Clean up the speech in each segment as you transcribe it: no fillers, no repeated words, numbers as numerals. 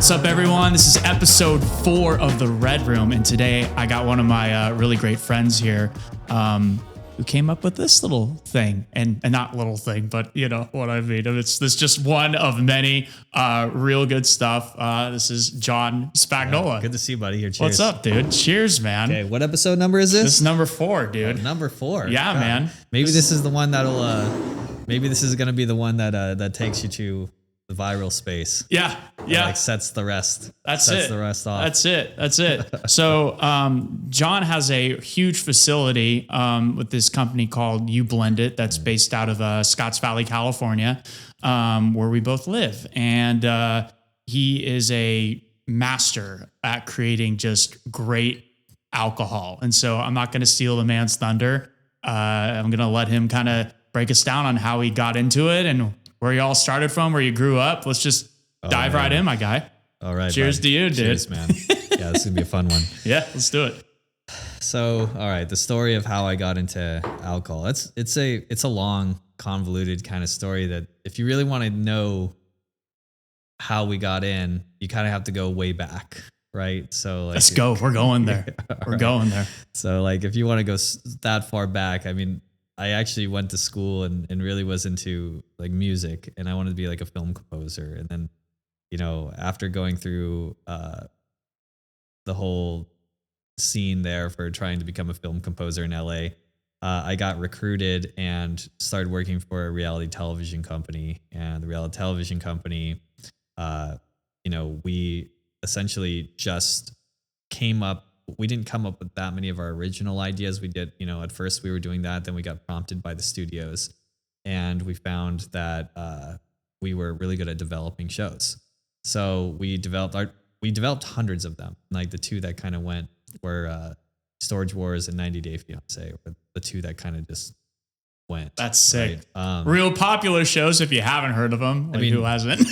What's up, everyone? This is episode 4 of The Red Room, and today I got one of my really great friends here who came up with this little thing, and not little thing, but you know what I mean. It's this just one of many real good stuff. This is John Spagnola. Good to see you, buddy. Here, cheers. What's up, dude? Cheers, man. Okay, what episode number is this? This is number 4, dude. Oh, number 4. Yeah, God. man. Maybe this is the one that'll. Maybe this is gonna be the one that takes you to the viral space. Yeah. Like sets the rest. Sets the rest off. That's it. So John has a huge facility with this company called Ublendit that's based out of Scotts Valley, California, where we both live. And he is a master at creating just great alcohol. And so I'm not going to steal the man's thunder. I'm going to let him kind of break us down on how he got into it and where you all started from, where you grew up. Let's just dive right in, my guy. All right. Cheers to you, dude. Cheers, man. Yeah, this is gonna be a fun one. Yeah, let's do it. So, all right, the story of how I got into alcohol. It's a long, convoluted kind of story that if you really want to know how we got in, you kind of have to go way back, right? So like, let's go. We're going there. We're going there. So like, if you want to go that far back, I mean, I actually went to school and really was into like music, and I wanted to be like a film composer. And then, you know, after going through the whole scene there for trying to become a film composer in LA, I got recruited and started working for a reality television company. And the reality television company, you know, we essentially just came up. We didn't come up with that many of our original ideas. We did, you know, at first we were doing that. Then we got prompted by the studios, and we found that we were really good at developing shows. So we developed hundreds of them. Like the two that kind of went were Storage Wars and 90 Day Fiance, were the two that kind of just went. That's sick. Right? Real popular shows if you haven't heard of them. Like, I mean, who hasn't?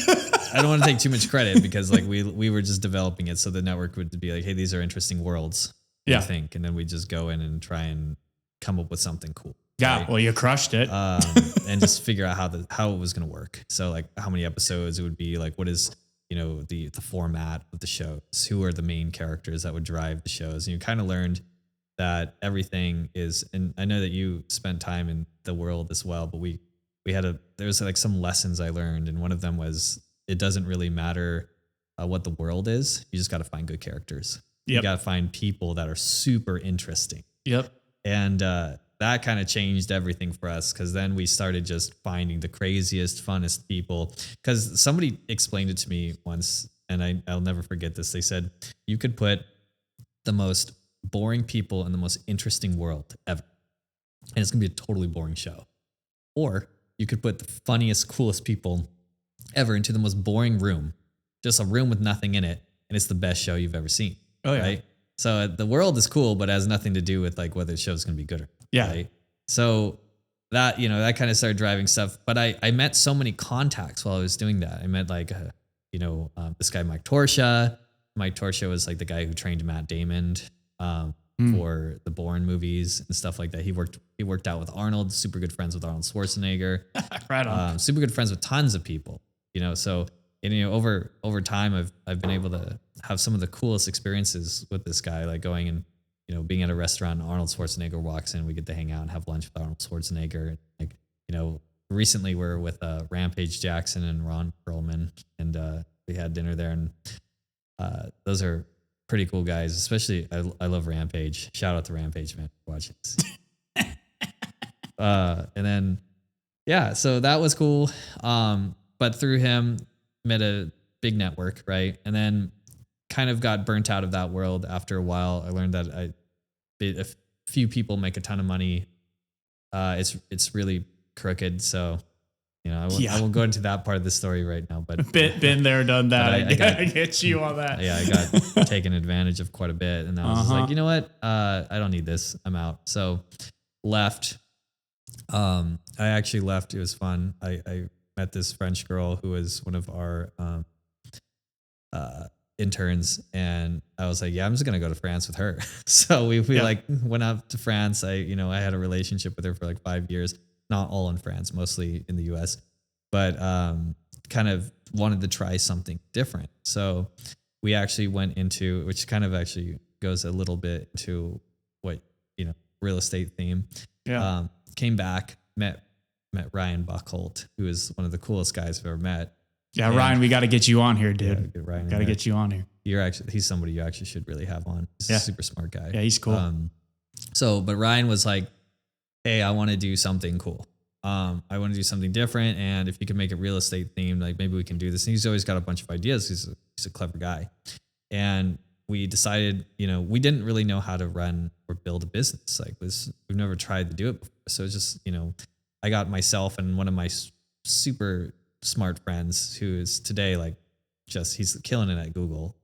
I don't want to take too much credit because like we were just developing it, so the network would be like, hey, these are interesting worlds. I think, and then we just go in and try and come up with something cool. Yeah, right? well, you crushed it. And just figure out how it was going to work. So like how many episodes it would be, like what is, you know, the format of the shows, who are the main characters that would drive the shows, and you kind of learned that everything is. And I know that you spent time in the world as well, but there was like some lessons I learned, and one of them was, it doesn't really matter what the world is. You just got to find good characters. Yep. You got to find people that are super interesting. Yep. And that kind of changed everything for us, because then we started just finding the craziest, funnest people. Because somebody explained it to me once, and I'll never forget this. They said, you could put the most boring people in the most interesting world ever, and it's going to be a totally boring show. Or you could put the funniest, coolest people ever into the most boring room, just a room with nothing in it, and it's the best show you've ever seen. Oh yeah. Right? So the world is cool, but it has nothing to do with like whether the show's going to be good or not. Yeah. Right? So that, you know, that kind of started driving stuff. But I met so many contacts while I was doing that. I met like, this guy, Mike Torsha. Mike Torsha was like the guy who trained Matt Damon for the Bourne movies and stuff like that. He worked out with Arnold, super good friends with Arnold Schwarzenegger. Right on. Super good friends with tons of people, you know, so, and, you know, over time, I've been able to have some of the coolest experiences with this guy, like going and, you know, being at a restaurant and Arnold Schwarzenegger walks in, we get to hang out and have lunch with Arnold Schwarzenegger. Like, you know, recently we're with Rampage Jackson and Ron Perlman, and we had dinner there, and those are pretty cool guys. Especially, I love Rampage. Shout out to Rampage, man, for watching this. And then, yeah, so that was cool. But through him, met a big network, right? And then kind of got burnt out of that world after a while. I learned that a few people make a ton of money. It's really crooked. So, you know, I won't go into that part of the story right now, but been there, done that. I get you on that. Yeah, I got taken advantage of quite a bit. And I was just like, you know what? I don't need this. I'm out. So left. I actually left. It was fun. I met this French girl who was one of our interns, and I was like, yeah, I'm just gonna go to France with her. So we like went up to France. I had a relationship with her for like 5 years, not all in France, mostly in the US. But kind of wanted to try something different. So we actually went into, which kind of actually goes a little bit to what, real estate theme. Yeah. Came back, met Ryan Buchholz, who is one of the coolest guys I've ever met. Yeah, And Ryan, we got to get you on here, dude. Yeah, get Ryan. Got to get you on here. He's somebody you actually should really have on. He's a super smart guy. Yeah, he's cool. But Ryan was like, hey, I want to do something cool. I want to do something different. And if you can make it real estate themed, like maybe we can do this. And he's always got a bunch of ideas. He's a clever guy. And we decided, we didn't really know how to run or build a business. We've never tried to do it before. So it's just, I got myself and one of my super smart friends who is today, he's killing it at Google.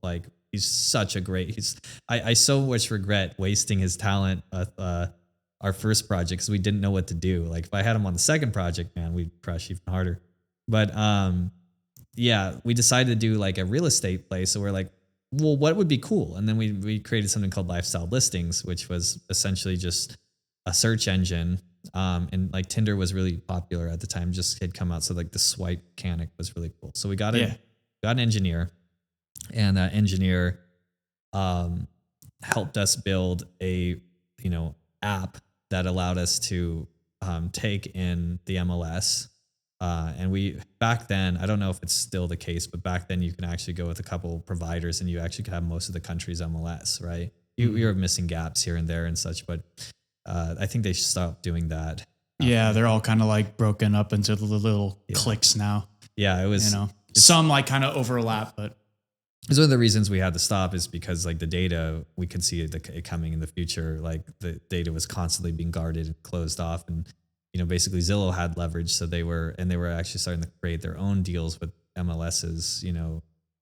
He's such a great, I so much regret wasting his talent at our first project because we didn't know what to do. Like if I had him on the second project, man, we'd crush even harder. But we decided to do like a real estate play. So we're like, well, what would be cool? And then we created something called Lifestyle Listings, which was essentially just a search engine. And like Tinder was really popular at the time, just had come out. So like the swipe mechanic was really cool. So we got an engineer, and that engineer helped us build a app that allowed us to take in the MLS. And we, back then, I don't know if it's still the case, but back then you can actually go with a couple providers and you actually could have most of the country's MLS, right? You're missing gaps here and there and such, but I think they should stop doing that. Yeah, they're all kind of like broken up into the little clicks now. Yeah, it was, some like kind of overlap, but it's one of the reasons we had to stop is because like the data, we could see it coming in the future. Like the data was constantly being guarded and closed off, and basically Zillow had leverage. So they were actually starting to create their own deals with MLSs,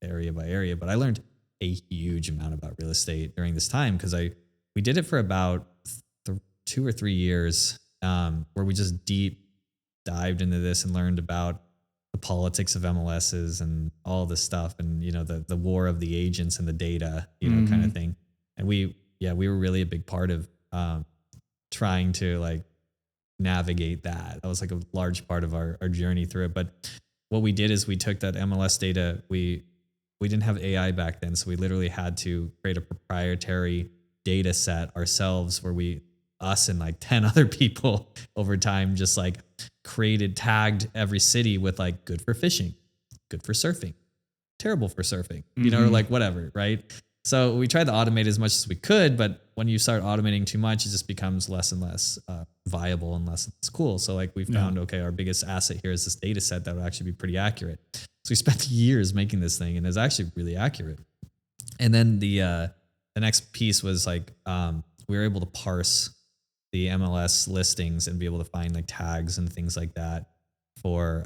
area by area. But I learned a huge amount about real estate during this time because we did it for about 2 or 3 years, where we just deep dived into this and learned about the politics of MLSs and all this stuff, and the war of the agents and the data, kind of thing. And we were really a big part of trying to like navigate that. That was like a large part of our journey through it. But what we did is we took that MLS data. We didn't have AI back then, so we literally had to create a proprietary data set ourselves, where us and like 10 other people over time just like tagged every city with like good for fishing, good for surfing, terrible for surfing, or like whatever, right? So we tried to automate as much as we could, but when you start automating too much, it just becomes less and less viable and less cool. So like we found, okay, our biggest asset here is this data set that would actually be pretty accurate. So we spent years making this thing, and it's actually really accurate. And then the next piece was like we were able to parse the MLS listings and be able to find like tags and things like that for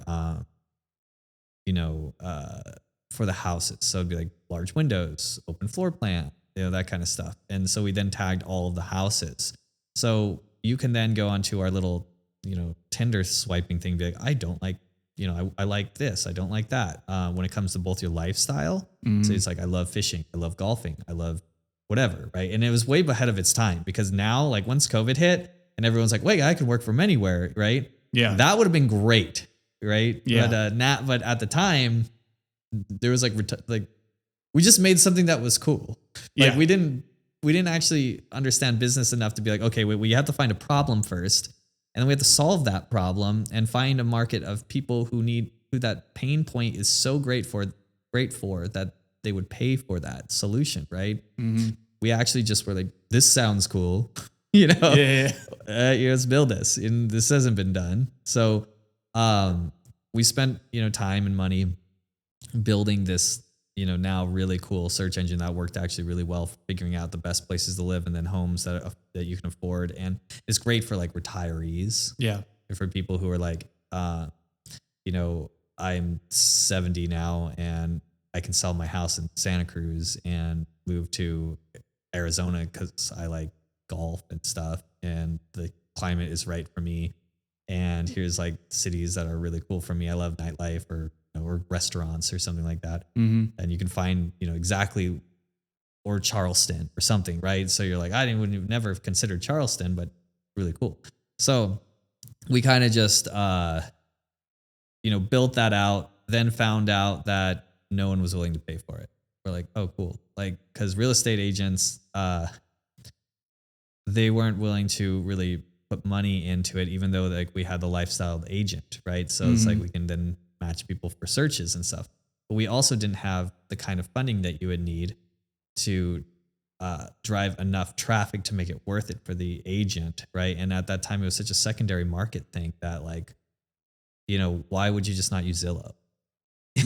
for the houses. So it'd be like large windows, open floor plan, that kind of stuff. And so we then tagged all of the houses. So you can then go onto our little, Tinder swiping thing, be like, I don't like, I like this, I don't like that. When it comes to both your lifestyle, so it's like, I love fishing, I love golfing, I love whatever, right? And it was way ahead of its time, because now, like once COVID hit and everyone's like, wait, I can work from anywhere, right? Yeah. That would have been great, right? Yeah. But at the time, there was like we just made something that was cool. Like we didn't actually understand business enough to be like, okay, wait, we have to find a problem first, and then we have to solve that problem and find a market of people who that pain point is so great for that they would pay for that solution, right? We actually just were like, this sounds cool, let's build this, and this hasn't been done. So we spent time and money building this now really cool search engine that worked actually really well for figuring out the best places to live, and then homes that you can afford. And it's great for like retirees, for people who are like I'm 70 now and I can sell my house in Santa Cruz and move to Arizona because I like golf and stuff, and the climate is right for me. And here's like cities that are really cool for me. I love nightlife or restaurants or something like that. And you can find, exactly, or Charleston or something, right? So you're like, would never have considered Charleston, but really cool. So we kind of just, built that out, then found out that no one was willing to pay for it. We're like, oh, cool. Like, because real estate agents, they weren't willing to really put money into it, even though like we had the lifestyle agent, right? So it's like we can then match people for searches and stuff. But we also didn't have the kind of funding that you would need to drive enough traffic to make it worth it for the agent, right? And at that time, it was such a secondary market thing that like, why would you just not use Zillow?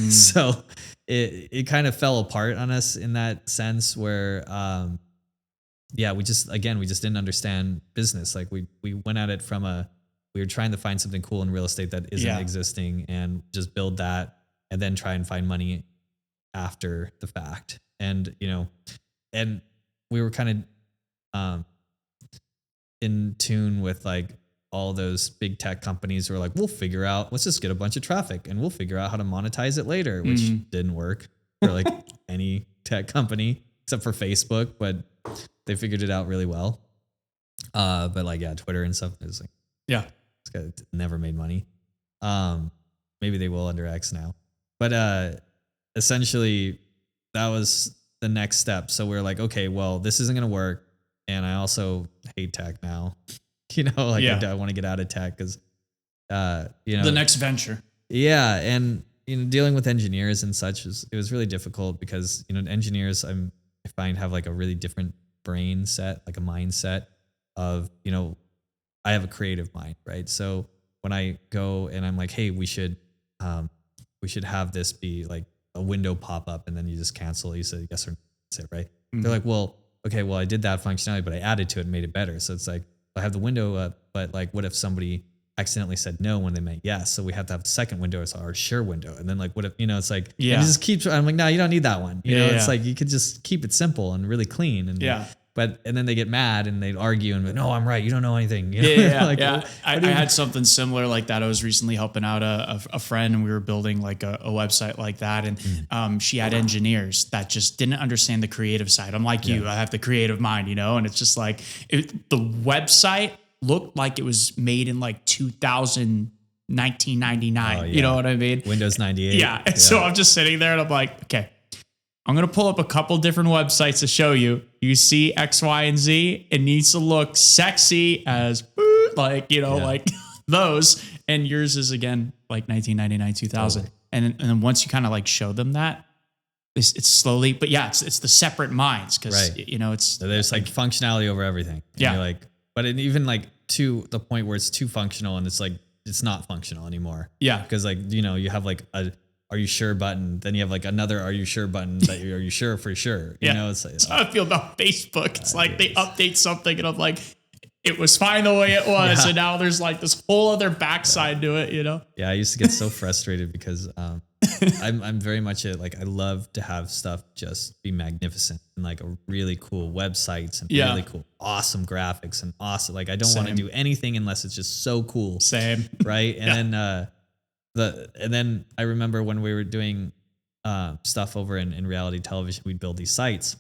So it kind of fell apart on us in that sense where, we just didn't understand business. Like we went at it from we were trying to find something cool in real estate that isn't existing and just build that and then try and find money after the fact. And, and we were kind of in tune with like all those big tech companies who are like, we'll figure out, let's just get a bunch of traffic and we'll figure out how to monetize it later, which didn't work for like any tech company except for Facebook, but they figured it out really well. But like, Twitter and stuff is like, it's never made money. Maybe they will under X now, but essentially that was the next step. So we're like, okay, well, this isn't going to work. And I also hate tech now, I want to get out of tech because, the next venture. Yeah. And, dealing with engineers and such it was really difficult because, engineers I find have like a really different brain set, like a mindset of, I have a creative mind, right? So when I go and I'm like, hey, we should have this be like a window pop up and then you just cancel. You say yes or no, that's it, right? They're like, well, okay, well, I did that functionality, but I added to it and made it better. So it's like, I have the window up, but like, what if somebody accidentally said no when they meant yes? So we have to have the second window, it's our sure window. And then like, what if, it's like, it just keeps, I'm like, no, you don't need that one. It's like, you could just keep it simple and really clean. And and then they get mad and they'd argue and no, I'm right. You don't know anything. I had something similar like that. I was recently helping out a friend and we were building like a website like that. And she had engineers that just didn't understand the creative side. I'm like you, I have the creative mind, and it's just like the website looked like it was made in like 1999. You know what I mean? Windows 98. Yeah. And so I'm just sitting there and I'm like, okay, I'm going to pull up a couple different websites to show you. You see X, Y, and Z. It needs to look sexy as like those. And yours is again, like 1999, 2000. Totally. And then once you kind of like show them that, it's slowly, but it's the separate minds. Cause it's, so there's like functionality over everything. And you're like, but even like to the point where it's too functional and it's like, it's not functional anymore. Yeah. Cause like, you have like are you sure button? Then you have like another are you sure button that are you sure for sure? It's like, that's how I feel about Facebook. It's like they update something and I'm like, it was fine the way it was. And now there's like this whole other backside to it, Yeah, I used to get so frustrated because I'm very much I love to have stuff just be magnificent and like a really cool websites and really cool, awesome graphics and awesome. Like I don't want to do anything unless it's just so cool. Same. Right. And then and then I remember when we were doing stuff over in reality television, we'd build these sites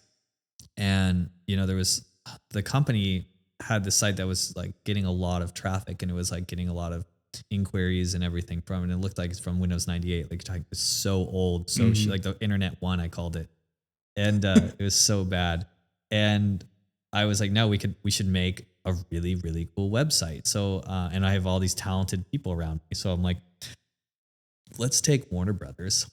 and, there was the company had this site that was like getting a lot of traffic and it was like getting a lot of inquiries and everything from it. And it looked like it's from Windows 98. Like it's so old. So like the Internet One, I called it. And it was so bad. And I was like, no, we should make a really, really cool website. So, and I have all these talented people around me. So I'm like, let's take Warner Brothers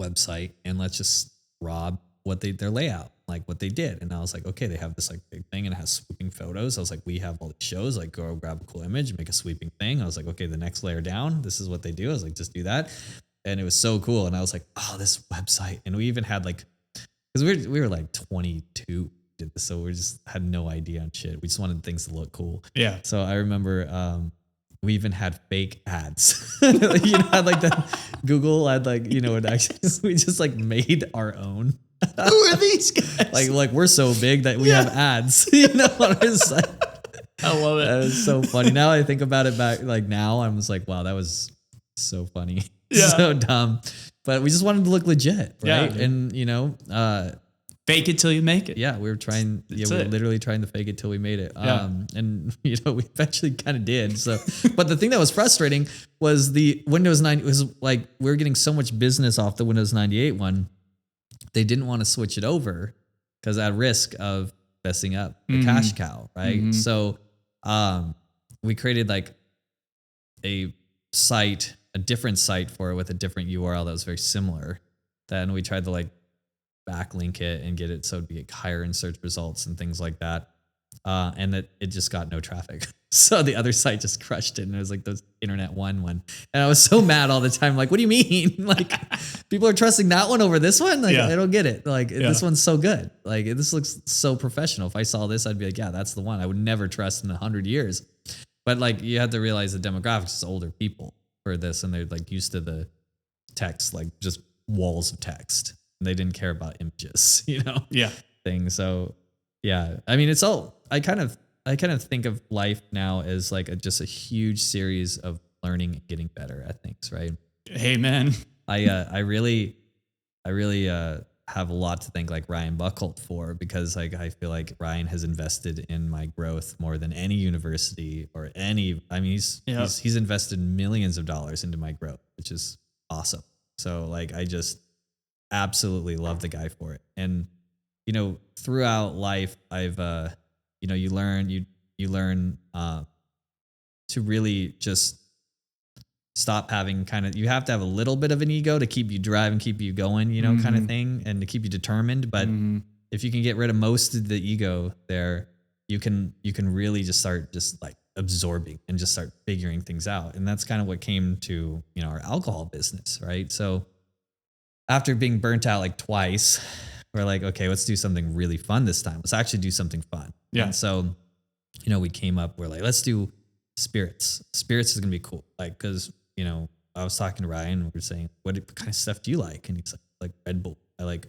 website and let's just rob their layout, like what they did. And I was like, okay, they have this like big thing and it has sweeping photos. I was like, we have all these shows, like go grab a cool image, make a sweeping thing. I was like, okay, the next layer down, this is what they do. I was like, just do that. And it was so cool. And I was like, oh, this website. And we even had like, because we were like 22 did this, so we just had no idea on shit. We just wanted things to look cool. Yeah. So I remember we even had fake ads. Had like the Google had like, it actually, we just like made our own. Who are these guys? Like we're so big that we have ads, on our site. I love it. That was so funny. Now I think about it back, like now I'm just like, wow, that was so funny. Yeah. So dumb. But we just wanted to look legit, right? Yeah, and Fake it till you make it. Yeah, we were trying. We were literally trying to fake it till we made it. Yeah. And we eventually kind of did. So, but the thing that was frustrating was the Windows 9 was like we were getting so much business off the Windows 98 one. They didn't want to switch it over because at risk of messing up the cash cow, right? So, we created like a different site for it with a different URL that was very similar. Then we tried to like backlink it and get it so it'd be higher in search results and things like that. And that it just got no traffic. So the other site just crushed it. And it was like those internet one. And I was so mad all the time. Like, what do you mean? Like people are trusting that one over this one? Like, I don't get it. Like this one's so good. Like this looks so professional. If I saw this, I'd be like, yeah, that's the one. I would never trust in 100 years. But like you have to realize the demographics is older people for this. And they're like used to the text, like just walls of text. They didn't care about images, thing. So yeah, I mean, it's all, I kind of think of life now as like just a huge series of learning and getting better at things. Right. Amen. I really have a lot to thank like Ryan Buchholz for, because like, I feel like Ryan has invested in my growth more than any university or he's invested millions of dollars into my growth, which is awesome. So like, I just absolutely love the guy for it. And, throughout life, I've, you learn to really just stop having you have to have a little bit of an ego to keep you driving, keep you going, kind of thing, and to keep you determined. But if you can get rid of most of the ego there, you can really just start just like absorbing and just start figuring things out. And that's kind of what came to, our alcohol business. Right. So after being burnt out like twice, we're like, okay, let's do something really fun this time. Let's actually do something fun. Yeah. And so, we came up, we're like, let's do spirits. Spirits is going to be cool. Like, cause I was talking to Ryan, we were saying, what kind of stuff do you like? And he's like Red Bull. I like,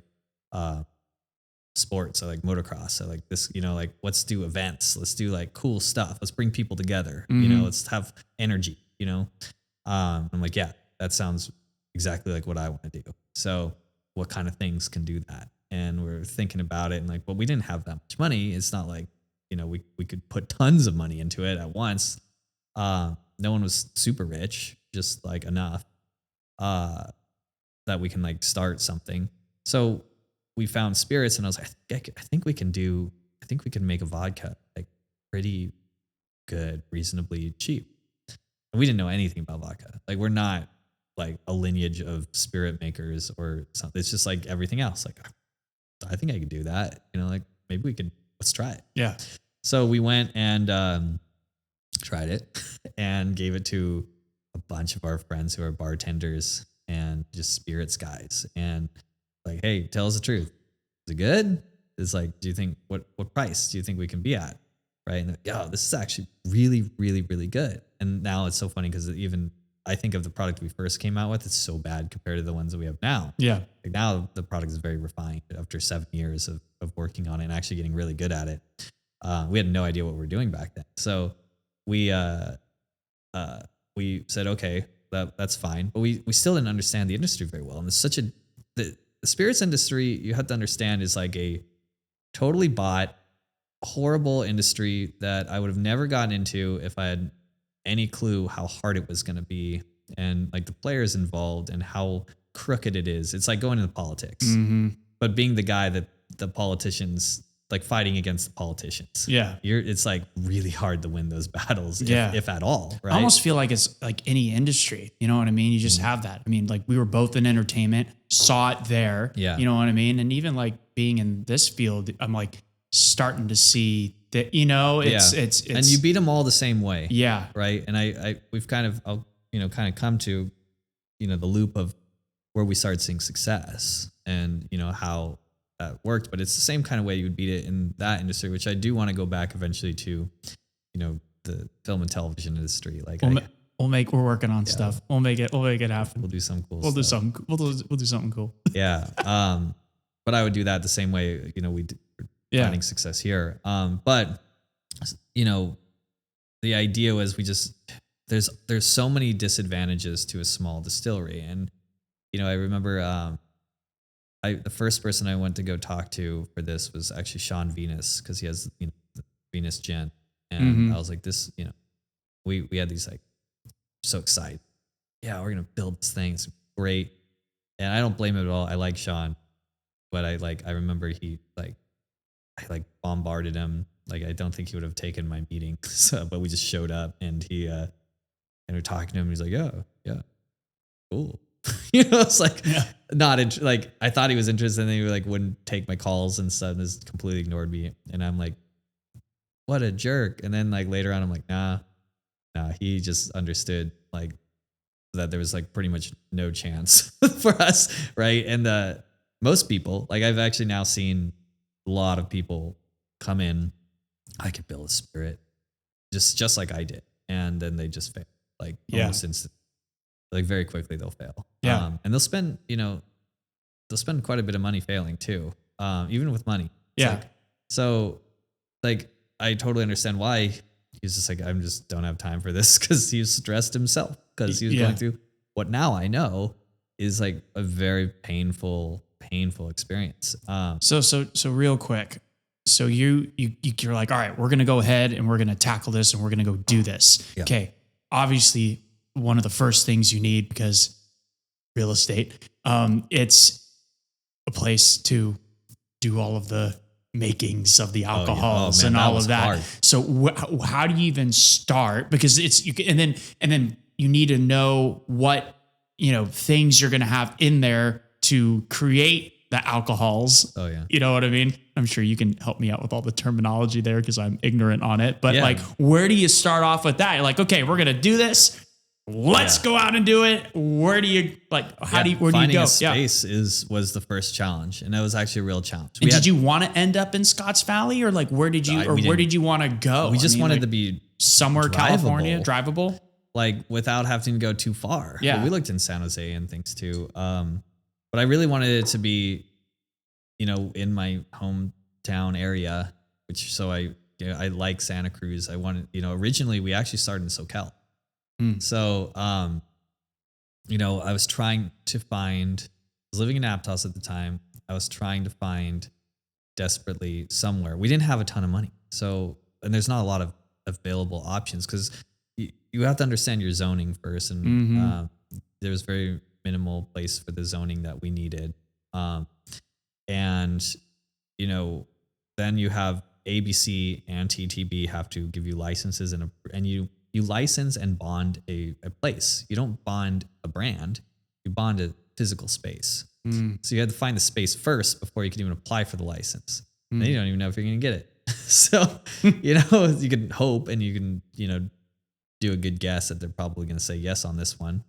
sports. I like motocross. I like this, like let's do events. Let's do like cool stuff. Let's bring people together. Let's have energy, I'm like, yeah, that sounds exactly like what I want to do. So what kind of things can do that? And we're thinking about it and like, well, we didn't have that much money. It's not like, we could put tons of money into it at once. No one was super rich, just like enough, that we can like start something. So we found spirits and I was like, I think we can make a vodka like pretty good, reasonably cheap. And we didn't know anything about vodka. Like we're not like a lineage of spirit makers or something. It's just like everything else. Like, I think I could do that. Like maybe let's try it. Yeah. So we went and tried it and gave it to a bunch of our friends who are bartenders and just spirits guys. And like, hey, tell us the truth. Is it good? It's like, do you think what price do you think we can be at? Right. And yeah, this is actually really, really, really good. And now it's so funny because even I think of the product we first came out with, it's so bad compared to the ones that we have now. Yeah. Like now the product is very refined after 7 years of working on it and actually getting really good at it. We had no idea what we were doing back then. So we said, okay, that's fine. But we still didn't understand the industry very well. And it's the spirits industry, you have to understand, is like a totally bought, horrible industry that I would have never gotten into if I had any clue how hard it was going to be and like the players involved and how crooked it is. It's like going into politics, but being the guy that the politicians like fighting against the politicians. Yeah. It's like really hard to win those battles, if at all. Right. I almost feel like it's like any industry. You know what I mean? You just have that. I mean, like we were both in entertainment, saw it there. Yeah. You know what I mean? And even like being in this field, I'm like starting to see that, it's and you beat them all the same way. Yeah. Right. And we've kind of come to, the loop of where we started seeing success and, how that worked, but it's the same kind of way you would beat it in that industry, which I do want to go back eventually to, the film and television industry. Like we're working on stuff. We'll make it happen. We'll do some cool We'll stuff. We'll do something cool. Yeah. But I would do that the same way, we did finding success here. But the idea was there's so many disadvantages to a small distillery. And, I remember, the first person I went to go talk to for this was actually Sean Venus, because he has, you know, the Venus Gin. And I was like, this, you know, we had these like, so excited. Yeah, we're gonna build this thing. It's great. And I don't blame him at all. I like Sean, but I remember I bombarded him. Like, I don't think he would have taken my meeting. So, but we just showed up, and and we're talking to him. And he's like, yeah, cool. You know, it's like like I thought he was interested, and then he like wouldn't take my calls and stuff, and just completely ignored me. And I'm like, what a jerk. And then like later on, I'm like, nah, he just understood like that there was like pretty much no chance for us, right? And most people, like I've actually now seen a lot of people come in, I could build a spirit just like I did, and then they just fail, like almost instant, like very quickly they'll fail. And they'll spend quite a bit of money failing too, even with money. It's so like I totally understand why he's just like, I just don't have time for this, because he was stressed himself, because he was going through what now I know is like a very painful experience. So real quick. So you're like, all right, we're going to go ahead and we're going to tackle this and we're going to go do this. Yeah. Okay. Obviously one of the first things you need, because real estate, it's a place to do all of the makings of the alcohols and all of that. Hard. So how do you even start? Because and then you need to know what, you know, things you're going to have in there to create the alcohols. Oh yeah. You know what I mean? I'm sure you can help me out with all the terminology there, because I'm ignorant on it. But like, where do you start off with that? You're like, okay, we're going to do this. Let's go out and do it. Where do you where do you go? Finding a space was the first challenge, and that was actually a real challenge. And did you want to end up in Scotts Valley, or like where did you want to go? We just wanted to be somewhere drivable. California, drivable, like without having to go too far. Yeah, but we looked in San Jose and things too. But I really wanted it to be, you know, in my hometown area, I like Santa Cruz. I wanted, you know, originally we actually started in SoCal. So, you know, I was living in Aptos at the time. I was trying to find desperately somewhere. We didn't have a ton of money. So, and there's not a lot of available options, because you have to understand your zoning first. And there was very minimal place for the zoning that we needed. And, you know, then you have ABC and TTB have to give you licenses, and you license and bond a place. You don't bond a brand, you bond a physical space. So you had to find the space first before you can even apply for the license. Then you don't even know if you're going to get it. So, you know, you can hope, and you can, you know, do a good guess that they're probably going to say yes on this one,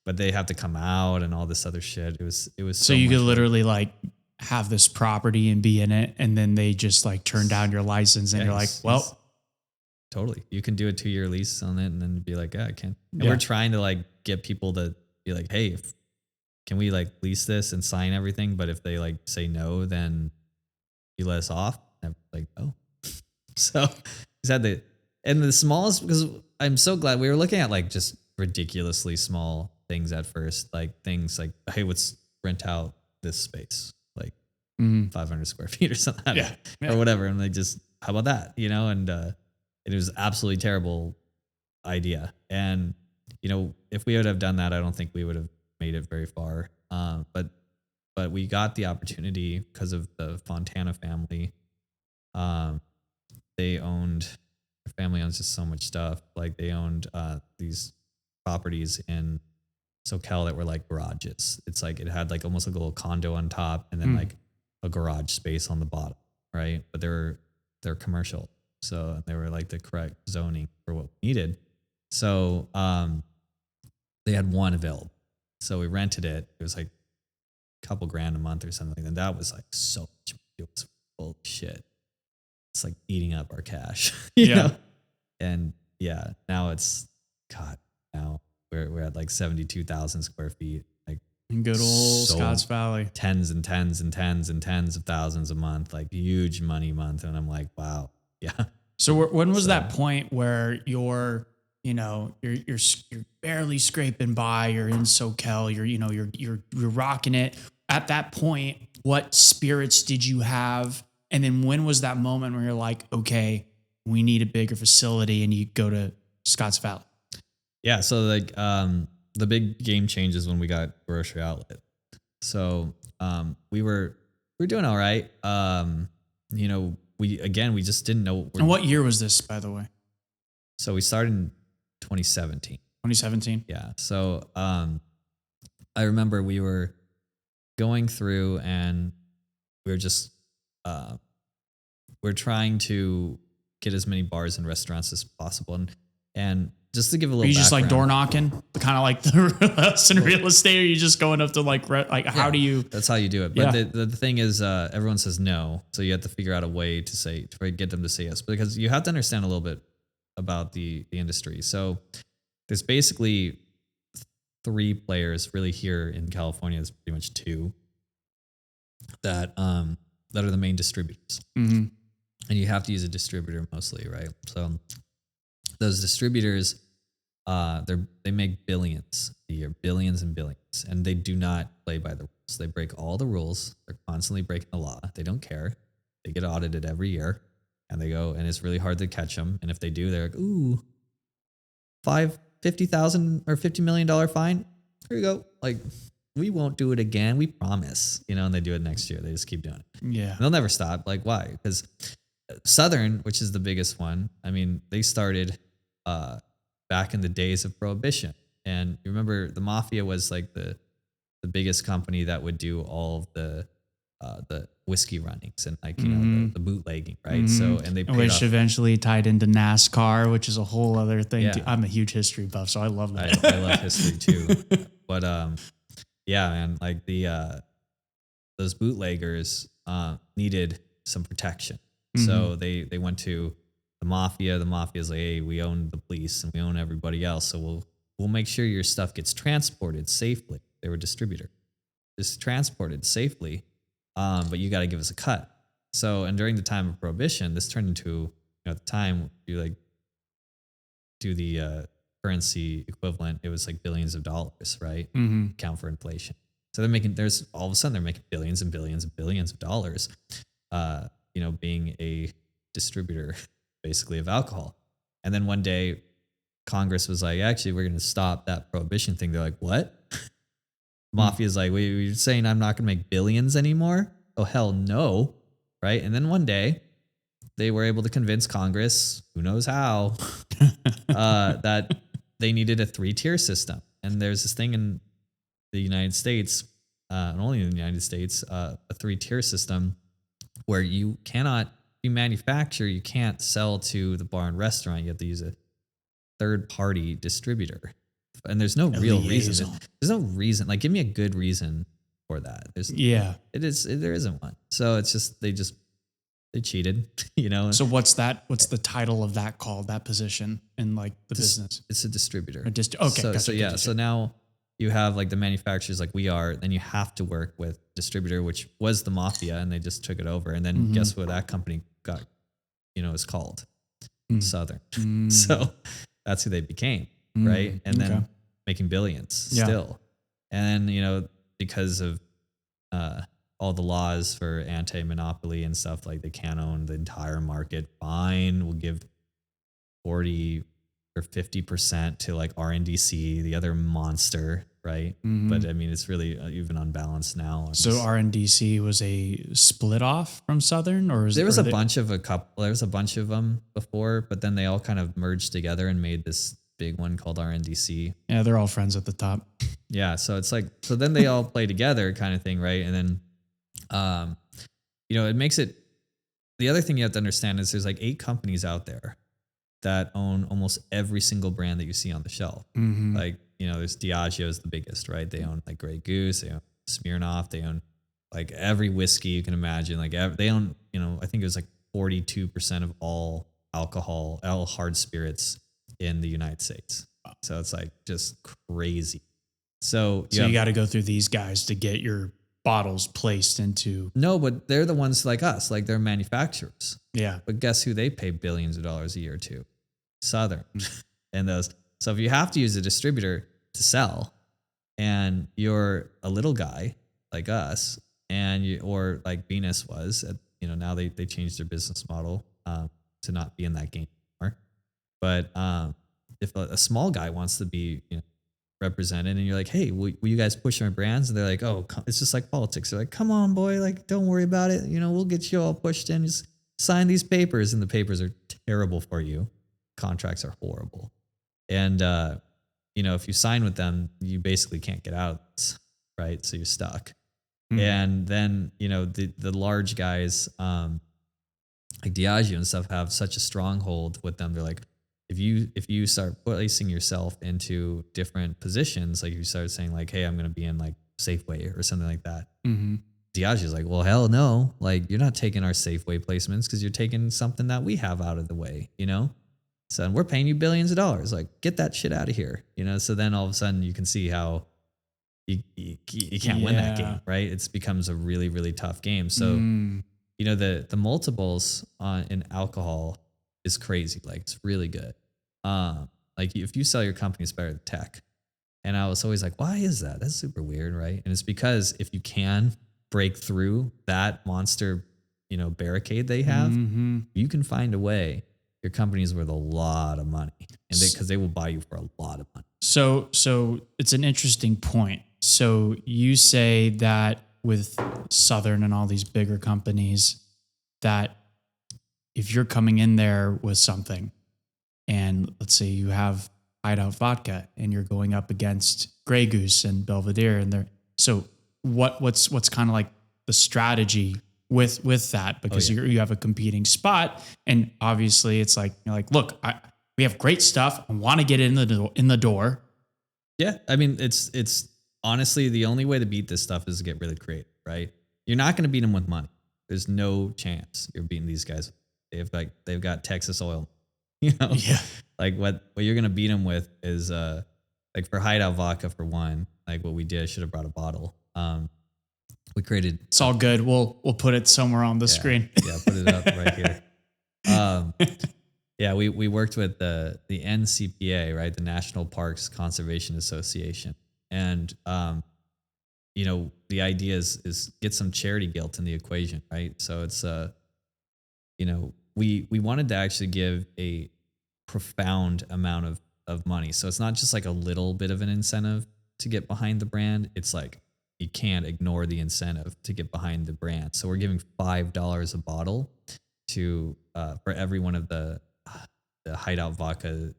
but they have to come out and all this other shit. It was so you could literally like have this property and be in it, and then they just like turn down your license, and you're like, well, totally. You can do a 2-year lease on it and then be like, I can't. And we're trying to like get people to be like, hey, can we like lease this and sign everything? But if they like say no, then you let us off. And I'm like, oh. So and the smallest, because I'm so glad we were looking at like just ridiculously small things at first, like things like, hey, let's rent out this space, like 500 square feet or something, or whatever. And like, just, how about that? You know? And, it was absolutely terrible idea. And, you know, if we would have done that, I don't think we would have made it very far. But we got the opportunity because of the Fontana family. Their family owns just so much stuff. Like they owned these properties in SoCal that were like garages. It's like, it had like almost like a little condo on top, and then like a garage space on the bottom. Right. But they're commercial. So they were like the correct zoning for what we needed. So they had one available. So we rented it. It was like a couple grand a month or something. And that was like so much. It was holy shit. It's like eating up our cash. you know? And now it's, God, now we're at like 72,000 square feet. Like in good old Scotts Valley. Tens and tens and tens and tens of thousands a month, like huge money month. And I'm like, wow. Yeah. So when was that point where you're barely scraping by, you're in SoCal, you're rocking it. At that point, what spirits did you have? And then when was that moment where you're like, okay, we need a bigger facility and you go to Scotts Valley? Yeah. So like the big game change is when we got Grocery Outlet. So we were doing all right. We just didn't know. And what year was this, by the way? So we started in 2017. 2017. Yeah. So I remember we were going through and we were just we're trying to get as many bars and restaurants as possible, and just to give a little. Are you just like door background, knocking, kind of like the us in real estate? Or are you just going up to like how do you? That's how you do it. But the thing is, everyone says no, so you have to figure out a way to get them to say yes, because you have to understand a little bit about the industry. So there's basically 3 players really here in California. There's pretty much 2 that are the main distributors, and you have to use a distributor mostly, right? So those distributors, they make billions a year, billions and billions, and they do not play by the rules. They break all the rules. They're constantly breaking the law. They don't care. They get audited every year, and they go, and it's really hard to catch them. And if they do, they're like, ooh, $50,000 or $50 million fine. Here you go. Like, we won't do it again. We promise, and they do it next year. They just keep doing it. Yeah. And they'll never stop. Like, why? Because Southern, which is the biggest one, I mean, they started back in the days of Prohibition. And you remember the Mafia was like the biggest company that would do all of the whiskey runnings and like, the bootlegging, right? So, and they which eventually tied into NASCAR, which is a whole other thing. Yeah. I'm a huge history buff, so I love that. I love history too. But yeah, man, like those bootleggers needed some protection. So they went to the Mafia. The Mafia's like, hey, we own the police and we own everybody else, so we'll make sure your stuff gets transported safely. They were a distributor. Just transported safely, but you got to give us a cut. So, and during the time of Prohibition, this turned into, at the time, you like do the currency equivalent, it was like billions of dollars, right? Account for inflation. So all of a sudden they're making billions and billions and billions of dollars, being a distributor basically of alcohol. And then one day Congress was like, actually, we're going to stop that prohibition thing. They're like, what? Mafia's like, wait, you're saying I'm not going to make billions anymore? Oh, hell no. Right. And then one day they were able to convince Congress, who knows how, that they needed a 3-tier system. And there's this thing in the United States, and only in the United States, a 3-tier system where you cannot be manufacturer, you can't sell to the bar and restaurant. You have to use a third-party distributor. And there's no real reason. There's no reason. Like, give me a good reason for that. There isn't one. So it's just they cheated, So what's the title of that called, that position in like the business? It's a distributor. Okay. Gotcha. So now you have like the manufacturers like we are, then you have to work with distributor, which was the Mafia, and they just took it over. And then guess what that company got, is called Southern. So that's who they became. Right. And then making billions still. And then, because of all the laws for anti-monopoly and stuff, like they can't own the entire market. Fine. We'll give 40 or 50% to like RNDC, the other monster. Right. But I mean, it's really even unbalanced now. So RNDC was a split off from Southern, or there was a bunch of them before, but then they all kind of merged together and made this big one called RNDC. Yeah, they're all friends at the top. Yeah, so it's like, so then they all play together kind of thing, right? And then, it makes it, the other thing you have to understand is there's like 8 companies out there that own almost every single brand that you see on the shelf. Like, there's Diageo's the biggest, right? They own like Grey Goose, they own Smirnoff, they own like every whiskey you can imagine. Like they own, I think it was like 42% of all alcohol, all hard spirits in the United States. So it's like just crazy. So you got to go through these guys to get your bottles placed into. No, but they're the ones like us, like they're manufacturers. Yeah. But guess who they pay billions of dollars a year to? Southern. And those. So if you have to use a distributor to sell, and you're a little guy like us, or like Venus was, now they changed their business model to not be in that game anymore. But if a small guy wants to be, represented, and you're like, hey, will you guys push our brands? And they're like, oh, it's just like politics. They're like, come on, boy, like, don't worry about it. We'll get you all pushed in. Just sign these papers. And the papers are terrible for you. Contracts are horrible. And, if you sign with them, you basically can't get out of this, right? So you're stuck. And then, the large guys, like Diageo and stuff, have such a stronghold with them. They're like, if you start placing yourself into different positions, like if you start saying like, hey, I'm going to be in like Safeway or something like that. Diageo's like, well, hell no. Like, you're not taking our Safeway placements because you're taking something that we have out of the way, So we're paying you billions of dollars. Like, get that shit out of here, So then all of a sudden you can see how you can't win that game, right? It becomes a really, really tough game. So, the multiples in alcohol is crazy. Like, it's really good. Like, if you sell your company, it's better than tech. And I was always like, why is that? That's super weird, right? And it's because if you can break through that monster, barricade they have, you can find a way. Your company's worth a lot of money, and because they will buy you for a lot of money. So it's an interesting point. So you say that with Southern and all these bigger companies, that if you're coming in there with something, and let's say you have Hideout Vodka and you're going up against Grey Goose and Belvedere, and so what's kind of like the strategy with that? Because you have a competing spot, and obviously it's like, you're like, look, we have great stuff. I want to get in the door. Yeah, I mean, it's honestly the only way to beat this stuff is to get really creative, right? You're not going to beat them with money. There's no chance you're beating these guys. They've got Texas oil, Yeah. Like what you're going to beat them with is like for Hideout Vodka, for one, like what we did, I should have brought a bottle. We created. It's all good. We'll put it somewhere on the screen. Yeah, put it up right here. Yeah, we worked with the NCPA, right, the National Parks Conservation Association, and the idea is get some charity guilt in the equation, right? So it's we wanted to actually give a profound amount of money. So it's not just like a little bit of an incentive to get behind the brand. It's like you can't ignore the incentive to get behind the brand. So we're giving $5 a bottle to for every one of the Hideout Vodka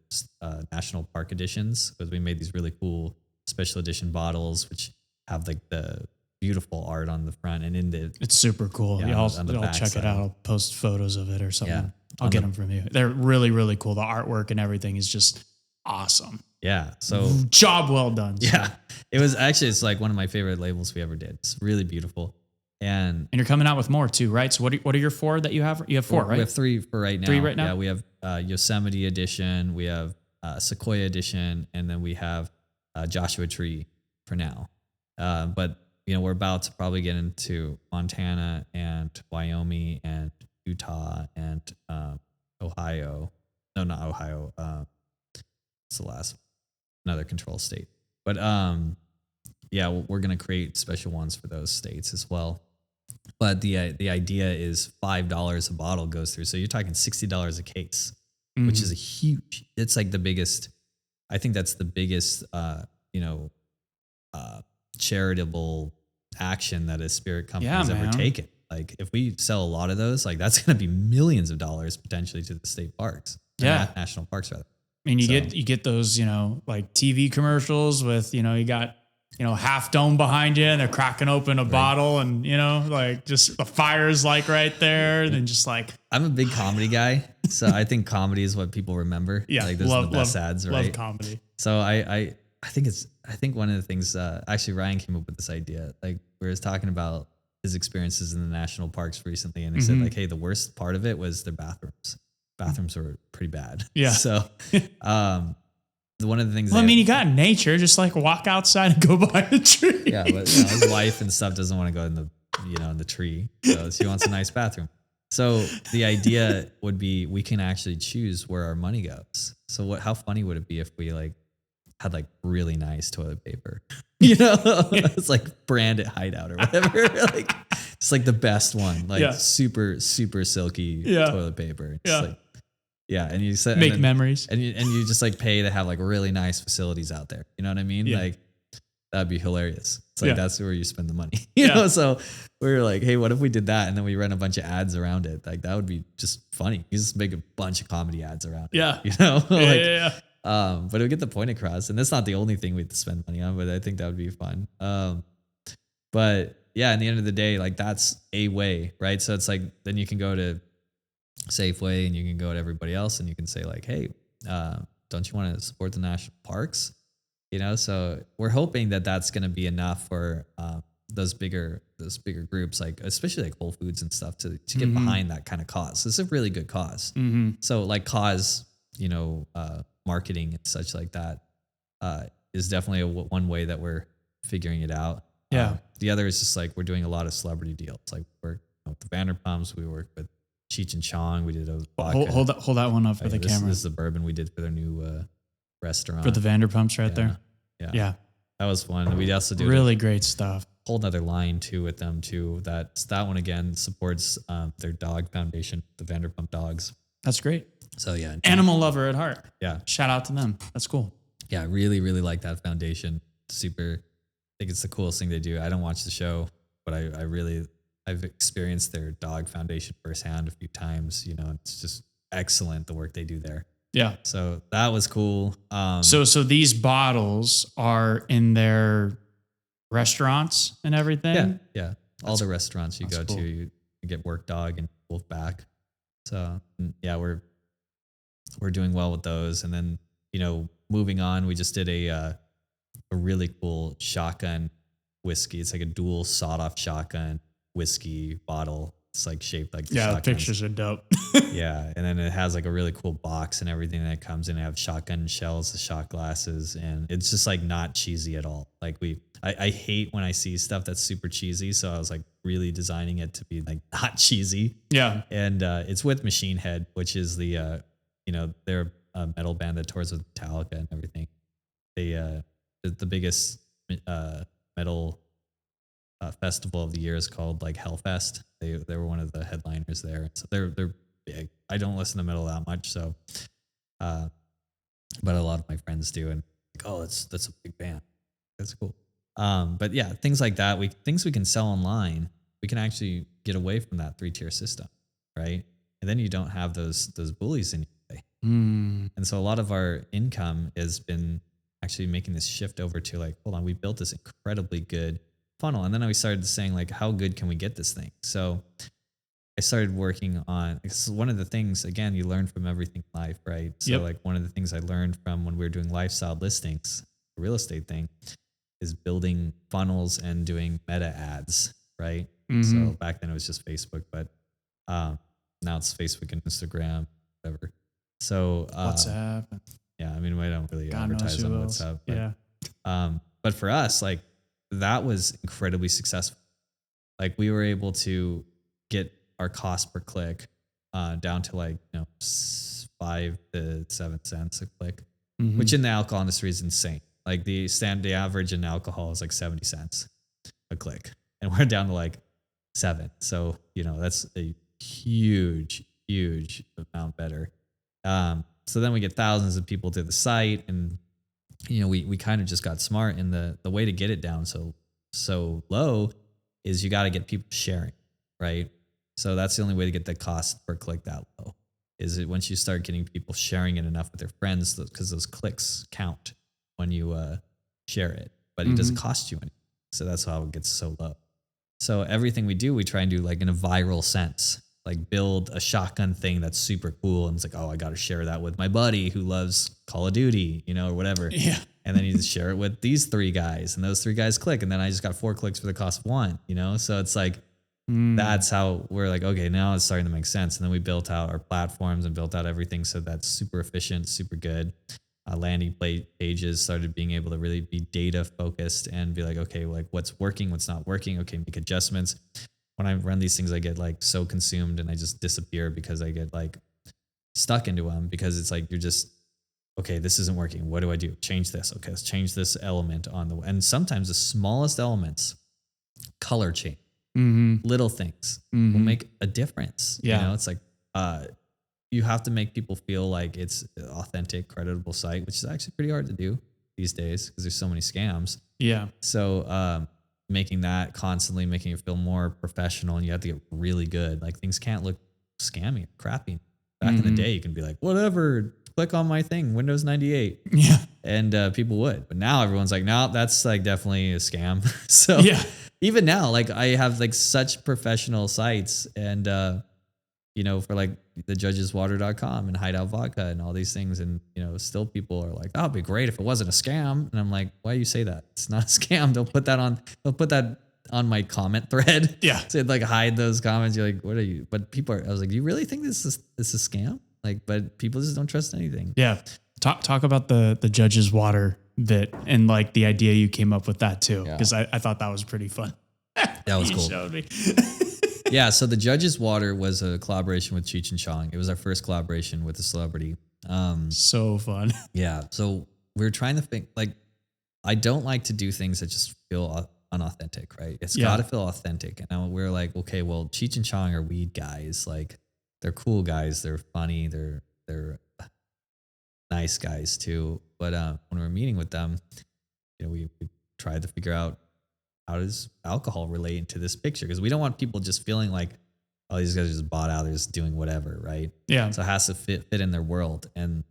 National Park editions, because we made these really cool special edition bottles which have like the beautiful art on the front and in the. It's super cool. Yeah, I'll side. check it out. I'll post photos of it or something. Yeah, I'll get them from you. They're really, really cool. The artwork and everything is just awesome. Yeah. So job well done. Yeah, it was actually, it's like one of my favorite labels we ever did. It's really beautiful. And you're coming out with more too, right? So what are your 4 that you have? You have 4, right? We have 3 for right now. 3 right now? Yeah, we have Yosemite edition, we have Sequoia edition, and then we have Joshua Tree for now. But we're about to probably get into Montana and Wyoming and Utah and Ohio. No, not Ohio. It's the last one. Another control state. But yeah, we're going to create special ones for those states as well. But the idea is $5 a bottle goes through. So you're talking $60 a case, which is a huge, it's like the biggest, I think that's the biggest, charitable action that a spirit company has ever taken. Like if we sell a lot of those, like that's going to be millions of dollars potentially to the state parks. National parks rather. I mean, you get those, like TV commercials with, you got, Half Dome behind you and they're cracking open a bottle and, like just the fire's like right there. And then just like, I'm a big comedy guy. So I think comedy is what people remember. Yeah. Like those are the best ads, right? Love comedy. So I think one of the things, actually Ryan came up with this idea. Like we were talking about his experiences in the national parks recently. And he said like, hey, the worst part of it was their bathrooms. Bathrooms were pretty bad. Yeah. So, one of the things. Well, I mean, you got nature. Just like walk outside and go by a tree. Yeah, but his wife and stuff doesn't want to go in the in the tree, so she wants a nice bathroom. So the idea would be we can actually choose where our money goes. So how funny would it be if we like had like really nice toilet paper. You know, it's like branded Hideout or whatever. Like it's like the best one, like super silky toilet paper. It's like, yeah, and you said make memories, and you just like pay to have like really nice facilities out there. You know what I mean? Yeah. Like that'd be hilarious. It's like that's where you spend the money. You know, so we were like, hey, what if we did that and then we run a bunch of ads around it? Like that would be just funny. You just make a bunch of comedy ads around it. Yeah. You know? Like, yeah. But it would get the point across. And that's not the only thing we have to spend money on, but I think that would be fun. But yeah, in the end of the day, like that's a way, right? So it's like, then you can go to Safeway and you can go to everybody else and you can say like, hey, don't you want to support the national parks? You know, so we're hoping that that's going to be enough for those bigger groups, like especially like Whole Foods and stuff, to get behind that kind of cause. It's a really good cause. So like cause, you know, marketing and such like that is definitely one way that we're figuring it out. Yeah. The other is just like we're doing a lot of celebrity deals. Like we're with the Vanderpumps, we work with Cheech and Chong. We did a vodka. Hold that one up for the camera. This is the bourbon we did for their new restaurant for the Vanderpumps right there. Yeah, that was fun. We also do really great stuff. Whole nother line too with them too. That one again supports their dog foundation, the Vanderpump Dogs. That's great. So yeah, animal lover at heart. Yeah, shout out to them. That's cool. Yeah, really like that foundation. Super. I think it's the coolest thing they do. I don't watch the show, but I've experienced their dog foundation firsthand a few times. You know, it's just excellent the work they do there. Yeah. So that was cool. So these bottles are in their restaurants and everything? Yeah. All the restaurants you go to, you get Work Dog and Wolfpack. So yeah, we're doing well with those. And then, you know, moving on, we just did a really cool shotgun whiskey. It's like a dual sawed-off shotgun whiskey bottle. It's like shaped like the shotguns. The pictures are dope. Yeah, and then it has like a really cool box and everything that comes in. It have shotgun shells, the shot glasses, and it's just like not cheesy at all. Like I hate when I see stuff that's super cheesy, so I was like really designing it to be like not cheesy. Yeah, and it's with Machine Head, which is the you know, they're a metal band that tours with Metallica and everything. They the biggest metal festival of the year is called like Hellfest. They were one of the headliners there. So they're big. I don't listen to metal that much, so but a lot of my friends do, and like, oh, that's a big band. That's cool. But yeah, things like that, things we can sell online, we can actually get away from that 3-tier system, right? And then you don't have those bullies in your way. And so a lot of our income has been actually making this shift over to like, hold on, we built this incredibly good funnel. And then we started saying like, how good can we get this thing? So I started working on, it's one of the things, again, you learn from everything in life, right? So like one of the things I learned from when we were doing lifestyle listings, the real estate thing, is building funnels and doing meta ads, right? So back then it was just Facebook, but now it's Facebook and Instagram, whatever. So WhatsApp. Yeah, I mean, we don't really advertise on WhatsApp. But, but for us, like that was incredibly successful. Like we were able to get our cost per click down to like, you know, 5 to 7 cents a click, which in the alcohol industry is insane. Like the average in alcohol is like 70 cents a click, and we're down to like 7. So, you know, that's a huge amount better. So then we get thousands of people to the site, and you know, we kind of just got smart, and the way to get it down so low is you got to get people sharing, right? So that's the only way to get the cost per click that low, is it once you start getting people sharing it enough with their friends, because those clicks count when you share it, but it doesn't cost you anything. So that's how it gets so low. So everything we do, we try and do like in a viral sense, like build a shotgun thing that's super cool. And it's like, oh, I got to share that with my buddy who loves Call of Duty, you know, or whatever. Yeah. And then you just share it with these 3 guys, and those 3 guys click. And then I just got 4 clicks for the cost of 1, you know? So it's like, that's how we're like, okay, now it's starting to make sense. And then we built out our platforms and built out everything so that's super efficient, super good. Landing pages started being able to really be data focused and be like, okay, like what's working, what's not working. Okay, make adjustments. When I run these things, I get like so consumed and I just disappear because I get like stuck into them, because it's like you're just okay, this isn't working. What do I do? Change this. Okay, let's change this element on the, and sometimes the smallest elements, color change, little things will make a difference. Yeah. You know, it's like, you have to make people feel like it's an authentic, creditable site, which is actually pretty hard to do these days because there's so many scams. Yeah. So, making that constantly, making it feel more professional, and you have to get really good. Like things can't look scammy or crappy. Back in the day, you can be like, whatever, click on my thing, Windows 98. Yeah. And people would. But now everyone's like, no, that's like definitely a scam. So Yeah. even now, like I have like such professional sites and, you know, for like the judgeswater.com and Hideout Vodka and all these things. And, you know, still people are like, oh, it'd be great if it wasn't a scam. And I'm like, why do you say that? It's not a scam. Don't put that on my comment thread. Yeah. So like hide those comments. You're like, what are you? But people are, I was like, do you really think this is a scam? Like, but people just don't trust anything. Yeah. Talk about the Judge's Water bit and like the idea you came up with that too. Because I thought that was pretty fun. That was You cool. showed me. Yeah, so the Judge's Water was a collaboration with Cheech and Chong. It was our first collaboration with a celebrity. So fun. Yeah, so we were trying to think, like, I don't like to do things that just feel unauthentic, right? It's got to feel authentic. And we were like, okay, well, Cheech and Chong are weed guys. Like, they're cool guys. They're funny. They're nice guys too. But when we were meeting with them, you know, we tried to figure out, how does alcohol relate into this picture? Because we don't want people just feeling like, oh, these guys are just bought out, they're just doing whatever, right? Yeah. So it has to fit in their world. And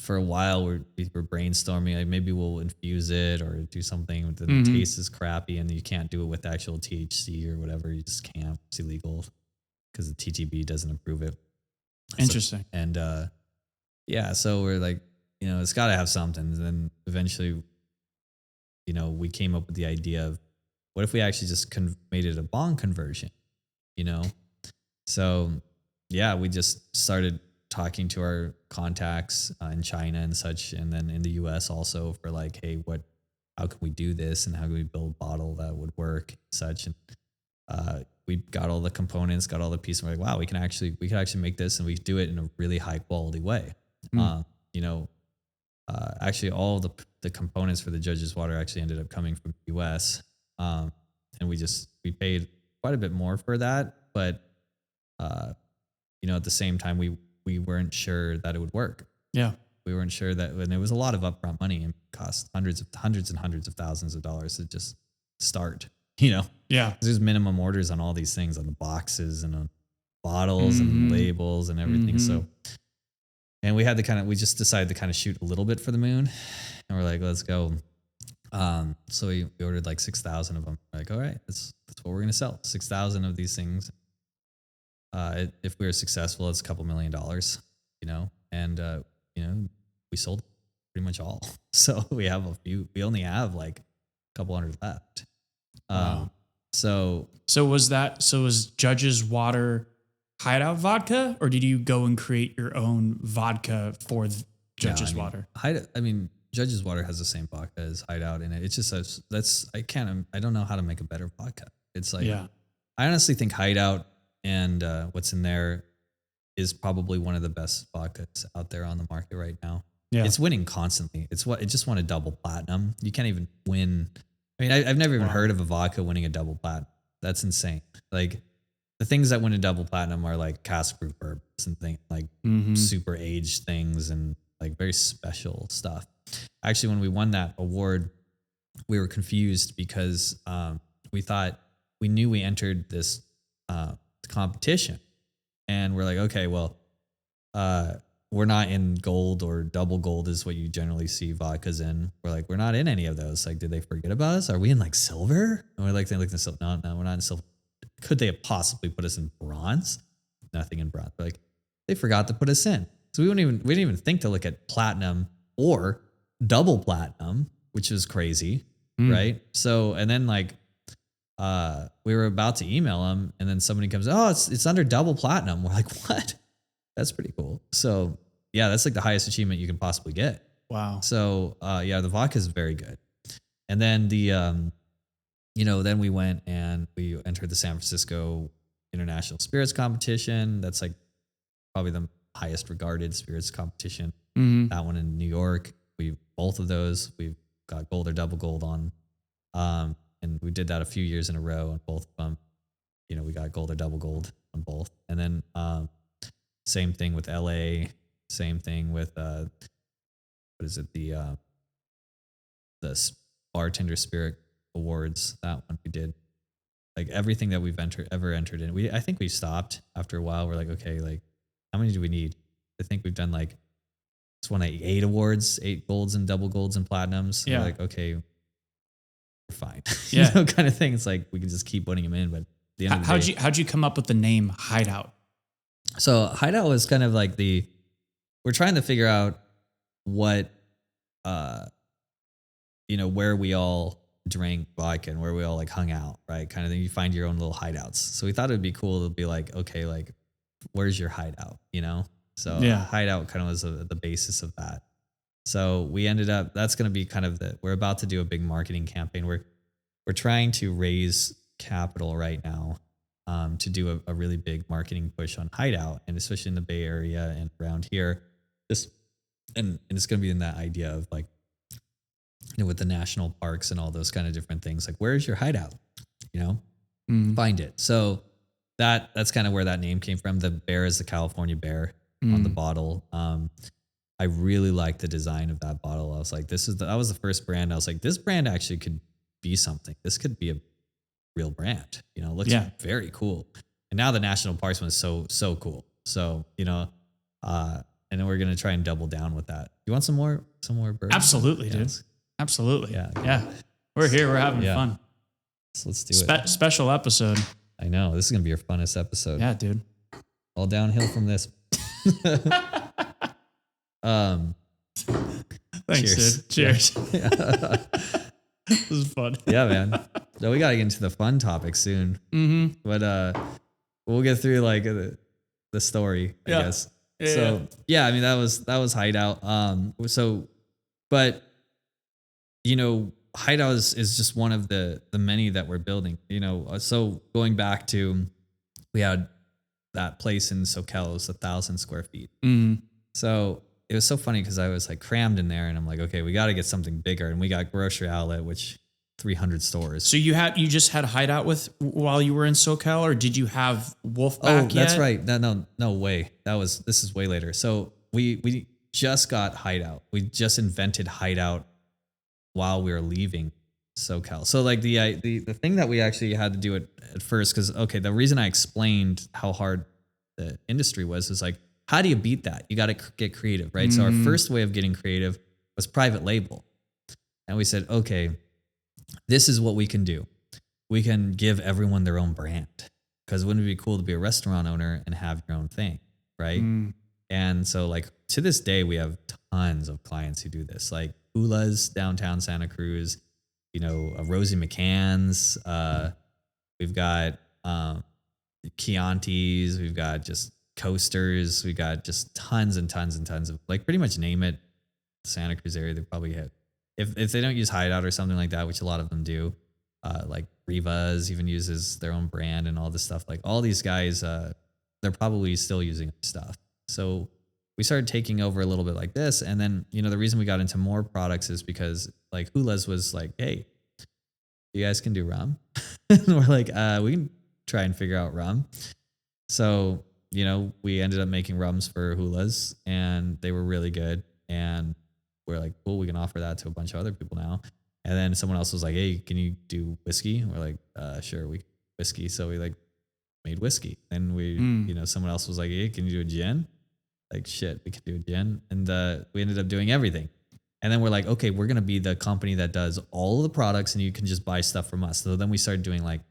for a while, we were brainstorming, like maybe we'll infuse it or do something that the taste is crappy and you can't do it with actual THC or whatever. You just can't. It's illegal because the TTB doesn't approve it. Interesting. So, and yeah, so we're like, you know, it's got to have something. And then eventually, you know, we came up with the idea of, what if we actually just made it a bong conversion, you know? So yeah, we just started talking to our contacts in China and such, and then in the US also for like, hey, how can we do this, and how can we build a bottle that would work and such? And we got all the components, got all the pieces. And we're like, wow, we could actually make this, and we do it in a really high quality way. You know, actually all the components for the Judge's Water actually ended up coming from the US. And we paid quite a bit more for that, but you know, at the same time, we weren't sure that it would work. Yeah. We weren't sure that, and it was a lot of upfront money and cost hundreds and hundreds of thousands of dollars to just start, you know? Yeah. There's minimum orders on all these things, on the boxes and on bottles and labels and everything. So, and we just decided to kind of shoot a little bit for the moon, and we're like, let's go. So we ordered like 6,000 of them. We're like, all right, that's what we're going to sell. 6,000 of these things. If we were successful, it's a couple $1 million, you know, and, you know, we sold pretty much all. So we only have like a couple hundred left. Wow. So was Judge's Water Hideout Vodka, or did you go and create your own vodka for Judge's Water? Judge's Water has the same vodka as Hideout in it. It's just I don't know how to make a better vodka. It's like, I honestly think Hideout and what's in there is probably one of the best vodkas out there on the market right now. Yeah. It's winning constantly. It just won a double platinum. You can't even win. I mean, I've never even heard of a vodka winning a double platinum. That's insane. Like, the things that win a double platinum are like cask proof bourbons and things like super aged things and like very special stuff. Actually, when we won that award, we were confused because we knew we entered this competition, and we're like, okay, well, we're not in gold, or double gold is what you generally see vodkas in. We're like, we're not in any of those. Like, did they forget about us? Are we in like silver? And we're like, they looked in silver. No, we're not in silver. Could they have possibly put us in bronze? Nothing in bronze. We're like, they forgot to put us in. So we didn't even think to look at platinum or double platinum, which is crazy, right? So, and then like, we were about to email them, and then somebody comes, oh, it's under double platinum. We're like, what? That's pretty cool. So yeah, that's like the highest achievement you can possibly get. Wow. So yeah, the vodka is very good. And then then we went and we entered the San Francisco International Spirits Competition. That's like probably the highest regarded spirits competition. That one in New York, both of those we've got gold or double gold on. And we did that a few years in a row on both of them. You know, we got gold or double gold on both. And then same thing with LA, same thing with what is it, the bartender spirit awards. That one we did. Like everything that we've ever entered in. I think we stopped after a while. We're like, okay, like how many do we need? I think we've done like it's won like 8 awards, 8 golds and double golds and platinums. Yeah. We're like, okay, we're fine. Yeah. You know, kind of thing. It's like we can just keep putting them in. But at the end of the day, how'd you come up with the name Hideout? So Hideout was kind of like we're trying to figure out what you know, where we all drank vodka and where we all like hung out, right? Kind of thing. You find your own little hideouts. So we thought it'd be cool to be like, okay, like where's your hideout, you know? So Hideout kind of was the basis of that. So we ended up, that's going to be kind of we're about to do a big marketing campaign. We're trying to raise capital right now to do a really big marketing push on Hideout, and especially in the Bay Area and around here. And it's going to be in that idea of like, you know, with the national parks and all those kind of different things, like where's your hideout, you know, find it. So that's kind of where that name came from. The bear is the California bear on the bottle. I really like the design of that bottle. I was like, that was the first brand. I was like, this brand actually could be something. This could be a real brand, you know, it looks very cool. And now the national parks one is so cool. So, you know, and then we're going to try and double down with that. You want some more bourbon? Absolutely, dude. Absolutely. Yeah. We're here. We're having fun. So let's do it. Special episode. I know. This is going to be your funnest episode. Yeah, dude. All downhill from this. Thanks, cheers. dude. Cheers. Yeah. This is fun. Yeah, man. So we got to get into the fun topic soon. But we'll get through like the story, I guess. So I mean, that was Hideout. But you know, Hideout is just one of the many that we're building, you know. So going back to, we had that place in SoCal, it was 1,000 square feet. So it was so funny because I was like crammed in there, and I'm like, okay, we got to get something bigger. And we got Grocery Outlet, which 300 stores. So you just had Hideout while you were in SoCal, or did you have Wolfpack yet? That's right. No way. This is way later. So we just got Hideout. We just invented Hideout while we were leaving SoCal. So like the thing that we actually had to do at first, because the reason I explained how hard the industry was is like, how do you beat that? You got to get creative, right? So our first way of getting creative was private label. And we said, okay, this is what we can do. We can give everyone their own brand, because wouldn't it be cool to be a restaurant owner and have your own thing, right? And so like to this day, we have tons of clients who do this, like Ula's downtown Santa Cruz, you know, Rosie McCann's, we've got Chianti's, we've got just Coasters, we got just tons and tons and tons of, like, pretty much name it, Santa Cruz area, they probably hit. If they don't use Hideout or something like that, which a lot of them do, like Rivas even uses their own brand and all this stuff. Like all these guys, they're probably still using stuff. So we started taking over a little bit like this. And then, you know, the reason we got into more products is because like Hula's was like, hey, you guys can do rum. And we're like, we can try and figure out rum. So, you know, we ended up making rums for Hula's, and they were really good. And we're like, cool, we can offer that to a bunch of other people now. And then someone else was like, hey, can you do whiskey? And we're like, sure, we whiskey. So we like made whiskey. And we, you know, someone else was like, hey, can you do a gin? Like, shit, we could do a gin. And we ended up doing everything. And then we're like, okay, we're going to be the company that does all of the products, and you can just buy stuff from us. So then we started doing like,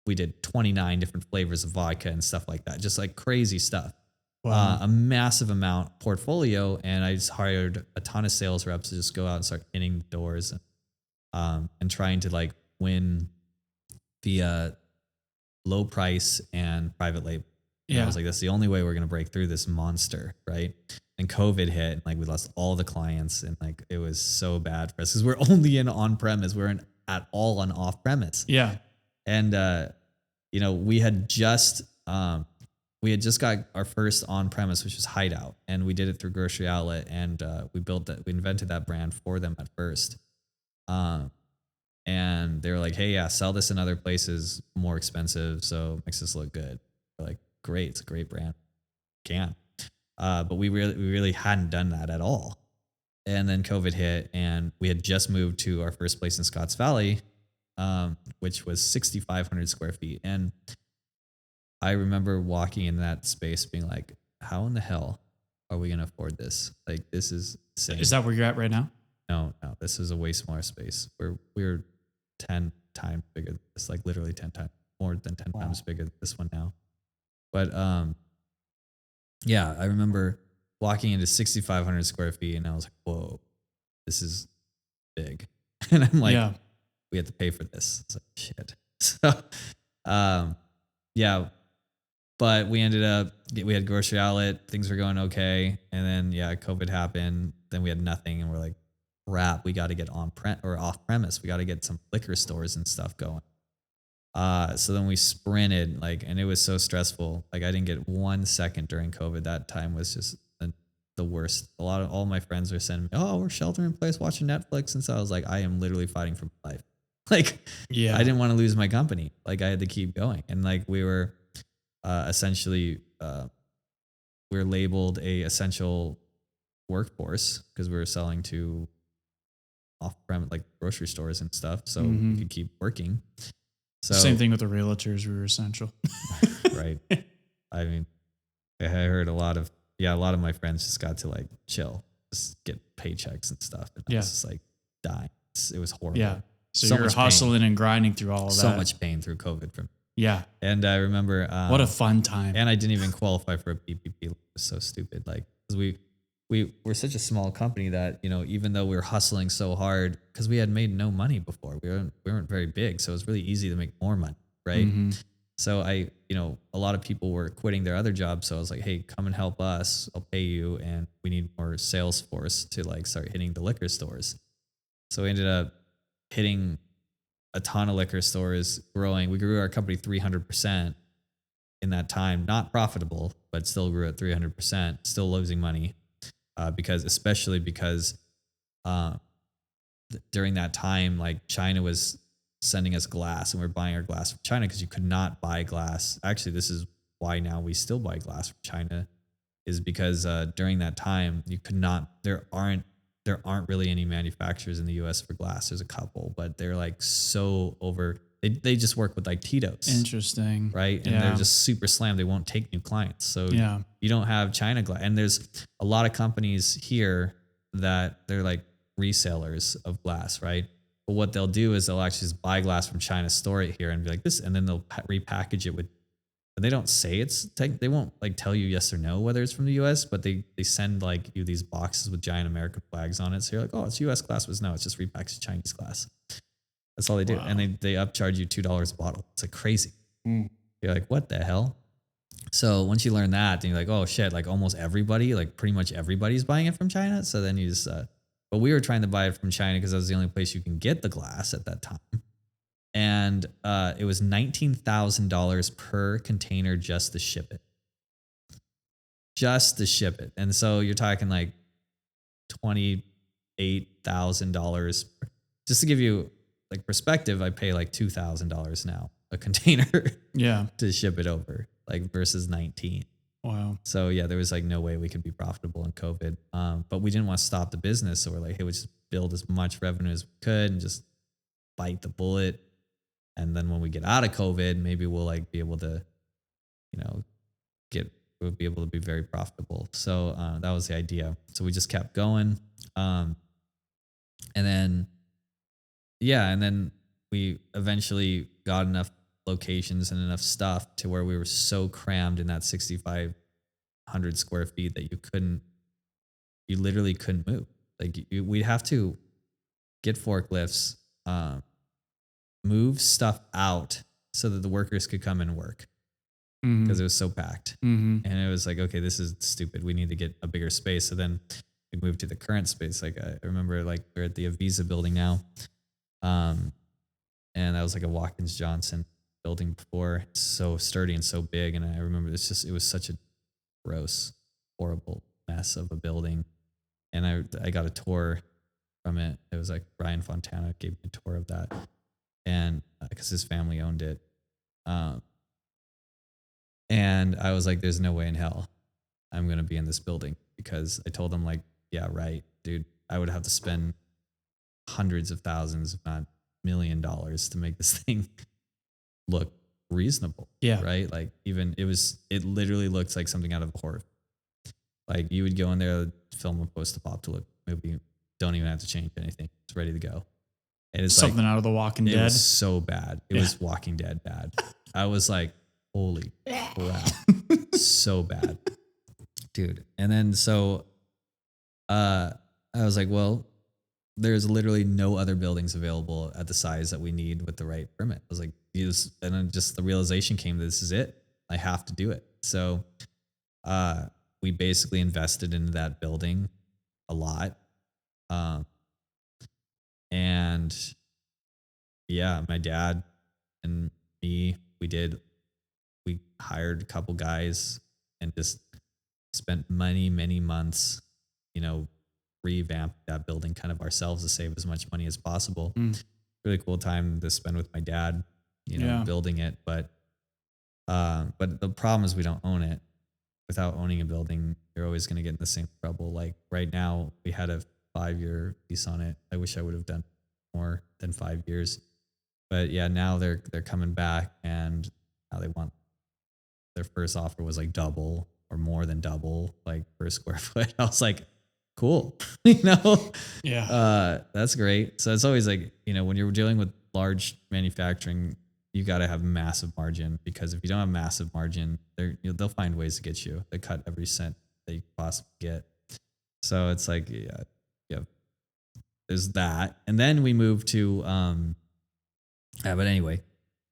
we did 29 different flavors of vodka and stuff like that. Just like crazy stuff. Wow. A massive amount portfolio. And I just hired a ton of sales reps to just go out and start hitting the doors and trying to like win via low price and private label. And I was like, that's the only way we're going to break through this monster. Right. And COVID hit, and like we lost all the clients, and like it was so bad for us because we're only in on premise. We're in at all on off premise. Yeah. And, you know, we had just we had just got our first on premise, which was Hideout, and we did it through Grocery Outlet, and we invented that brand for them at first. And they were like, hey, yeah, sell this in other places, more expensive, so it makes us look good. We're like, great, it's a great brand. Can. But we really hadn't done that at all. And then COVID hit, and we had just moved to our first place in Scotts Valley, which was 6,500 square feet. And I remember walking in that space being like, how in the hell are we going to afford this? Like, this is insane. Is that where you're at right now? No, this is a way smaller space. We're 10 times bigger. It's like literally 10 times, more than 10 times bigger than this one now. But yeah, I remember walking into 6,500 square feet, and I was like, whoa, this is big. And I'm like, we have to pay for this. It's like, shit. So, yeah, but we had Grocery Outlet, things were going okay. And then, COVID happened. Then we had nothing, and we're like, crap, we got to get off premise. We got to get some liquor stores and stuff going. So then we sprinted, and it was so stressful. Like, I didn't get 1 second during COVID. That time was just the worst. All my friends were sending me, oh, we're sheltering in place watching Netflix. And so I was like, I am literally fighting for my life. I didn't want to lose my company. I had to keep going. And we were essentially, we were labeled a essential workforce because we were selling to off-prem, grocery stores and stuff. So we could keep working. So same thing with the realtors. We were essential. Right. I mean, I heard a lot of my friends just got to chill, just get paychecks and stuff. And I was just dying. It was horrible. Yeah. So you're hustling and grinding through all of that. So much pain through COVID. Yeah. And I remember. What a fun time. And I didn't even qualify for a PPP. It was so stupid. Because we're such a small company that, even though we were hustling so hard, because we had made no money before, we weren't very big. So it was really easy to make more money. Right. Mm-hmm. So a lot of people were quitting their other jobs. So I was like, hey, come and help us. I'll pay you. And we need more sales force to start hitting the liquor stores. So we ended up hitting a ton of liquor stores, growing. We grew our company 300% in that time. Not profitable, but still grew at 300%, still losing money. Especially because during that time, China was sending us glass, and we're buying our glass from China because you could not buy glass. Actually, this is why now we still buy glass from China, is because during that time you could not. There aren't really any manufacturers in the U.S. for glass. There's a couple, but they're so over. They just work with Tito's. Interesting. Right. And they're just super slammed. They won't take new clients. So you don't have China glass. And there's a lot of companies here that they're resellers of glass. Right. But what they'll do is they'll actually just buy glass from China, store it here, and be like this. And then they'll repackage it with, and they don't say they won't tell you yes or no whether it's from the US, but they send you these boxes with giant American flags on it. So you're like, oh, it's US glass. But no, it's just repackaged Chinese glass. That's all they do. Wow. And they upcharge you $2 a bottle. It's crazy. You're like, what the hell? So once you learn that, then you're like, oh shit, almost everybody, pretty much everybody's buying it from China. So then you just, but we were trying to buy it from China because that was the only place you can get the glass at that time. And it was $19,000 per container just to ship it. Just to ship it. And so you're talking $28,000. Just to give you perspective, I pay $2,000 now a container to ship it over, versus 19. Wow. So there was no way we could be profitable in COVID. But we didn't want to stop the business. So we're like, hey, we just build as much revenue as we could and just bite the bullet. And then when we get out of COVID, maybe we'll be able to, we'll be able to be very profitable. So that was the idea. So we just kept going. And then we eventually got enough locations and enough stuff to where we were so crammed in that 6,500 square feet that you literally couldn't move. We'd have to get forklifts, move stuff out so that the workers could come and work because it was so packed. And it was okay, this is stupid. We need to get a bigger space. So then we moved to the current space. I remember we're at the Avisa building now. And that was a Watkins Johnson. building before. It's so sturdy and so big. And I remember it was such a gross, horrible mess of a building. And I got a tour from it. It was like Brian Fontana gave me a tour of that. And because his family owned it. And I was like, there's no way in hell I'm going to be in this building, because I told him like, yeah, right, dude, I would have to spend hundreds of thousands, if not $1 million to make this thing look reasonable. Yeah. Right. Like it literally looks like something out of a horror. Like you would go in there, film a post-apocalyptic movie, don't even have to change anything. It's ready to go. And it's something out of The Walking Dead. It was so bad. It was Walking Dead bad. I was like, holy crap. So bad. Dude. And then so I was like, well, there's literally no other buildings available at the size that we need with the right permit. I was like, and then just the realization came that this is it. I have to do it. So we basically invested into that building a lot. And yeah, my dad and me, we hired a couple guys and just spent many months, revamp that building kind of ourselves to save as much money as possible. Really cool time to spend with my dad, building it. But the problem is we don't own it. Without owning a building, you're always going to get in the same trouble. Like right now we had a 5-year lease on it. I wish I would have done more than 5 years, but yeah, now they're coming back, and now they want, their first offer was like double or more than double, like per square foot. I was like, cool. Yeah. That's great. So it's always like, when you're dealing with large manufacturing, you got to have massive margin, because if you don't have massive margin, they'll find ways to get you. They cut every cent that you possibly get. So it's like, yeah, there's that. And then we moved to, but anyway,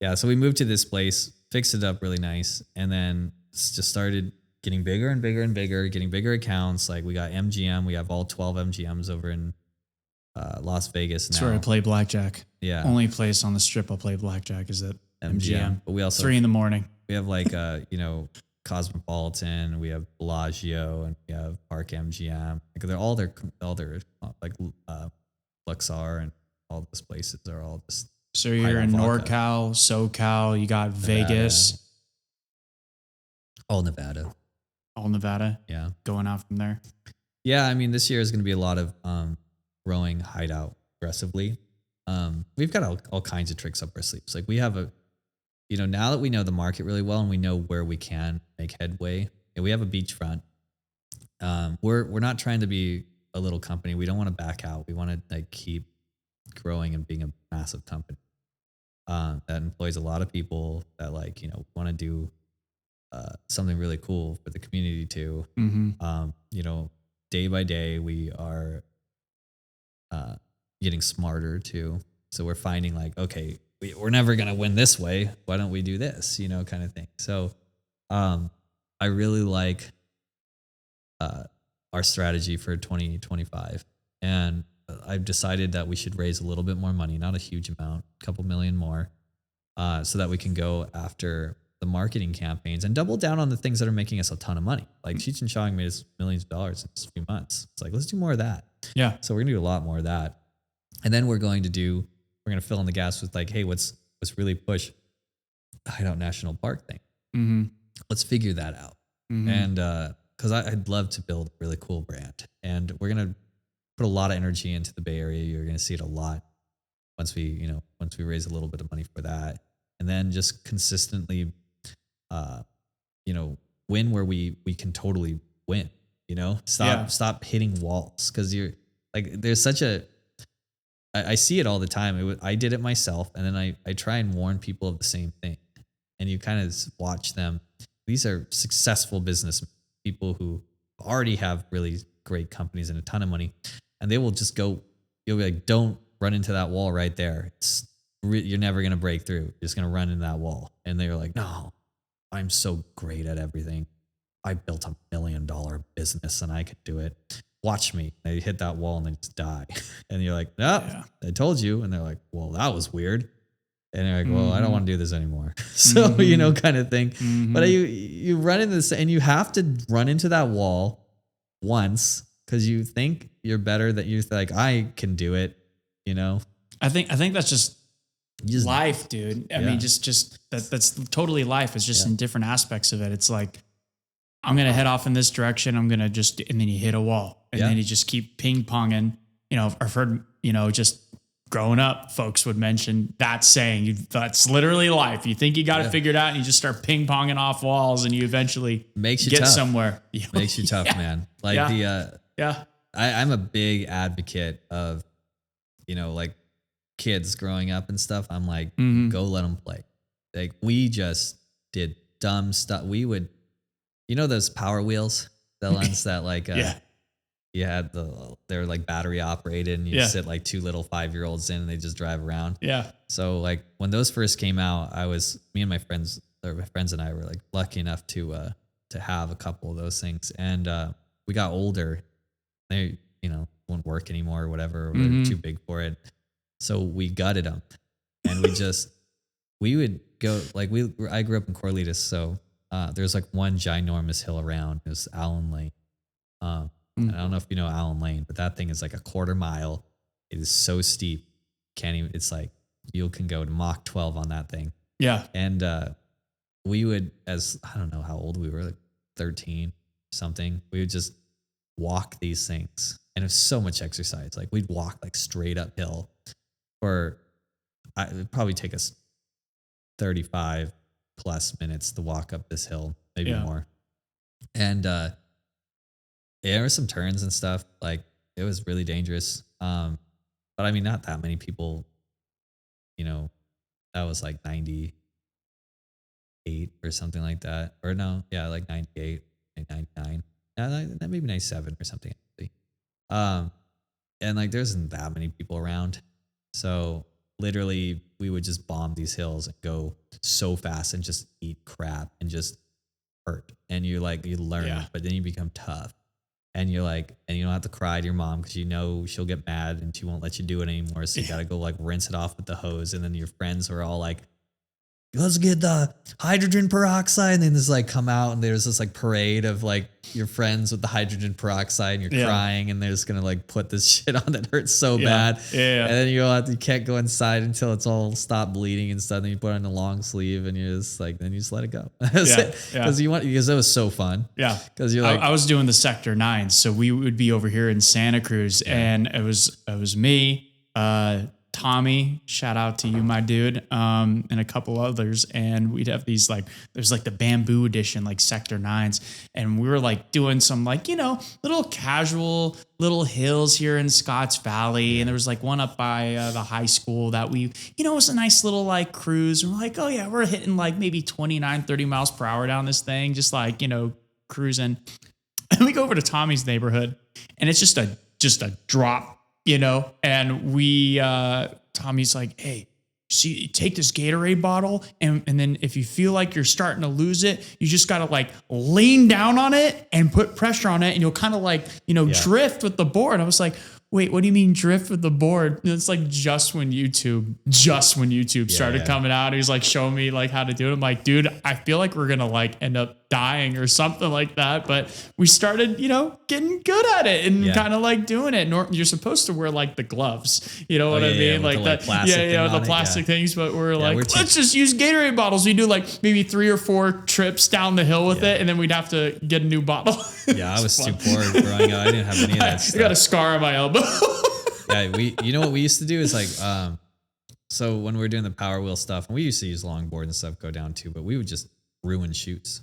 yeah. So we moved to this place, fixed it up really nice, and then just started getting bigger and bigger and bigger, getting bigger accounts. Like we got MGM. We have all 12 MGMs over in Las Vegas now. That's where I play blackjack. Yeah. Only place on the strip I'll play blackjack is at MGM. But we also 3 a.m. We have like Cosmopolitan, we have Bellagio, and we have Park MGM. Like they're all their like Luxor and all those places are all just. So you're in Vodka. NorCal, SoCal, you got Vegas. All Nevada. All Nevada. Yeah. Going out from there. Yeah, I mean, this year is going to be a lot of growing Hideout aggressively. We've got all kinds of tricks up our sleeves. Like we have now that we know the market really well and we know where we can make headway, and we have a beachfront. We're not trying to be a little company. We don't want to back out. We want to like keep growing and being a massive company that employs a lot of people that want to do something really cool for the community too. Mm-hmm. Day by day we are getting smarter too. So we're finding like, okay, we're never going to win this way. Why don't we do this, kind of thing. So I really like our strategy for 2025. And I've decided that we should raise a little bit more money, not a huge amount, a couple million more, so that we can go after the marketing campaigns and double down on the things that are making us a ton of money. Like Cheech and Chong made us millions of dollars in a few months. It's like, let's do more of that. Yeah. So we're gonna do a lot more of that. And then we're going to fill in the gaps with like, hey, what's really push the Hideout National Park thing. Mm-hmm. Let's figure that out. Mm-hmm. And because I'd love to build a really cool brand, and we're gonna put a lot of energy into the Bay Area. You're gonna see it a lot once we raise a little bit of money for that, and then just consistently, win where we can totally win. Stop hitting walls, because you're like, there's such a. I see it all the time. I did it myself, and then I try and warn people of the same thing, and you kind of watch them. These are successful business people who already have really great companies and a ton of money, and they will just go. You'll be like, don't run into that wall right there. You're never gonna break through. You're just gonna run into that wall, and they're like, no, I'm so great at everything. I built $1 million business, and I could do it. Watch me. They hit that wall and they just die. And you're like, no, I told you. And they're like, well, that was weird. And you're like, well, I don't want to do this anymore. So, kind of thing. But you run into this and you have to run into that wall once because you think you're better, that you're like, I can do it, I think that's just life, dude. I mean, just that's totally life. It's just in different aspects of it. It's like, I'm going to head off in this direction. I'm going to and then you hit a wall and then you just keep ping ponging. I've heard, just growing up, folks would mention that saying, that's literally life. You think you got it figured out and you just start ping ponging off walls and you eventually get tough. Somewhere. Makes you tough, man. Like I'm a big advocate of, like kids growing up and stuff. I'm like, go let them play. Like we just did dumb stuff. We would, those Power Wheels, the ones that like, you had they're like battery operated and you sit like two little 5-year-olds in and they just drive around. Yeah. So like when those first came out, me and my friends and I were like lucky enough to have a couple of those things. And we got older. They, wouldn't work anymore or whatever. Or we were too big for it. So we gutted them and we would go like I grew up in Corlitas. So there's like one ginormous hill around. It was Allen Lane. And I don't know if you know Allen Lane, but that thing is like a 1/4 mile. It is so steep. It's like you can go to Mach 12 on that thing. Yeah. And we would, I don't know how old we were, like 13 something. We would just walk these things. And it was so much exercise. Like we'd walk like straight uphill it would probably take us 35 plus minutes to walk up this hill, maybe more. And, there were some turns and stuff. Like it was really dangerous. But I mean, not that many people, that was like 98 or something like that. Or no, like 98, like 99. Maybe 97 or something. And like there isn't that many people around. So literally we would just bomb these hills and go so fast and just eat crap and just hurt. And you learn, but then you become tough. And you're like, and you don't have to cry to your mom because she'll get mad and she won't let you do it anymore. So you got to go like rinse it off with the hose. And then your friends are all like, let's get the hydrogen peroxide. And then there's like come out and there's this like parade of like your friends with the hydrogen peroxide and you're crying and they're just going to like put this shit on that hurts so bad. Yeah. And then you can't go inside until it's all stopped bleeding and stuff. Then you put on the long sleeve and you're just like, then you just let it go. Because it was so fun. Yeah. Because you're like, I was doing the Sector 9. So we would be over here in Santa Cruz and it was me, Tommy, shout out to you, my dude, and a couple others. And we'd have these there's like the bamboo edition, like Sector 9s. And we were like doing some little casual little hills here in Scotts Valley. And there was like one up by the high school that it was a nice little like cruise. And we're like, oh yeah, we're hitting like maybe 29, 30 miles per hour down this thing. Just like, cruising. And we go over to Tommy's neighborhood and it's just a drop. And Tommy's like, hey, see, take this Gatorade bottle. And then if you feel like you're starting to lose it, you just got to like lean down on it and put pressure on it. And you'll kind of like, drift with the board. I was like, wait, what do you mean drift with the board? And it's like just when YouTube started coming out, he was like showing me like how to do it. I'm like, dude, I feel like we're going to like end up dying or something like that. But we started, getting good at it and kind of like doing it. You're supposed to wear like the gloves, what I mean? Like that. The plastic things. But we're let's just use Gatorade bottles. We do like maybe 3 or 4 trips down the hill with it. And then we'd have to get a new bottle. Yeah, I was too poor growing up. I didn't have any of that stuff. I got a scar on my elbow. Yeah, what we used to do is like, so when we were doing the Power Wheel stuff, and we used to use longboard and stuff go down too, but we would just ruin shoots.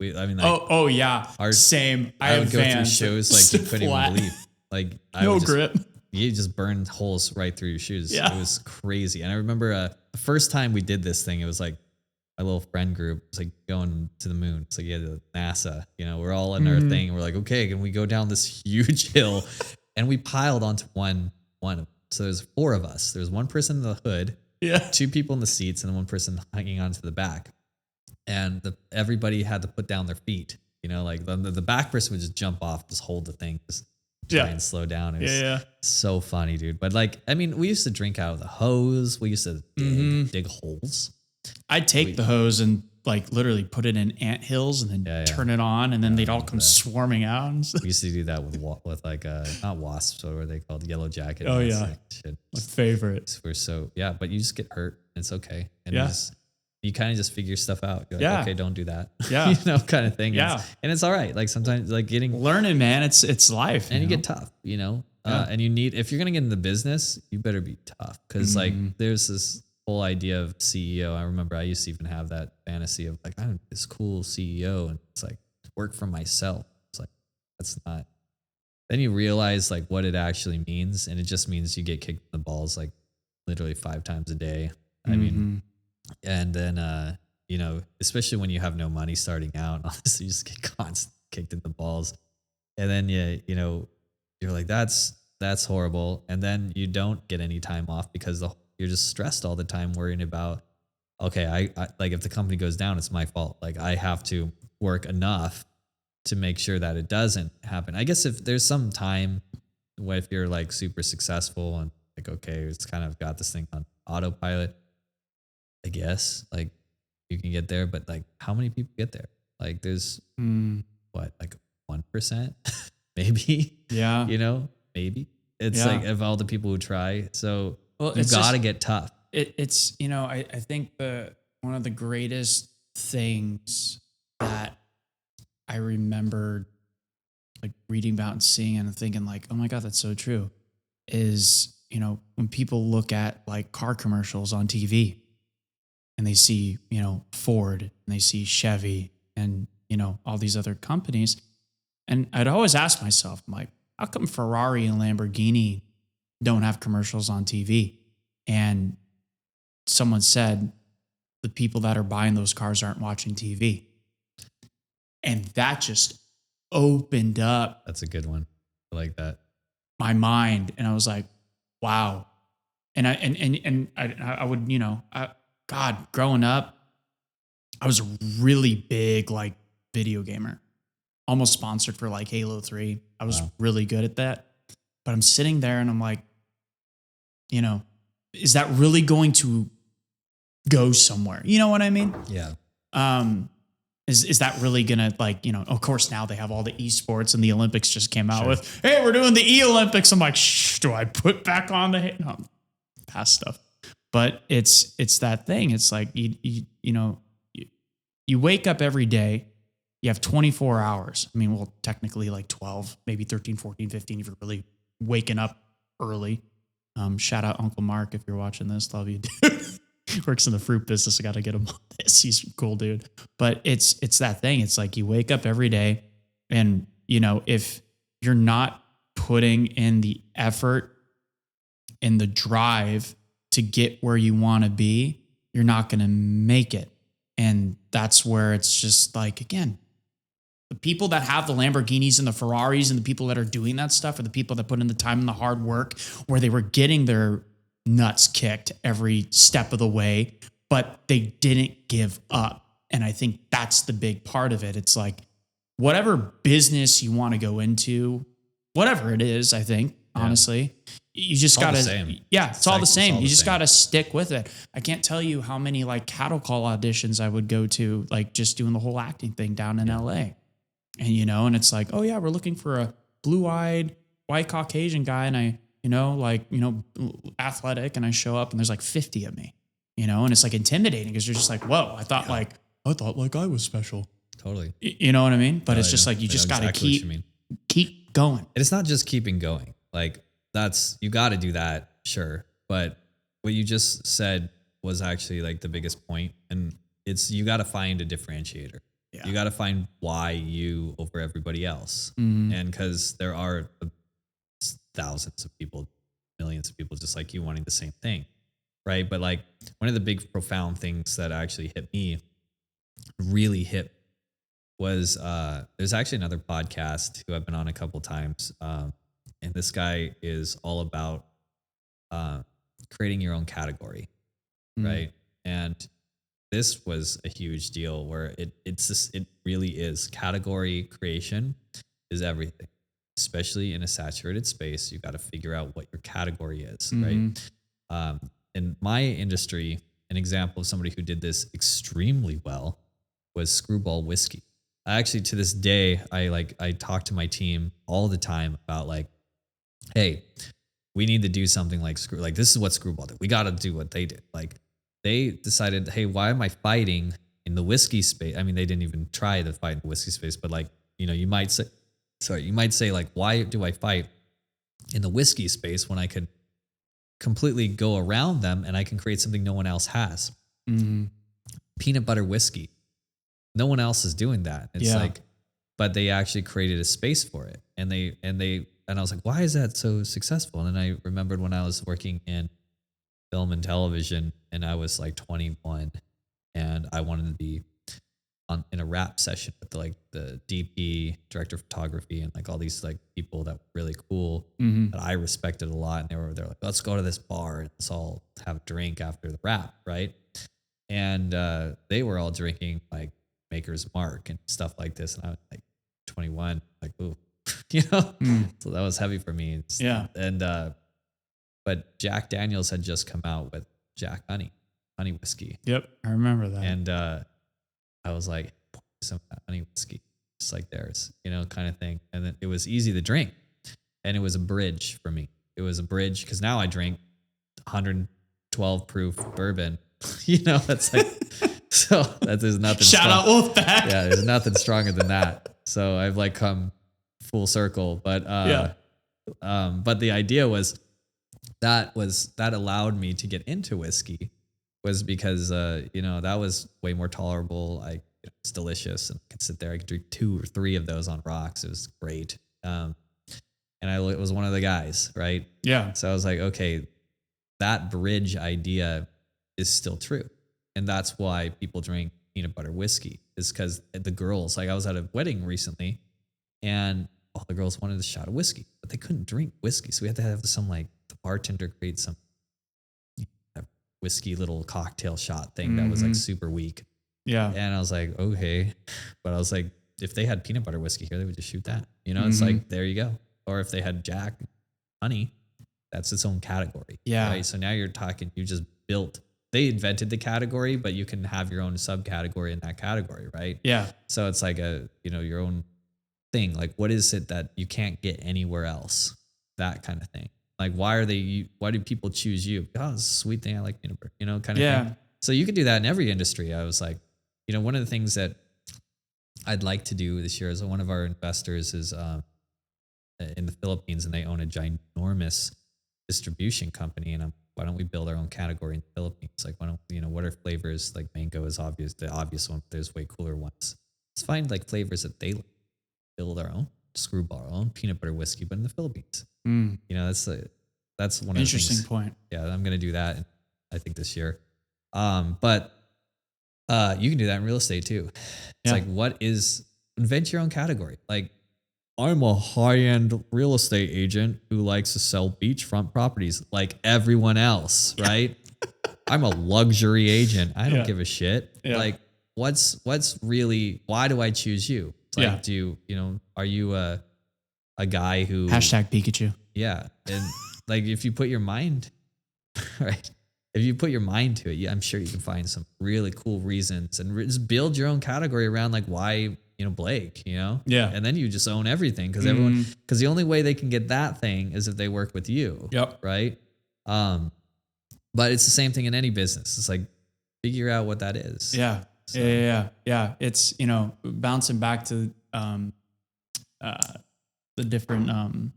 Same. I would go through shows like you couldn't even believe. Like no grip. You just burned holes right through your shoes. Yeah. It was crazy. And I remember the first time we did this thing, it was like my little friend group was like going to the moon. It's like NASA. We're all in our thing. We're like, okay, can we go down this huge hill? And we piled onto one. So there's 4 of us. There's one person in the hood, 2 people in the seats, and then one person hanging onto the back. And everybody had to put down their feet. Like the back person would just jump off, just hold the thing, just try and slow down. It was so funny, dude. But like, I mean, we used to drink out of the hose. We used to dig holes. I'd take the hose and like literally put it in anthills and then turn it on, and then they'd all come swarming out. We used to do that with like not wasps, what were they called? Yellow jacket. Oh yeah, like, shit. My favorite. We're so but you just get hurt. It's okay, and you kind of just figure stuff out. You're like, okay, don't do that. Yeah, you know, kind of thing. And it's all right. Like sometimes, like learning, man. It's life, and you get tough. You know, and you need, if you're gonna get in the business, you better be tough, because like there's this whole idea of CEO. I remember I used to even have that fantasy of like, I'm this cool CEO, and it's like work for myself. It's like, that's not. Then you realize like what it actually means, and it just means you get kicked in the balls like literally 5 times a day. I mean, and then you know, especially when you have no money starting out, honestly, you just get constantly kicked in the balls, and then you know, you're like, that's horrible, and then you don't get any time off because you're just stressed all the time, worrying about, okay, I like, if the company goes down, it's my fault. Like I have to work enough to make sure that it doesn't happen. I guess if there's some time where if you're like super successful and like, okay, it's kind of got this thing on autopilot, I guess like you can get there, but like how many people get there? Like there's what, like 1%, maybe? Yeah. You know, maybe. It's like of all the people who try. So you got to get tough. It's, you know, I think one of the greatest things that I remember like reading about and seeing and thinking like, oh my God, that's so true, is, you know, when people look at like car commercials on TV and they see, you know, Ford and they see Chevy and, you know, all these other companies. And I'd always ask myself, I'm like, how come Ferrari and Lamborghini don't have commercials on TV? And someone said, the people that are buying those cars aren't watching TV. And that just opened up. That's a good one. I like that. My mind. And I was like, wow. And I would, you know, God, growing up, I was a really big like video gamer, almost sponsored for like Halo 3. I was really good at that. But I'm sitting there and I'm like, you know, is that really going to go somewhere? You know what I mean? Yeah. Is that really gonna, like, you know, of course now they have all the esports and the Olympics just came out with, hey, we're doing the E-Olympics. I'm like, do I put back on no, past stuff. But it's that thing. It's like, you know, you wake up every day, you have 24 hours. I mean, well, technically like 12, maybe 13, 14, 15, if you're really waking up early. Shout out Uncle Mark if you're watching this. Love you, dude. Works in the fruit business. I got to get him on this. He's a cool dude. But it's that thing. It's like you wake up every day, and, you know, if you're not putting in the effort and the drive to get where you want to be, you're not going to make it. And that's where it's just like, again, the people that have the Lamborghinis and the Ferraris and the people that are doing that stuff are the people that put in the time and the hard work, where they were getting their nuts kicked every step of the way, but they didn't give up. And I think that's the big part of it. It's like, whatever business you want to go into, whatever it is, I think, honestly, you just got to, it's all the same. You just got to stick with it. I can't tell you how many like cattle call auditions I would go to, like just doing the whole acting thing down in LA. And, you know, and it's like, oh yeah, we're looking for a blue-eyed white Caucasian guy. And I, you know, like, you know, athletic, and I show up and there's like 50 of me, you know, and it's like intimidating because you're just like, whoa, I thought like I was special. Totally. You know what I mean? But it's just like, you just got to keep going. And it's not just keeping going. Like you got to do that. Sure. But what you just said was actually like the biggest point. And it's, you got to find a differentiator. Yeah. You got to find why you over everybody else. Mm-hmm. And because there are thousands of people, millions of people just like you wanting the same thing. Right. But like one of the big profound things that actually really hit was there's actually another podcast who I've been on a couple times. And this guy is all about creating your own category. Right. And this was a huge deal where it really is category creation is everything especially in a saturated space, you got to figure out what your category is, right? In my industry, an example of somebody who did this extremely well was Screwball Whiskey. Actually, to this day, I talk to my team all the time about like, hey, we need to do something like this is what Screwball did. We got to do what they did. Like they decided, hey, why am I fighting in the whiskey space? I mean, they didn't even try to fight in the whiskey space, but like, you might say like, why do I fight in the whiskey space when I could completely go around them and I can create something no one else has? Peanut butter whiskey. No one else is doing that. It's like, but they actually created a space for it. And I was like, why is that so successful? And then I remembered when I was working in film and television and I was like 21 and I wanted to be in a rap session with like the DP, director of photography, and like all these like people that were really cool that I respected a lot. And they're like, let's go to this bar and let's all have a drink after the rap, right? And they were all drinking like Maker's Mark and stuff like this. And I was like 21, like, ooh, So that was heavy for me. And, but Jack Daniels had just come out with Jack Honey whiskey. Yep. I remember that. And I was like, some honey whiskey, just like theirs, kind of thing. And then it was easy to drink. And it was a bridge for me. It was a bridge because now I drink 112 proof bourbon. That's like, so that there's nothing. Shout out Wolfpack. Yeah, there's nothing stronger than that. So I've like come full circle. But but the idea was that allowed me to get into whiskey was because that was way more tolerable. It's delicious and I could sit there. I could drink 2 or 3 of those on rocks. It was great. And I was one of the guys, right? Yeah. So I was like, okay, that bridge idea is still true. And that's why people drink peanut butter whiskey is because the girls, like I was at a wedding recently and all the girls wanted a shot of whiskey, but they couldn't drink whiskey. So we had to have the bartender create some whiskey little cocktail shot thing that was like super weak. Yeah. And I was like, okay. But I was like, if they had peanut butter whiskey here, they would just shoot that. It's like, there you go. Or if they had Jack Honey, that's its own category. Yeah. Right. So now you're talking, you just built, they invented the category, but you can have your own subcategory in that category. Right. Yeah. So it's like your own thing. Like, what is it that you can't get anywhere else? That kind of thing. Like, why do people choose you? Oh, it's a sweet thing. I like peanut butter, kind of thing. So you can do that in every industry. I was like, one of the things that I'd like to do this year is one of our investors is in the Philippines and they own a ginormous distribution company. And why don't we build our own category in the Philippines? Like, why don't, what are flavors? Like mango is the obvious one, but there's way cooler ones. Let's find like flavors that they like. Build our own Screwball, our own peanut butter whiskey, but in the Philippines. That's one of the interesting point. Yeah, I'm going to do that. I think this year. But you can do that in real estate too. It's like, invent your own category. Like, I'm a high-end real estate agent who likes to sell beachfront properties like everyone else, right? I'm a luxury agent. I don't give a shit. Yeah. Like, what's really, why do I choose you? It's like, are you a guy who #Pikachu. Yeah. And like, if you put your mind, right. If you put your mind to it, I'm sure you can find some really cool reasons and just build your own category around like why, Blake, Yeah. And then you just own everything because because the only way they can get that thing is if they work with you. Yep. Right. But it's the same thing in any business. It's like, figure out what that is. Yeah. So. Yeah. It's, bouncing back to the different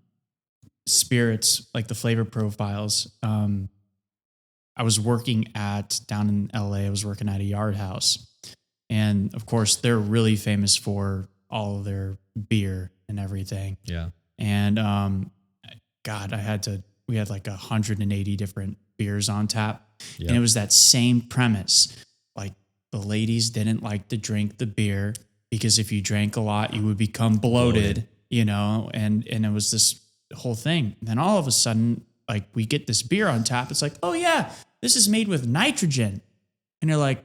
spirits, like the flavor profiles. I was working down in LA, I was working at a Yard House. And of course, they're really famous for all of their beer and everything. Yeah. And we had like 180 different beers on tap. Yep. And it was that same premise. Like, the ladies didn't like to drink the beer because if you drank a lot, you would become bloated. And it was this whole thing. And then all of a sudden, like, we get this beer on tap. It's like, oh yeah, this is made with nitrogen. And you're like,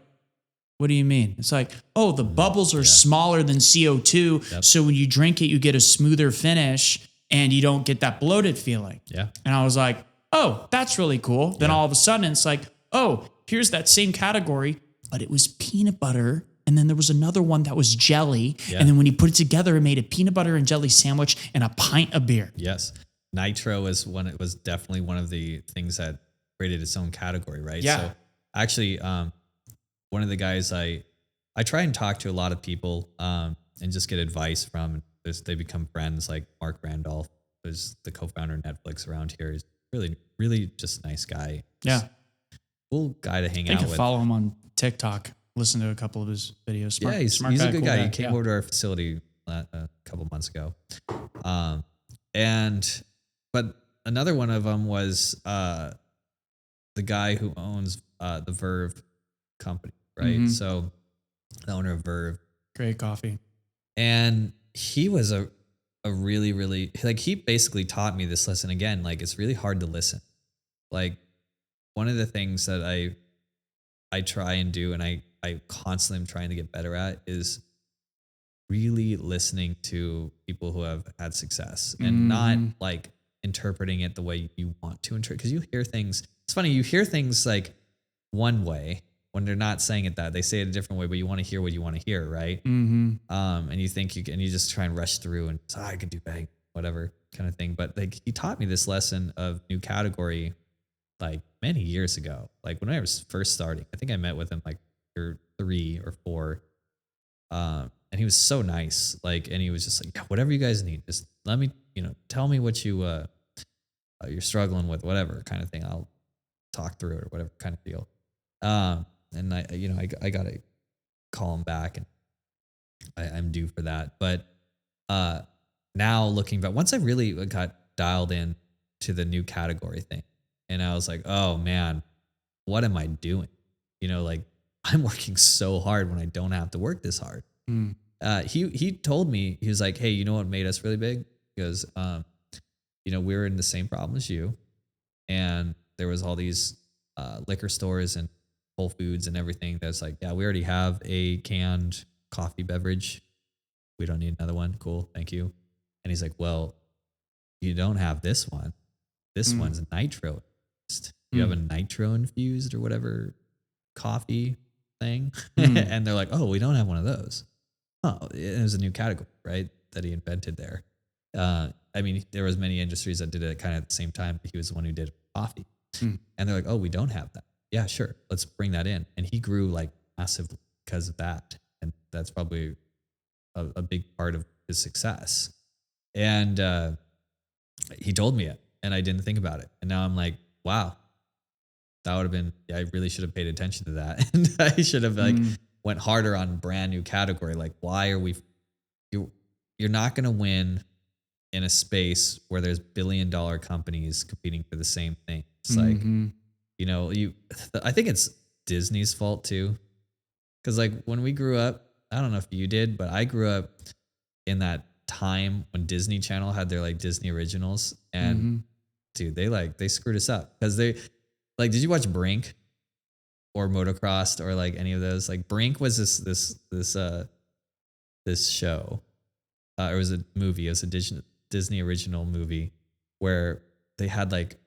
what do you mean? It's like, the bubbles are smaller than CO2. Yep. So when you drink it, you get a smoother finish. and you don't get that bloated feeling. Yeah. And I was like, oh, that's really cool. Then all of a sudden it's like, oh, here's that same category, but it was peanut butter. And then there was another one that was jelly. Yeah. And then when you put it together, it made a peanut butter and jelly sandwich and a pint of beer. Yes. Nitro it was definitely one of the things that created its own category, right? Yeah. So actually, one of the guys I try and talk to a lot of people and just get advice from. They become friends, like Mark Randolph, who's the co-founder of Netflix around here. He's really, really just a nice guy. Yeah. Cool guy to hang I out can with. follow him on TikTok. Listen to a couple of his videos. Smart, yeah, he's smart a good cool guy. He came Yeah. over to our facility a couple months ago. But another one of them was the guy who owns the Verve company, right? So the owner of Verve. Great coffee. And he was a really, really, like, he basically taught me this lesson again. Like, it's really hard to listen. Like, one of the things that I try and do, and I constantly am trying to get better at, is really listening to people who have had success and not like interpreting it the way you want to interpret. Because you hear things, it's funny, you hear things like one way when they're not saying it that, they say it a different way, but you want to hear what you want to hear, right? And you think you just try and rush through and I could do bang, whatever kind of thing. But like, he taught me this lesson of new category like many years ago. Like when I was first starting, I think I met with him like 3 or 4. And he was so nice. Like, and he was just like, yeah, whatever you guys need, just let me, tell me what you're struggling with, whatever kind of thing. I'll talk through it or whatever kind of deal. And I got to call him back, and I'm due for that. But now looking back, once I really got dialed in to the new category thing, and I was like, oh man, what am I doing? Like, I'm working so hard when I don't have to work this hard. He told me, he was like, hey, you know what made us really big? He goes, we were in the same problem as you, and there was all these liquor stores and Whole Foods and everything that's like, yeah, we already have a canned coffee beverage. We don't need another one. Cool, thank you. And he's like, well, you don't have this one. This one's nitro. You have a nitro infused or whatever coffee thing. And they're like, oh, we don't have one of those. Oh, it was a new category, right? That he invented there. I mean, there was many industries that did it kind of at the same time, but he was the one who did coffee. And they're like, oh, we don't have that. Yeah, sure. Let's bring that in. And he grew like massively because of that. And that's probably a big part of his success. And he told me it, and I didn't think about it. And now I'm like, wow, that would have been, I really should have paid attention to that. And I should have went harder on brand new category. Like, why are you're not going to win in a space where there's $1 billion companies competing for the same thing. It's like, I think it's Disney's fault too. Cause like when we grew up, I don't know if you did, but I grew up in that time when Disney Channel had their like Disney originals, and dude, they screwed us up. Cause they like, did you watch Brink or Motocrossed or like any of those? Like Brink was this show. It was a movie. It was a Disney original movie where they had like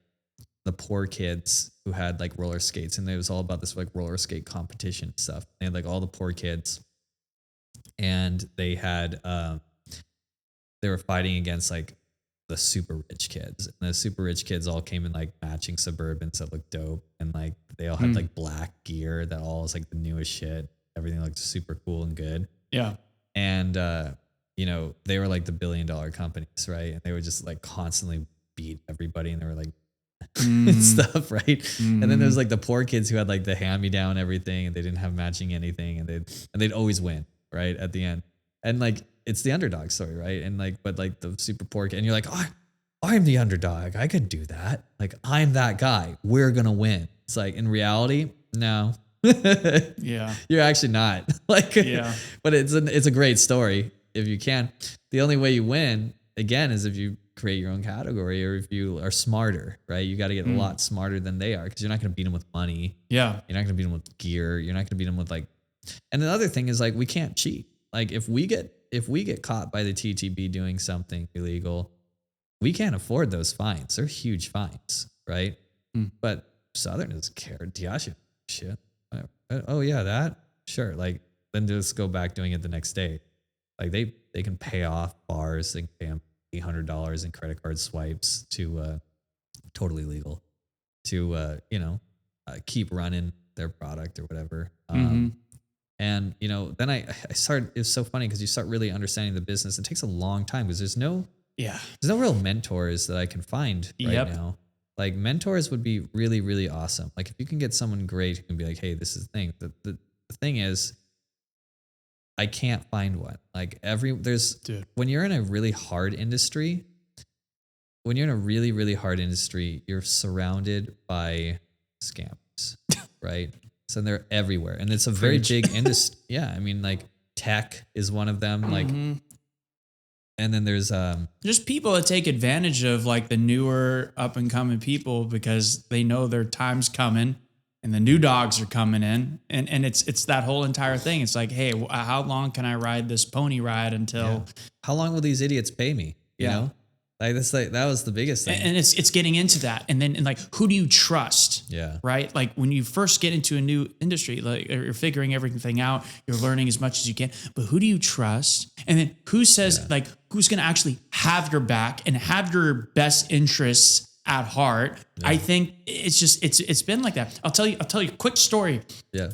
the poor kids who had like roller skates, and it was all about this like roller skate competition stuff. They had like all the poor kids, and they had they were fighting against like the super rich kids, and the super rich kids all came in like matching Suburbans that looked dope, and like they all had like black gear that all was like the newest shit. Everything looked super cool and good. Yeah. And they were like the $1 billion companies, right? And they would just like constantly beat everybody, and they were like and stuff, right? And then there's like the poor kids who had like the hand-me-down everything, and they didn't have matching anything, and they'd always win, right? At the end. And like it's the underdog story, right? And like, but like the super poor kid, and you're like, oh, I'm the underdog. I could do that. Like, I'm that guy. We're gonna win. It's like, in reality, no. Yeah. You're actually not. Like, yeah. But it's a great story if you can. The only way you win, again, is if you create your own category, or if you are smarter, right? You got to get a lot smarter than they are, because you're not going to beat them with money. Yeah. You're not going to beat them with gear. You're not going to beat them with like, and the other thing is like, we can't cheat. Like if we get caught by the TTB doing something illegal, we can't afford those fines. They're huge fines, right? Mm. But Southern doesn't care. Diageo, shit. Oh yeah, that sure. Like then just go back doing it the next day. Like they can pay off bars. They can pay them $800 in credit card swipes to totally legal to keep running their product or whatever. And then I started. It's so funny because you start really understanding the business. It takes a long time because there's no real mentors that I can find right now. Like mentors would be really, really awesome. Like if you can get someone great who can be like, hey, this is the thing. The thing is, I can't find one. Like when you're in a really hard industry, you're surrounded by scams, right? So they're everywhere. And it's a very big industry. Yeah. I mean, like tech is one of them. Like, and then there's just people that take advantage of like the newer up and coming people because they know their time's coming and the new dogs are coming in. And it's that whole entire thing. It's like, hey, how long can I ride this pony ride until how long will these idiots pay me? You know? Like that was the biggest thing. And it's getting into that. And then like, who do you trust? Yeah. Right? Like when you first get into a new industry, like you're figuring everything out, you're learning as much as you can, but who do you trust? And then who says like, who's going to actually have your back and have your best interests at heart? Yeah. I think it's been like that. I'll tell you a quick story. Yeah.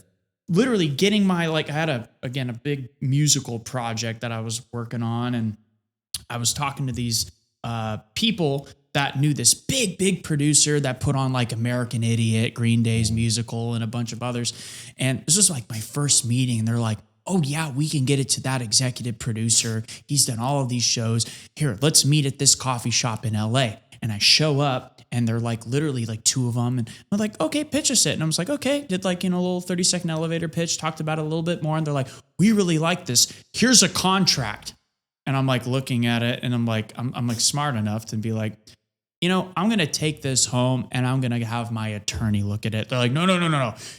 Literally getting I had a big musical project that I was working on. And I was talking to these people that knew this big producer that put on like American Idiot, Green Day's musical, and a bunch of others. And this was like my first meeting. And they're like, oh yeah, we can get it to that executive producer. He's done all of these shows. Here, let's meet at this coffee shop in LA. And I show up and they're like literally like two of them. And I'm like, okay, pitch us it. And I was like, okay, did like, a little 30-second elevator pitch, talked about it a little bit more. And they're like, we really like this. Here's a contract. And I'm like looking at it and I'm like smart enough to be like, I'm going to take this home and I'm going to have my attorney look at it. They're like, no.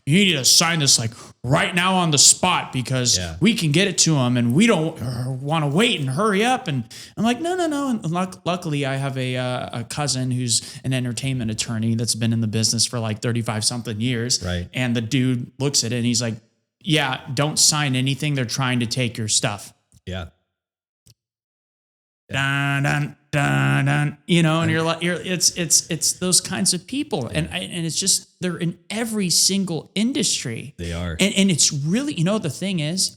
You need to sign this like right now on the spot because we can get it to him and we don't want to wait and hurry up. And I'm like, no. And luckily I have a cousin who's an entertainment attorney that's been in the business for like 35 something years. Right. And the dude looks at it and he's like, yeah, don't sign anything. They're trying to take your stuff. Yeah. Dun, dun, dun, dun, and it's those kinds of people. And it's just, they're in every single industry. They are. And it's really, the thing is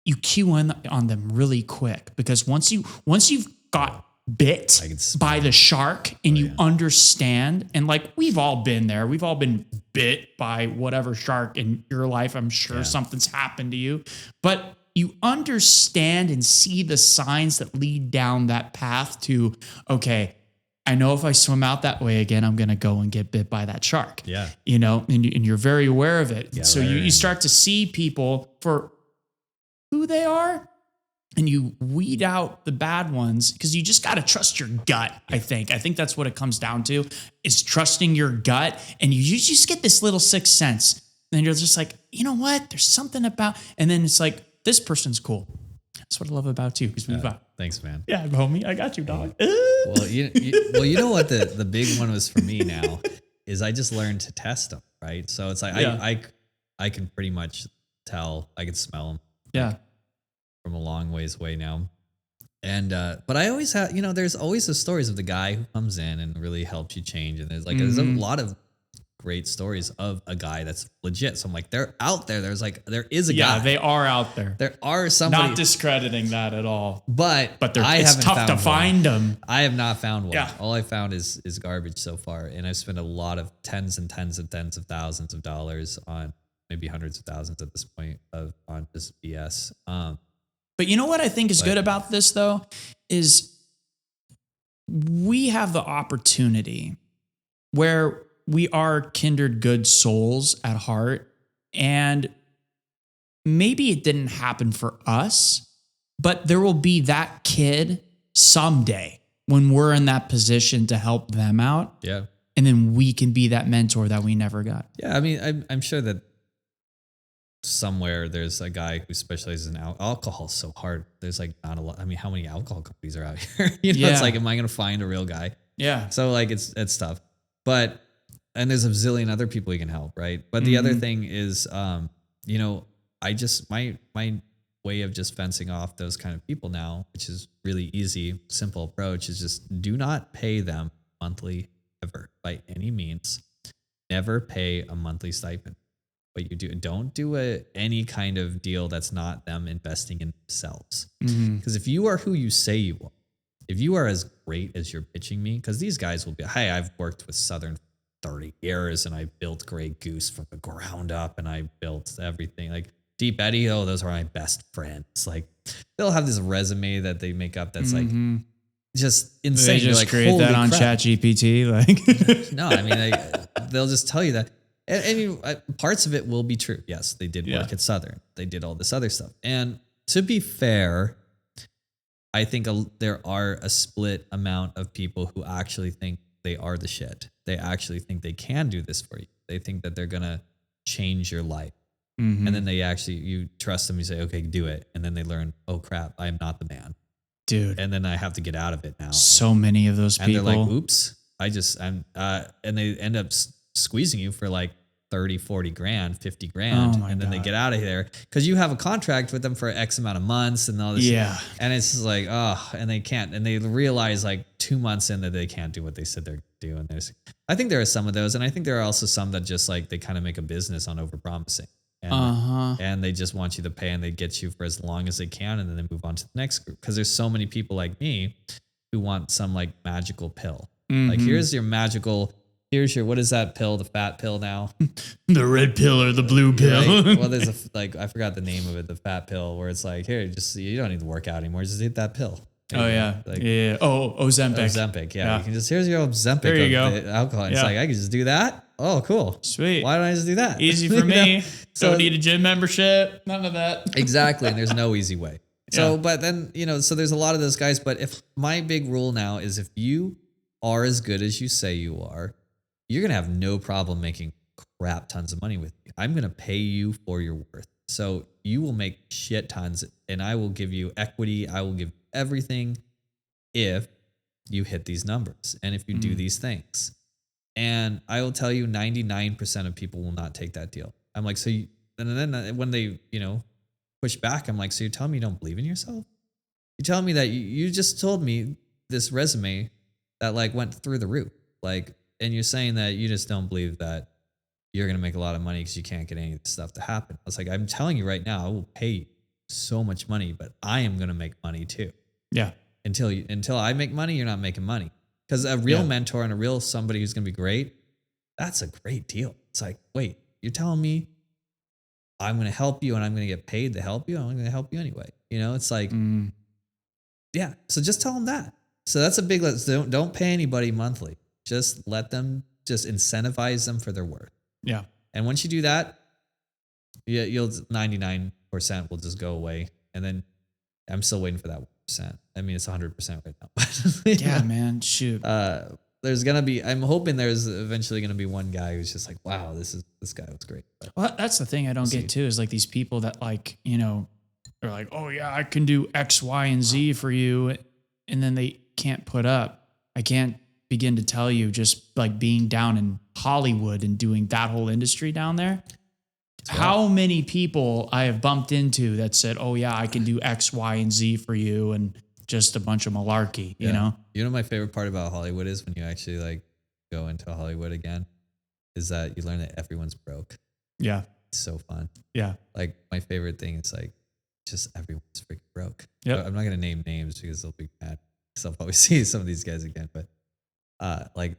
you cue in on them really quick because once you've got bit by the shark and you understand, and like, we've all been there. We've all been bit by whatever shark in your life. I'm sure something's happened to you, but you understand and see the signs that lead down that path to, okay, I know if I swim out that way again, I'm going to go and get bit by that shark. Yeah. And you're very aware of it. Yeah, so you start to see people for who they are and you weed out the bad ones because you just got to trust your gut. I think that's what it comes down to, is trusting your gut. And you just get this little sixth sense. And you're just like, you know what? There's something about, and then it's like, this person's cool. That's what I love about you. Because we've thanks, man. Yeah, homie, I got you, dog. Well, you know what the big one was for me now is I just learned to test them, right? So it's like I can pretty much tell, I can smell them. Yeah, from a long ways away now. And but I always have, there's always the stories of the guy who comes in and really helps you change. And there's a lot of great stories of a guy that's legit. So I'm like, they're out there. There is a guy. Yeah, they are out there. There are somebody. Not discrediting that at all. But it's tough to find them. I have not found one. Yeah. All I found is garbage so far. And I've spent a lot of tens of thousands of dollars on, maybe hundreds of thousands at this point, on just BS. But you know what I think is good about this though, is we have the opportunity where we are kindred good souls at heart. And maybe it didn't happen for us, but there will be that kid someday when we're in that position to help them out. Yeah. And then we can be that mentor that we never got. Yeah. I mean, I'm sure that somewhere there's a guy who specializes in alcohol. Is so hard. There's like not a lot. I mean, how many alcohol companies are out here? It's like, am I going to find a real guy? Yeah. So like it's tough, but, and there's a zillion other people you can help. Right. But the other thing is, I just, my way of just fencing off those kind of people now, which is really easy, simple approach, is just do not pay them monthly ever by any means. Never pay a monthly stipend. What you do, don't do any kind of deal that's not them investing in themselves. Because if you are who you say you are, if you are as great as you're pitching me, because these guys will be, hey, I've worked with Southern 30 years and I built Grey Goose from the ground up and I built everything. Like Deep Eddy, oh, those are my best friends. Like they'll have this resume that they make up that's like just insane. They just like, create that on ChatGPT. Like, no, I mean, they'll just tell you that. And parts of it will be true. Yes, they did work at Southern. They did all this other stuff. And to be fair, I think there are a split amount of people who actually think they are the shit. They actually think they can do this for you. They think that they're going to change your life. And then you trust them. You say, okay, do it. And then they learn, oh crap, I am not the man. Dude. And then I have to get out of it now. So many of those people. And they're like, oops, and they end up squeezing you for like 30, 40 grand, 50 grand. And then they get out of there because you have a contract with them for X amount of months and all this. Yeah. And it's just like, and they can't, and they realize like 2 months in that they can't do what they said they're doing. I think there are some of those. And I think there are also some that just like, they kind of make a business on overpromising. And they just want you to pay and they get you for as long as they can. And then they move on to the next group. Cause there's so many people like me who want some like magical pill. Like here's your what is that pill? The fat pill now? The red pill or the blue pill? Right? Well, there's I forgot the name of it, the fat pill, where it's like, here, you don't need to work out anymore. Just eat that pill. Yeah. Oh, Ozempic. Ozempic. Yeah. You can just, here's your Ozempic there you go. The alcohol. It's like, I can just do that. Oh, cool. Sweet. Why don't I just do that? Easy for me. Don't need a gym membership. None of that. Exactly. And there's no easy way. So, but then, so there's a lot of those guys, but if my big rule now is if you are as good as you say you are, you're going to have no problem making crap tons of money with me. I'm going to pay you for your worth. So you will make shit tons and I will give you equity. I will give everything if you hit these numbers and if you do these things. And I will tell you 99% of people will not take that deal. I'm like, and then when they, push back, I'm like, so you're telling me you don't believe in yourself? You're telling me that you just told me this resume that like went through the roof. Like, and you're saying that you just don't believe that you're going to make a lot of money because you can't get any of this stuff to happen. I was like, I'm telling you right now, I will pay you so much money, but I am going to make money too. Yeah. Until I make money, you're not making money. Because a real mentor and a real somebody who's going to be great, that's a great deal. It's like, wait, you're telling me I'm going to help you and I'm going to get paid to help you? I'm going to help you anyway. It's like, yeah. So just tell them that. So that's a big, don't pay anybody monthly. Just let them, just incentivize them for their worth. Yeah. And once you do that, you'll 99% will just go away. And then I'm still waiting for that 1%. I mean, it's 100% right now. Yeah, man. Shoot. There's going to be, I'm hoping there's eventually going to be one guy who's just like, wow, this guy was great. But well, that's the thing I don't get too, is like these people that like, they're like, oh yeah, I can do X, Y, and Z for you. And then they can't put up. I can't begin to tell you, just like being down in Hollywood and doing that whole industry down there. How many people I have bumped into that said, oh yeah, I can do X, Y, and Z for you. And just a bunch of malarkey, you know? My favorite part about Hollywood is when you actually like go into Hollywood again, is that you learn that everyone's broke. Yeah. It's so fun. Yeah. Like my favorite thing is like, just everyone's freaking broke. Yep. I'm not going to name names because they'll be mad. Because I'll probably see some of these guys again, but like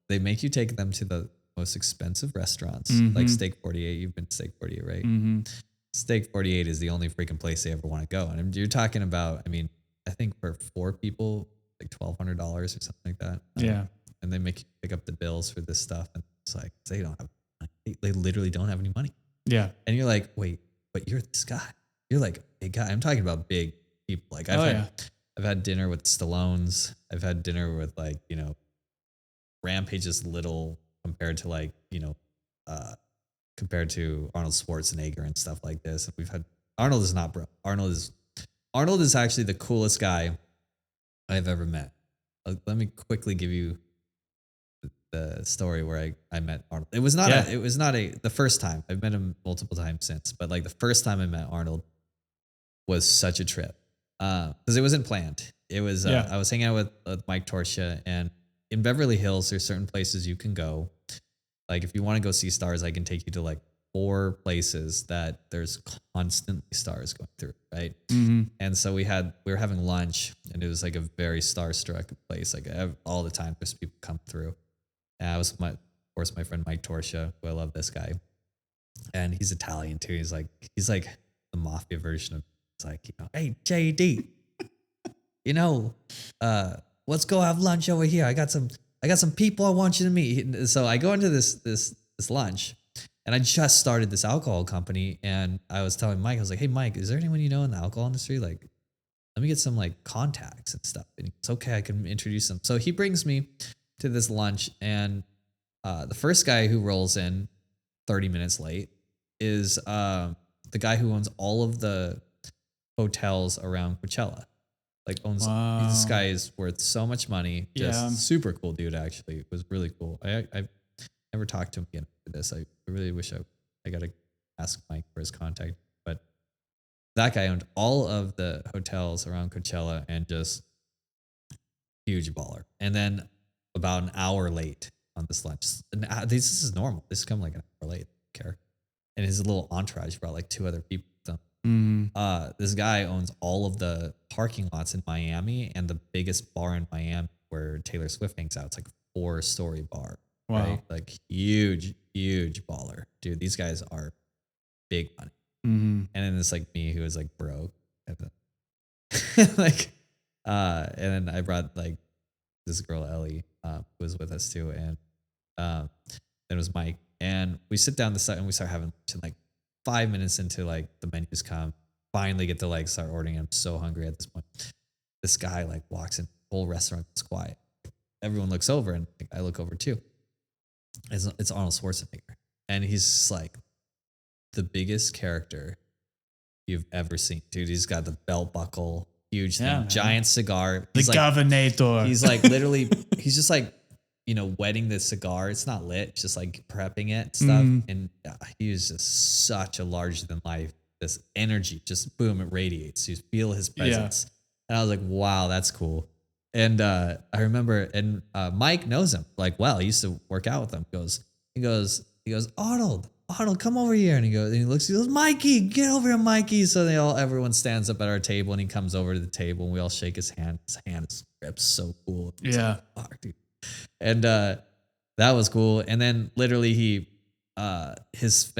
they make you take them to the most expensive restaurants, like Steak 48. You've been to Steak 48, right? Steak 48 is the only freaking place they ever want to go. And you're talking about, I mean, I think for 4 people, like $1,200 or something like that. Yeah. And they make you pick up the bills for this stuff. And it's like, they don't have money. They literally don't have any money. Yeah. And you're like, wait, but you're this guy. You're like a big guy. I'm talking about big people. Like I've had dinner with Stallones. I've had dinner with like, Rampage is little compared to like, compared to Arnold Schwarzenegger and stuff like this. And we've had Arnold is not bro. Arnold is actually the coolest guy I've ever met. Let me quickly give you the story where I met Arnold. It was not the first time. I've met him multiple times since, but like the first time I met Arnold was such a trip. Because it wasn't planned. It was I was hanging out with Mike Torsia, and in Beverly Hills there's certain places you can go. Like if you want to go see stars, I can take you to like 4 places that there's constantly stars going through, right? Mm-hmm. And so we were having lunch, and it was like a very star-struck place. Like all the time there's people come through. And I was of course my friend Mike Torsia, who I love this guy. And he's Italian too. He's like the mafia version of, it's like, hey JD, let's go have lunch over here. I got some people I want you to meet. So I go into this lunch, and I just started this alcohol company, and I was telling Mike, I was like, hey Mike, is there anyone you know in the alcohol industry? Like, let me get some like contacts and stuff. And it's okay, I can introduce them. So he brings me to this lunch, and the first guy who rolls in 30 minutes late is the guy who owns all of the hotels around Coachella. Like this guy is worth so much money. Just super cool dude. Actually, it was really cool. I never talked to him again for this. I really wish I got to ask Mike for his contact. But that guy owned all of the hotels around Coachella, and just huge baller. And then about an hour late on this lunch. This is normal. This is coming like an hour late. I don't care. And his little entourage brought like 2 other people with them. This guy owns all of the parking lots in Miami, and the biggest bar in Miami where Taylor Swift hangs out. It's like a 4-story bar. Wow. Right? Like huge baller. Dude, these guys are big money. Mm-hmm. And then it's like me who is like broke. Like, and then I brought like this girl, Ellie, who was with us too. And then it was Mike. And we sit down and we start having lunch, and like 5 minutes into like the menus come, finally get to like start ordering. I'm so hungry at this point. This guy like walks in, the whole restaurant is quiet. Everyone looks over, and like, I look over too. It's Arnold Schwarzenegger. And he's just like the biggest character you've ever seen. Dude, he's got the belt buckle, huge thing, giant cigar. He's the like, Governator. He's like literally, he's just like, wetting the cigar. It's not lit, just like prepping it and stuff. And he was just such a larger than life. This energy, just boom, it radiates. You feel his presence. And I was like, wow, that's cool. And I remember, and Mike knows him like well. He used to work out with him. He goes, Arnold, come over here. And he goes, Mikey, get over here, Mikey. So everyone stands up at our table, and he comes over to the table, and we all shake his hand. His hand is ripped, so cool. Yeah. Like, fuck, dude. And that was cool. And then literally his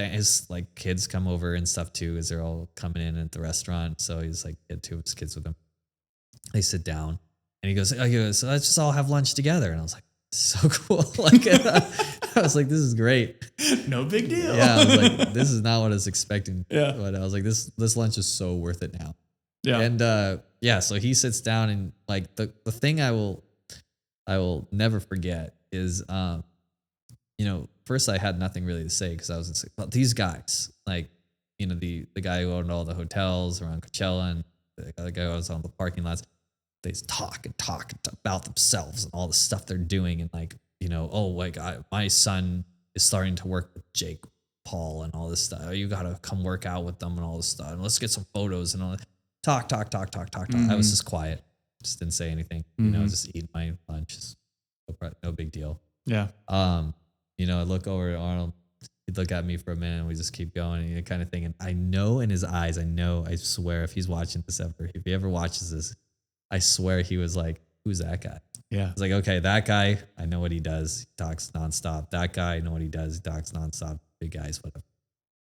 like kids come over and stuff too, as they're all coming in at the restaurant. So he's like, had 2 of his kids with him. They sit down, and he goes, so let's just all have lunch together. And I was like, so cool. Like, I was like, this is great. No big deal. Yeah. I was like, this is not what I was expecting. Yeah. But I was like, this lunch is so worth it now. Yeah. And so he sits down, and like the thing I will never forget is, first I had nothing really to say, because I was just like, well, these guys, like, the guy who owned all the hotels around Coachella, and the other guy who was on the parking lots, they just talk about themselves and all the stuff they're doing. And like, my son is starting to work with Jake Paul and all this stuff. You got to come work out with them and all this stuff. And let's get some photos and all that. Talk. Mm-hmm. I was just quiet. Just didn't say anything, just eat my lunch. No big deal. Yeah. I look over at Arnold, he'd look at me for a minute, and we just keep going, and kind of thing. And I know in his eyes, I swear, if he's watching this ever, if he ever watches this, I swear he was like, who's that guy? Yeah. It's like, okay, that guy, I know what he does. He talks nonstop. That guy, I know what he does. He talks nonstop. Big guys, whatever.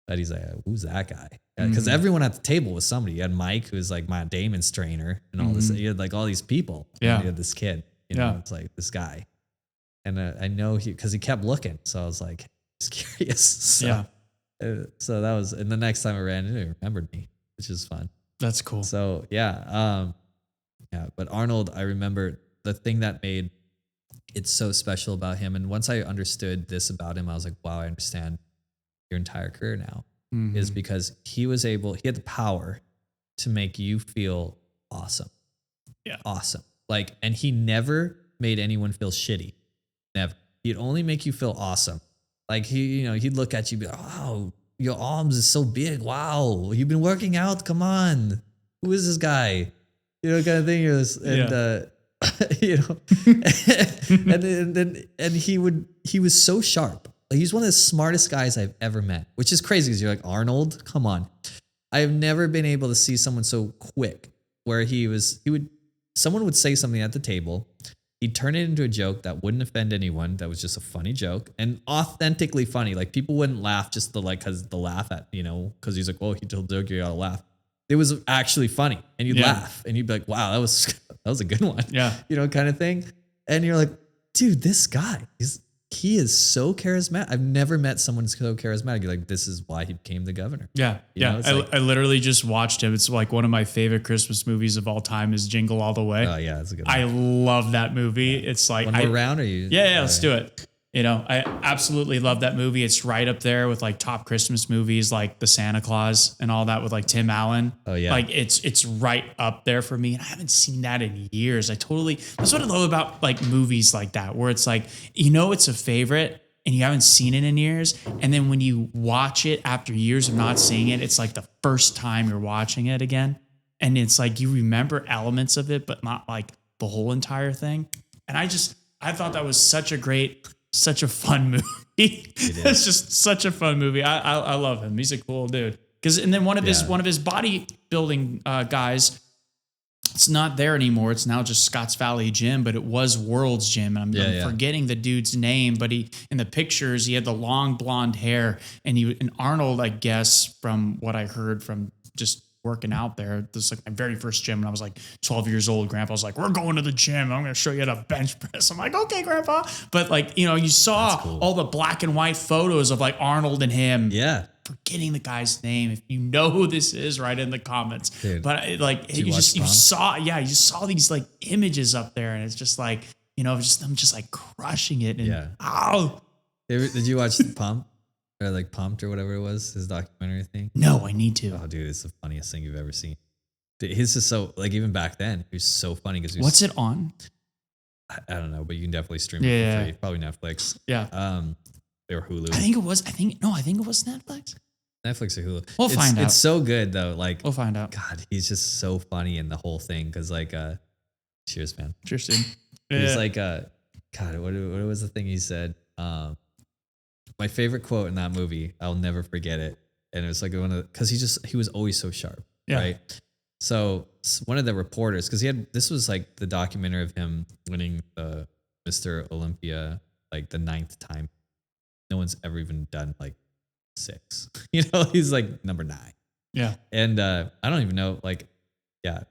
But he's like, who's that guy? Because everyone at the table was somebody. You had Mike, who's like Matt Damon's trainer, and all this. You had like all these people. Yeah. You had this kid. It's like this guy. And I know because he kept looking. So I was like, just curious. So, so that was, and the next time I ran into him, he remembered me, which is fun. That's cool. So but Arnold, I remember the thing that made it so special about him. And once I understood this about him, I was like, wow, I understand your entire career now Mhm. is because he had the power to make you feel awesome. Yeah. Awesome. Like, and he never made anyone feel shitty. Never. He'd only make you feel awesome. Like he'd look at you and be like, wow, your arms is so big. Wow. You've been working out. Come on. Who is this guy? Kind of thing. And he was so sharp. Like, he's one of the smartest guys I've ever met, which is crazy because you're like, Arnold, come on. I have never been able to see someone so quick where someone would say something at the table. He'd turn it into a joke that wouldn't offend anyone. That was just a funny joke and authentically funny. Like, people wouldn't laugh just because the laugh at, because he's like, well, he told a joke, you gotta laugh. It was actually funny and you'd laugh and you'd be like, wow, that was a good one. Yeah. Kind of thing. And you're like, dude, this guy, he is so charismatic. I've never met someone so charismatic. You're like, this is why he became the governor. Yeah. I literally just watched him. It's like one of my favorite Christmas movies of all time is Jingle All the Way. Oh yeah, that's a good one. I love that movie. It's like one more round, or you? Yeah, let's do it. I absolutely love that movie. It's right up there with like top Christmas movies like The Santa Claus and all that with like Tim Allen. Oh yeah. Like it's right up there for me. And I haven't seen that in years. That's what I love about like movies like that, where it's like, it's a favorite and you haven't seen it in years. And then when you watch it after years of not seeing it, it's like the first time you're watching it again. And it's like, you remember elements of it, but not like the whole entire thing. And I thought that was such a fun movie. It's just such a fun movie. I love him. He's a cool dude. And then one of his bodybuilding guys, it's not there anymore. It's now just Scotts Valley Gym, but it was World's Gym. I'm forgetting the dude's name, but in the pictures he had the long blonde hair, and Arnold, I guess, from what I heard from just working out there. This is like my very first gym when I was like 12 years old. Grandpa was like, we're going to the gym. I'm going to show you how to bench press. I'm like, okay, Grandpa. But like, you saw all the black and white photos of like Arnold and him. Yeah. Forgetting the guy's name. If you know who this is, write in the comments. Dude, but like, you saw these like images up there, and it's just like, just them just like crushing it. And ow. Did you watch the Pump? Or like Pumped or whatever it was, his documentary thing? No, I need to. Oh, dude, it's the funniest thing you've ever seen. Dude, his is so, like, even back then, he was so funny. What's it on? I don't know, but you can definitely stream it for free. Probably Netflix. Yeah. Or Hulu. I think it was Netflix. Netflix or Hulu. We'll find out. It's so good, though. Like, we'll find out. God, he's just so funny in the whole thing. Because, like, cheers, man. Cheers, dude. He's like, God, what was the thing he said? My favorite quote in that movie, I'll never forget it. And it was like because he was always so sharp. Yeah. Right. So one of the reporters, because this was like the documentary of him winning the Mr. Olympia, like the 9th time. No one's ever even done like 6. He's like number 9. Yeah. And I don't even know, like, yeah,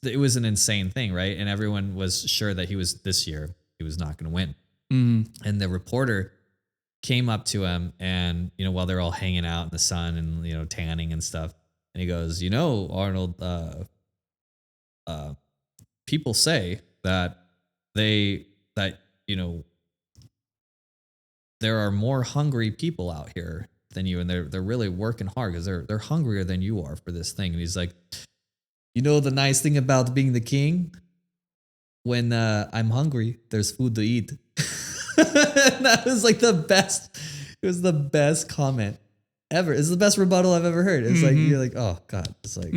it was an insane thing, right? And everyone was sure that he was not going to win. Mm-hmm. And the reporter came up to him, and while they're all hanging out in the sun and tanning and stuff, and he goes, Arnold, people say that there are more hungry people out here than you, and they're really working hard because they're hungrier than you are for this thing. And he's like, the nice thing about being the king, when I'm hungry, there's food to eat. And that was like the best. It was the best comment ever. It's the best rebuttal I've ever heard. It's like, you're like, oh God. It's like,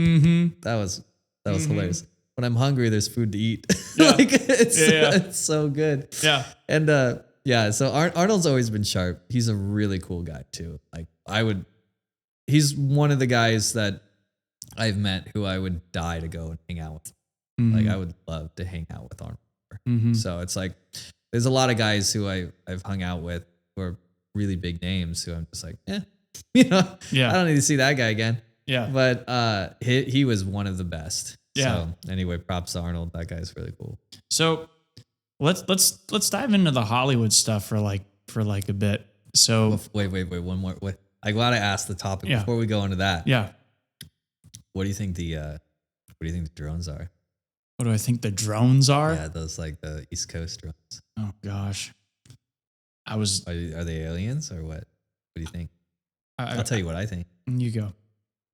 that was hilarious. When I'm hungry, there's food to eat. Yeah. It's so good. Yeah. And so Arnold's always been sharp. He's a really cool guy too. Like he's one of the guys that I've met who I would die to go and hang out with. Mm-hmm. Like, I would love to hang out with Arnold. Mm-hmm. So it's like, there's a lot of guys who I've hung out with who are really big names who I'm just like, I don't need to see that guy again. Yeah. But he was one of the best. Yeah. So anyway, props to Arnold. That guy's really cool. So let's dive into the Hollywood stuff for like a bit. So wait, one more. Wait, I gotta ask the topic before we go into that. Yeah. What do you think the drones are? What do I think the drones are? Yeah, those like the East Coast drones. Oh gosh. Are they aliens or what? What do you think? I'll tell you what I think. You go.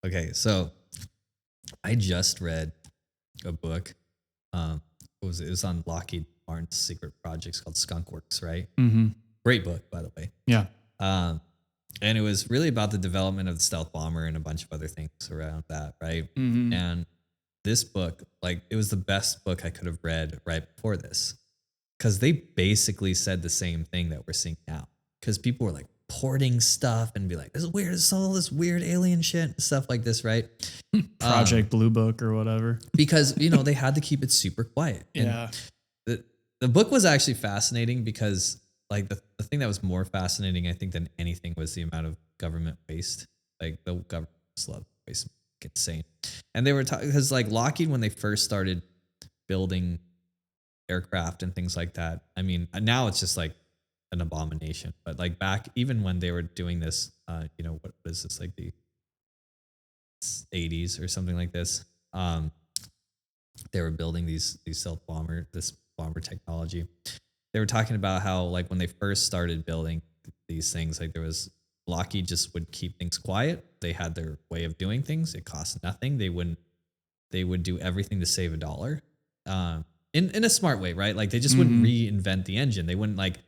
Okay, so I just read a book. What was it? It was on Lockheed Martin's secret projects called Skunk Works, right? Mm-hmm. Great book, by the way. Yeah. And it was really about the development of the stealth bomber and a bunch of other things around that, right? Mm-hmm. And this book, like, it was the best book I could have read right before this, because they basically said the same thing that we're seeing now. Because people were like porting stuff and be like, "This is weird. This is all this weird alien shit," stuff like this, right? Project Blue Book or whatever. Because they had to keep it super quiet. Yeah. And the book was actually fascinating because, like, the thing that was more fascinating, I think, than anything was the amount of government waste. Like, the government just loved waste. Insane. And they were talking, because like Lockheed, when they first started building aircraft and things like that, I mean, now it's just like an abomination. But like back, even when they were doing this, what is this, like the 80s or something like this? They were building this bomber technology. They were talking about how, like, when they first started building these things, like, there was Lockheed just would keep things quiet. They had their way of doing things. It cost nothing. They would do everything to save $1. In a smart way, right? Like, they just wouldn't reinvent the engine. They wouldn't like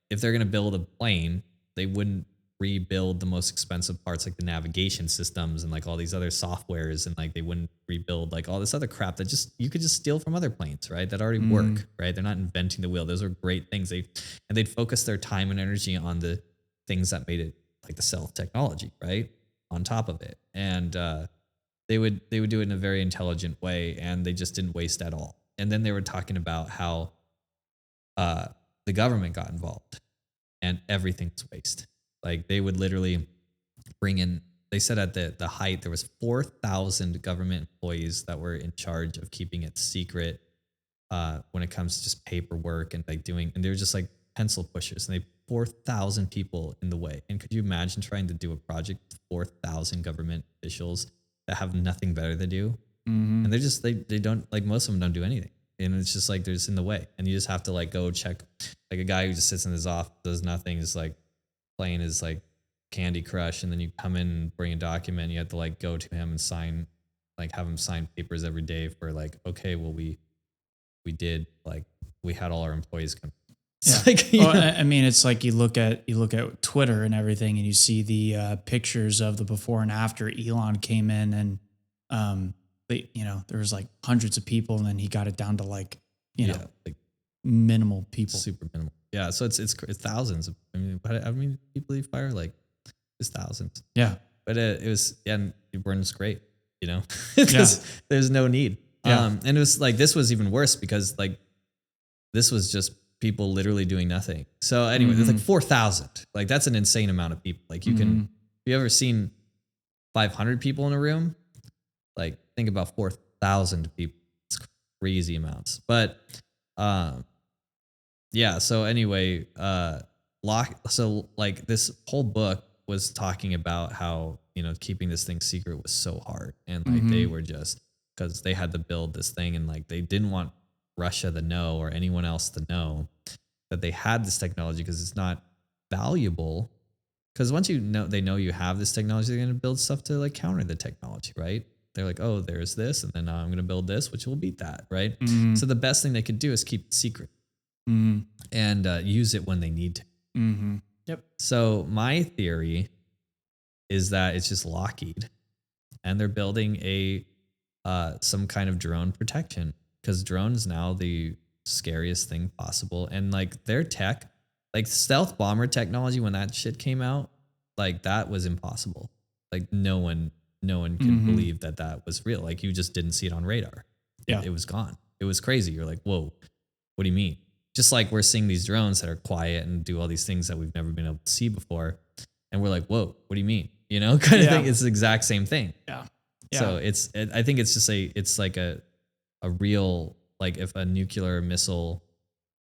if they're gonna build a plane, they wouldn't rebuild the most expensive parts, like the navigation systems and like all these other softwares, and like they wouldn't rebuild like all this other crap that just you could just steal from other planes, right? That already work, right? They're not inventing the wheel. Those are great things. They'd focus their time and energy on the things that made it, like the stealth technology, right, on top of it. And they would do it in a very intelligent way, and they just didn't waste at all. And then they were talking about how the government got involved, and everything's waste. Like, they would literally bring in, they said at the height there was 4,000 government employees that were in charge of keeping it secret when it comes to just paperwork and like doing, and they were just like pencil pushers, and they 4,000 people in the way. And could you imagine trying to do a project with 4,000 government officials that have nothing better to do? And they're just, they don't, like, most of them don't do anything. And it's just like, they're just in the way. And you just have to like go check, like a guy who just sits in his office, does nothing, is like playing his like Candy Crush. And then you come in and bring a document. You have to like go to him and sign, like have him sign papers every day for like, okay, well, we did, like, we had all our employees come. Yeah. Like, I mean, it's like you look at Twitter and everything, and you see the pictures of the before and after. Elon came in, and there was like hundreds of people, and then he got it down to like like minimal people, super minimal. Yeah, so it's thousands of. I mean, people he fire, like, it's thousands. Yeah, but it was, and it burns great, because there's no need. Yeah. And it was like, this was even worse because like this was just people literally doing nothing. So anyway, there's like 4,000. Like, that's an insane amount of people. Like, you can, have you ever seen 500 people in a room? Like, think about 4,000 people. It's crazy amounts. But yeah. So anyway, so like this whole book was talking about how, keeping this thing secret was so hard. And like they were just, because they had to build this thing, and like they didn't want Russia to know, or anyone else to know, that they had this technology, because it's not valuable. Because once they know you have this technology, they're going to build stuff to like counter the technology, right? They're like, oh, there's this, and then now I'm going to build this, which will beat that, right? So the best thing they could do is keep it secret and use it when they need to. Yep. So my theory is that it's just Lockheed, and they're building some kind of drone protection, because drones now the scariest thing possible. And like their tech, like stealth bomber technology, when that shit came out, like that was impossible. Like no one could believe that was real. Like, you just didn't see it on radar. Yeah. It was gone. It was crazy. You're like, whoa, what do you mean? Just like we're seeing these drones that are quiet and do all these things that we've never been able to see before. And we're like, whoa, what do you mean? Kind of thing. It's the exact same thing. Yeah. So I think it's just it's like a real, like, if a nuclear missile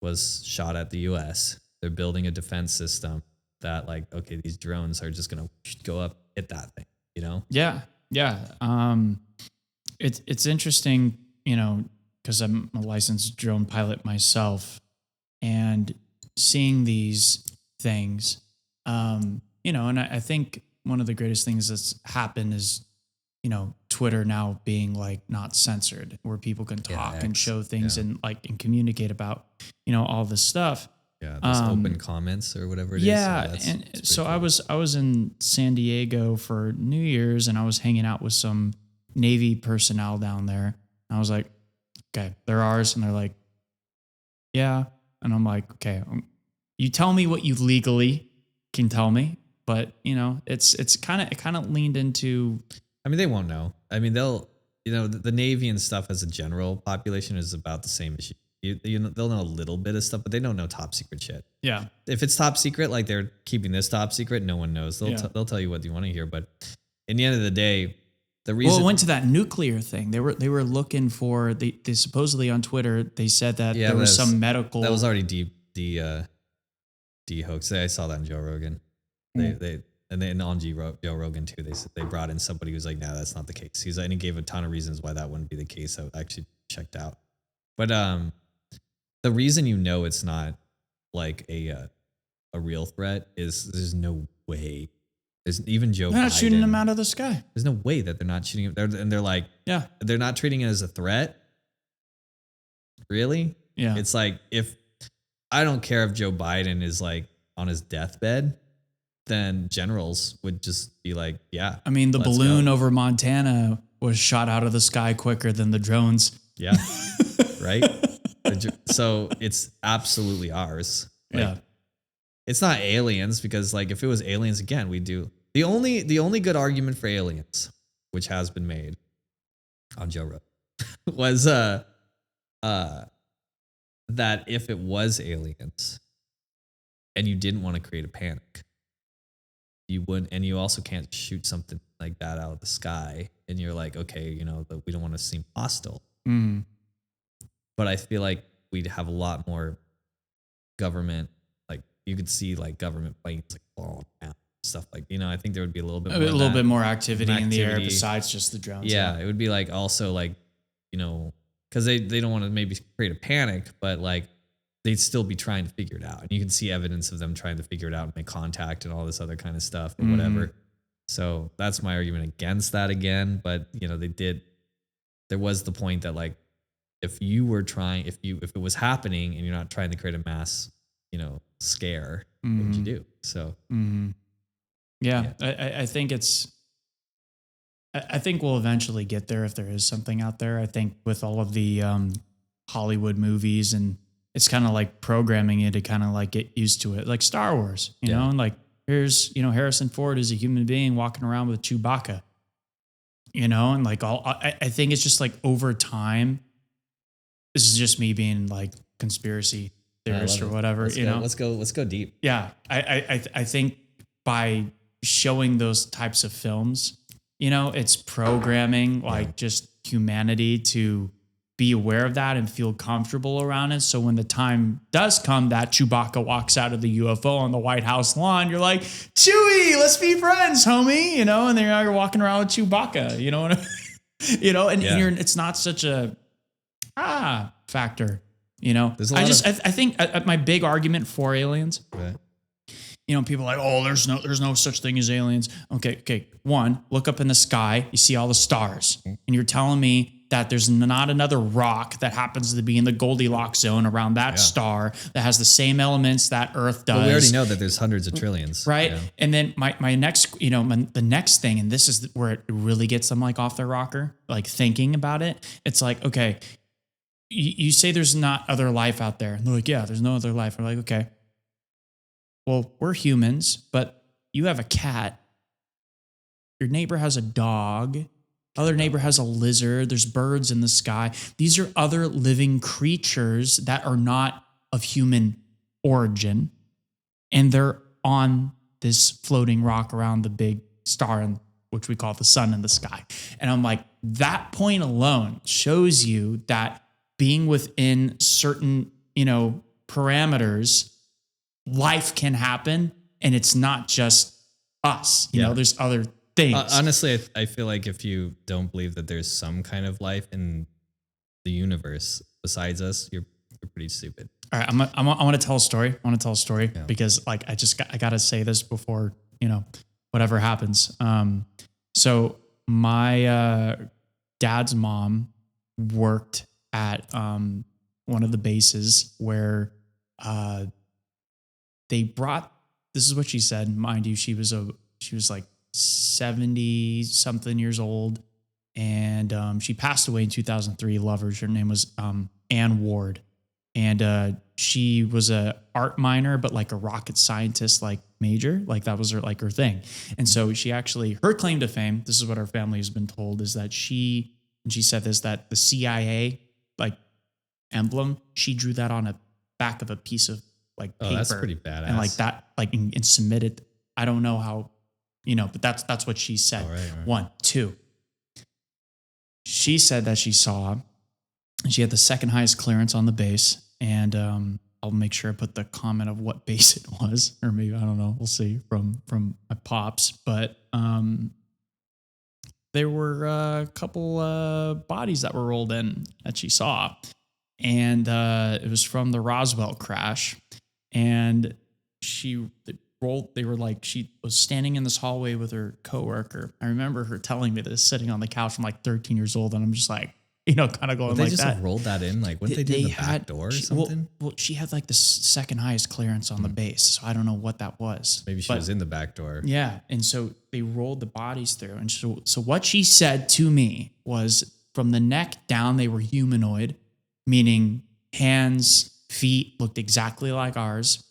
was shot at the US, they're building a defense system that, like, okay, these drones are just going to go up, hit that thing, Yeah. Yeah. It's interesting, because I'm a licensed drone pilot myself, and seeing these things, and I think one of the greatest things that's happened is, Twitter now being like not censored, where people can talk and show things and communicate about, all this stuff. Yeah, those open comments or whatever it is. Yeah, and so cool. I was in San Diego for New Year's, and I was hanging out with some Navy personnel down there. And I was like, okay, they're ours, and they're like, yeah, and I'm like, okay, you tell me what you legally can tell me, but it kind of leaned into. I mean, they won't know. I mean, they'll, the Navy and stuff as a general population is about the same as you. They'll know a little bit of stuff, but they don't know top secret shit. Yeah. If it's top secret, like they're keeping this top secret, no one knows. They'll tell you what you want to hear, but in the end of the day, the reason. Well, it went to that nuclear thing. They were looking for they supposedly on Twitter they said that there was some medical that was already de-hoaxed. I saw that in Joe Rogan. And on Joe Rogan too, they brought in somebody who's like, no, that's not the case. And he gave a ton of reasons why that wouldn't be the case. I actually checked out. But the reason it's not like a real threat is there's no way. There's even Joe Biden. They're not shooting them out of the sky. There's no way that they're not shooting him. They're like, yeah, they're not treating it as a threat. Really? Yeah. It's like, I don't care if Joe Biden is like on his deathbed, then generals would just be like, yeah. I mean, the balloon over Montana was shot out of the sky quicker than the drones. Yeah. Right? So it's absolutely ours. Yeah. It's not aliens, because like if it was aliens, again, we do. The only good argument for aliens, which has been made on Joe Rogan, was that if it was aliens and you didn't want to create a panic, you wouldn't, and you also can't shoot something like that out of the sky, and you're like, okay, we don't want to seem hostile. Mm. But I feel like we'd have a lot more government, like you could see like government planes like falling out, stuff like, I think there would be a little bit more activity in the air besides just the drones. Yeah, it would be like also like, because they don't want to maybe create a panic, but like they'd still be trying to figure it out. And you can see evidence of them trying to figure it out and make contact and all this other kind of stuff or whatever. So that's my argument against that again. But, there was the point that like, if you were trying, if it was happening and you're not trying to create a mass, scare, what would you do? So, yeah. I think I think we'll eventually get there if there is something out there. I think with all of the Hollywood movies, and it's kind of like programming you to kind of like get used to it, like Star Wars, you know, and like here's, Harrison Ford is a human being walking around with Chewbacca, and like I think it's just like over time. This is just me being like conspiracy theorist or whatever, Let's go deep. Yeah, I think by showing those types of films, it's programming like just humanity to be aware of that and feel comfortable around it. So when the time does come that Chewbacca walks out of the UFO on the White House lawn, you're like, Chewie, let's be friends, homie, and then you're walking around with Chewbacca, you know what I mean? And it's not such a factor, I think my big argument for aliens, people are like, oh, there's no such thing as aliens. Okay. One, look up in the sky, you see all the stars, and you're telling me that there's not another rock that happens to be in the Goldilocks zone around that star that has the same elements that Earth does. Well, we already know that there's hundreds of trillions. Right. And then my next, the next thing, and this is where it really gets them like off their rocker, like thinking about it. It's like, okay, you say there's not other life out there. And they're like, yeah, there's no other life. We're like, okay, well, we're humans, but you have a cat. Your neighbor has a dog. Other neighbor has a lizard. There's birds in the sky. These are other living creatures that are not of human origin. And they're on this floating rock around the big star, which we call the sun in the sky. And I'm like, that point alone shows you that being within certain, parameters, life can happen. And it's not just us, there's other things. Honestly, I feel like if you don't believe that there's some kind of life in the universe besides us, you're pretty stupid. All right, I want to tell a story. Because like I got to say this before whatever happens. So my dad's mom worked at one of the bases where they brought. This is what she said. Mind you, she was like 70 something years old, and she passed away in 2003. Lovers. Her name was Ann Ward, and she was a art minor, but like a rocket scientist like major. Like that was her thing. And so her claim to fame. This is what our family has been told, is that she said this, that the CIA like emblem, she drew that on a back of a piece of like paper. Oh, that's pretty badass. And like that, like and submitted. I don't know how, but that's what she said. All right. 1, 2. She said that she saw, and she had the second highest clearance on the base. And I'll make sure I put the comment of what base it was, or maybe, I don't know. We'll see from my pops. But there were a couple bodies that were rolled in that she saw. And it was from the Roswell crash. And she was standing in this hallway with her coworker. I remember her telling me this, sitting on the couch. I'm like 13 years old, and I'm just like, kind of going like that. They just have rolled that in, like wouldn't they do the back door or something? Well, she had like the second highest clearance on the base, so I don't know what that was. Maybe she was in the back door. Yeah, and so they rolled the bodies through, and so what she said to me was, from the neck down, they were humanoid, meaning hands, feet looked exactly like ours,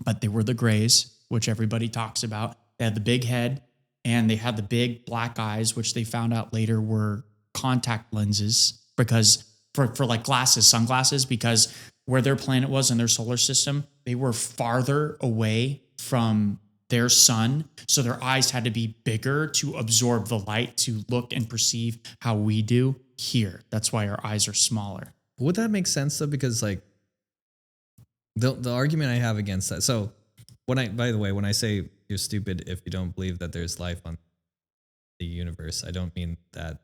but they were the Greys, which everybody talks about. They had the big head, and they had the big black eyes, which they found out later were contact lenses, because for like sunglasses, because where their planet was in their solar system, they were farther away from their sun. So their eyes had to be bigger to absorb the light, to look and perceive how we do here. That's why our eyes are smaller. Would that make sense though? Because like the argument I have against that. So when I say you're stupid if you don't believe that there's life on the universe, I don't mean that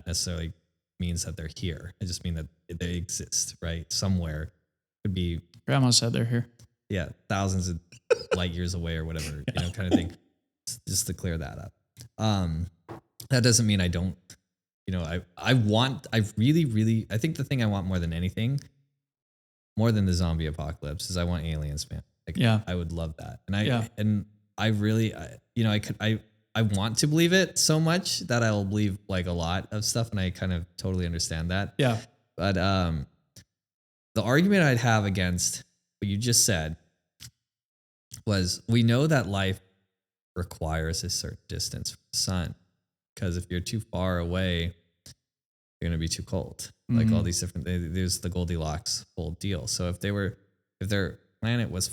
necessarily means that they're here. I just mean that they exist, right? Somewhere. Could be. Grandma said they're here. Yeah, thousands of light years away or whatever, kind of thing. Just to clear that up. That doesn't mean I don't. I think the thing I want more than anything, more than the zombie apocalypse, is I want aliens, man. Like, yeah, I would love that. And I want to believe it so much that I'll believe like a lot of stuff, and I kind of totally understand that. Yeah. But the argument I'd have against what you just said was, we know that life requires a certain distance from the sun, because if you're too far away, you're going to be too cold. Mm-hmm. Like all these different, there's the Goldilocks whole deal. So if their planet was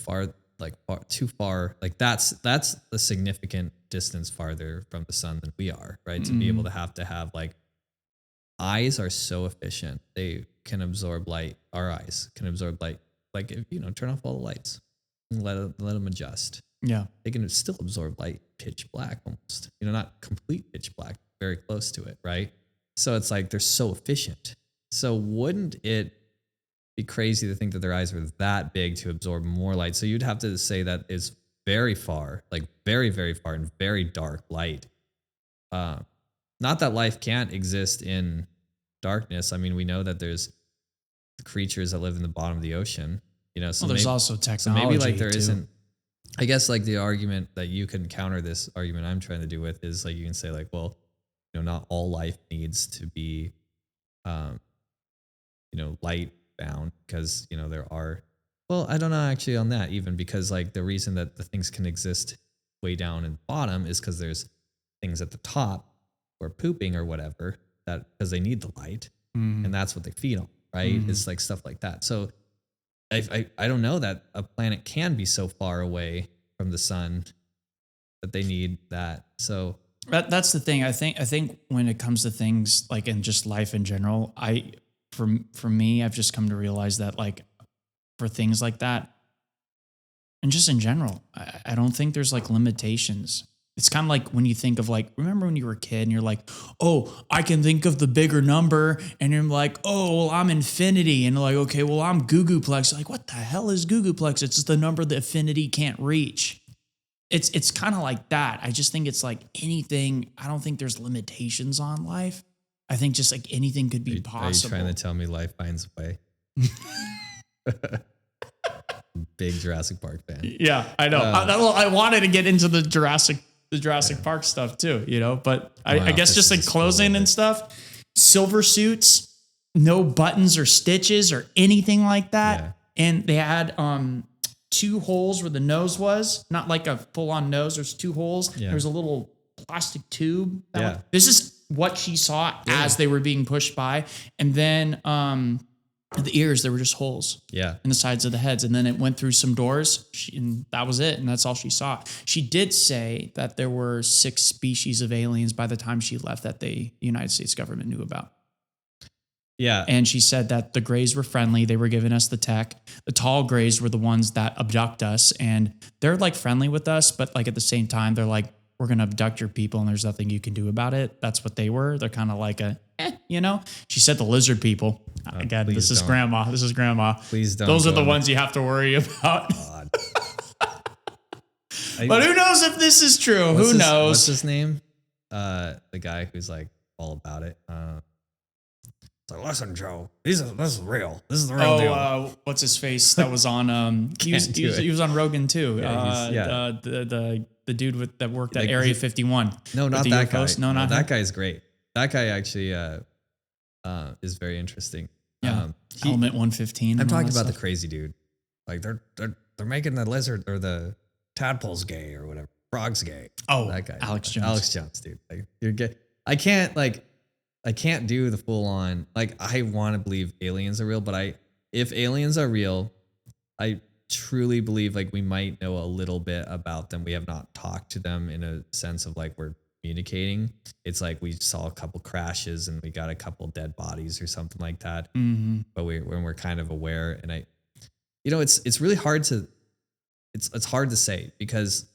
too far, like that's the significant distance farther from the sun than we are, right? Mm-hmm. To be able to have like, eyes are so efficient. They can absorb light. Our eyes can absorb light. Like, if, turn off all the lights and let them adjust. Yeah. They can still absorb light, pitch black almost, not complete pitch black, very close to it. Right. So it's like, they're so efficient. So wouldn't it be crazy to think that their eyes are that big to absorb more light? So you'd have to say that it's very far, like very, very far, and very dark light. Not that life can't exist in darkness. I mean, we know that there's creatures that live in the bottom of the ocean, so there's also technology. So maybe like there too. Isn't, I guess like the argument that you can counter this argument I'm trying to do with is like, you can say like, well, not all life needs to be, light bound, because, there are, well, I don't know actually on that even, because like the reason that the things can exist way down in the bottom is because there's things at the top or pooping or whatever, that because they need the light, and that's what they feed on, right? It's like stuff like that. So I don't know that a planet can be so far away from the sun that they need that. So that's the thing. I think when it comes to things like in just life in general, for me, I've just come to realize that like for things like that, and just in general, I don't think there's like limitations. It's kind of like when you think of like, remember when you were a kid and you're like, oh, I can think of the bigger number. And you're like, oh, well, I'm infinity. And like, okay, well, I'm Googleplex. Like, what the hell is Googleplex? It's the number that infinity can't reach. it's kind of like that. I just think it's like anything. I don't think there's limitations on life. I think just like anything could be possible. Are you trying to tell me life finds a way? Big Jurassic Park fan. Yeah, I know. I wanted to get into the Jurassic Park stuff too, but I guess just like closing and stuff, silver suits, no buttons or stitches or anything like that. Yeah. And they had 2 holes where the nose was, not like a full on nose. There's 2 holes. Yeah. There's a little plastic tube. Yeah. This is what she saw as they were being pushed by. And then the ears, there were just holes in the sides of the heads. And then it went through some doors and that was it. And that's all she saw. She did say that there were 6 species of aliens by the time she left that the United States government knew about. Yeah. And she said that the Greys were friendly. They were giving us the tech. The tall Greys were the ones that abduct us. And they're like friendly with us. But like at the same time, they're like, we're going to abduct your people and there's nothing you can do about it. That's what they were. They're kind of like She said the lizard people. Again, this is grandma. This is grandma. Please don't. Those are the ones you have to worry about. But who knows if this is true? Who knows? What's his name? The guy who's like all about it. It's like, listen, Joe, this is real. This is the real deal. What's his face? That was on. He was on Rogan too. The dude that worked at Area 51. No, not that guy. No, not that guy's great. That guy actually is very interesting. Yeah, Element 115. I'm talking about the crazy dude. Like they're making the lizard or the tadpoles gay or whatever. Frogs gay. Oh, that guy. Alex Jones. Alex Jones, dude. Like you're gay. I can't do the full on, like, I want to believe aliens are real, but if aliens are real, I truly believe like we might know a little bit about them. We have not talked to them in a sense of like we're communicating. It's like we saw a couple crashes and we got a couple dead bodies or something like that. Mm-hmm. But when we're kind of aware, and it's really hard to, it's hard to say because,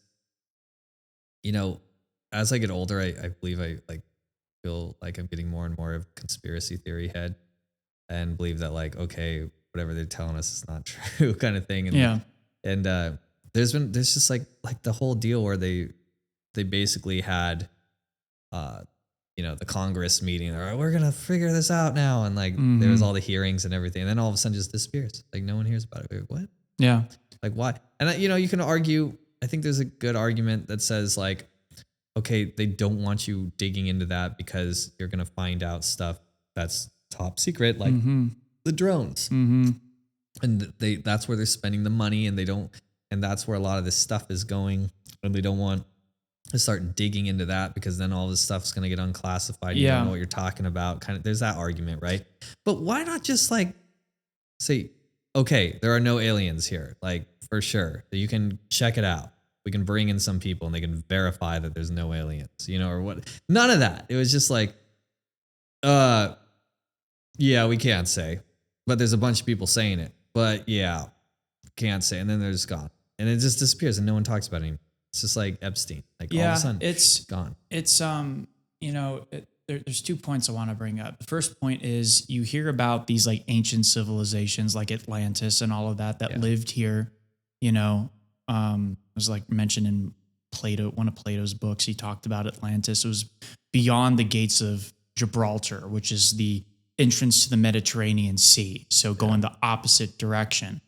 as I get older, I believe I like feel like I'm getting more and more of conspiracy theory head and believe that like, okay, whatever they're telling us is not true kind of thing. And there's just like the whole deal where they basically had, the Congress meeting, all right, we're going to figure this out now. And like, there was all the hearings and everything. And then all of a sudden just disappears. Like no one hears about it. Like, what? Yeah. Like why? And you can argue, I think there's a good argument that says like, okay, they don't want you digging into that because you're going to find out stuff that's top secret, like the drones. Mm-hmm. And that's where they're spending the money and that's where a lot of this stuff is going. And they don't want to start digging into that because then all this stuff's going to get unclassified. You don't know what you're talking about. Kind of, there's that argument, right? But why not just like say, okay, there are no aliens here, like for sure. You can check it out. We can bring in some people and they can verify that there's no aliens, or what? None of that. It was just like, yeah, we can't say, but there's a bunch of people saying it, but yeah, can't say. And then they're just gone and it just disappears and no one talks about it anymore. It's just like Epstein, like all of a sudden it's gone. It's, there's 2 points I want to bring up. The first point is you hear about these like ancient civilizations like Atlantis and all of that lived here, it was like mentioned in Plato, one of Plato's books. He talked about Atlantis. It was beyond the gates of Gibraltar, which is the entrance to the Mediterranean Sea. So going the opposite direction.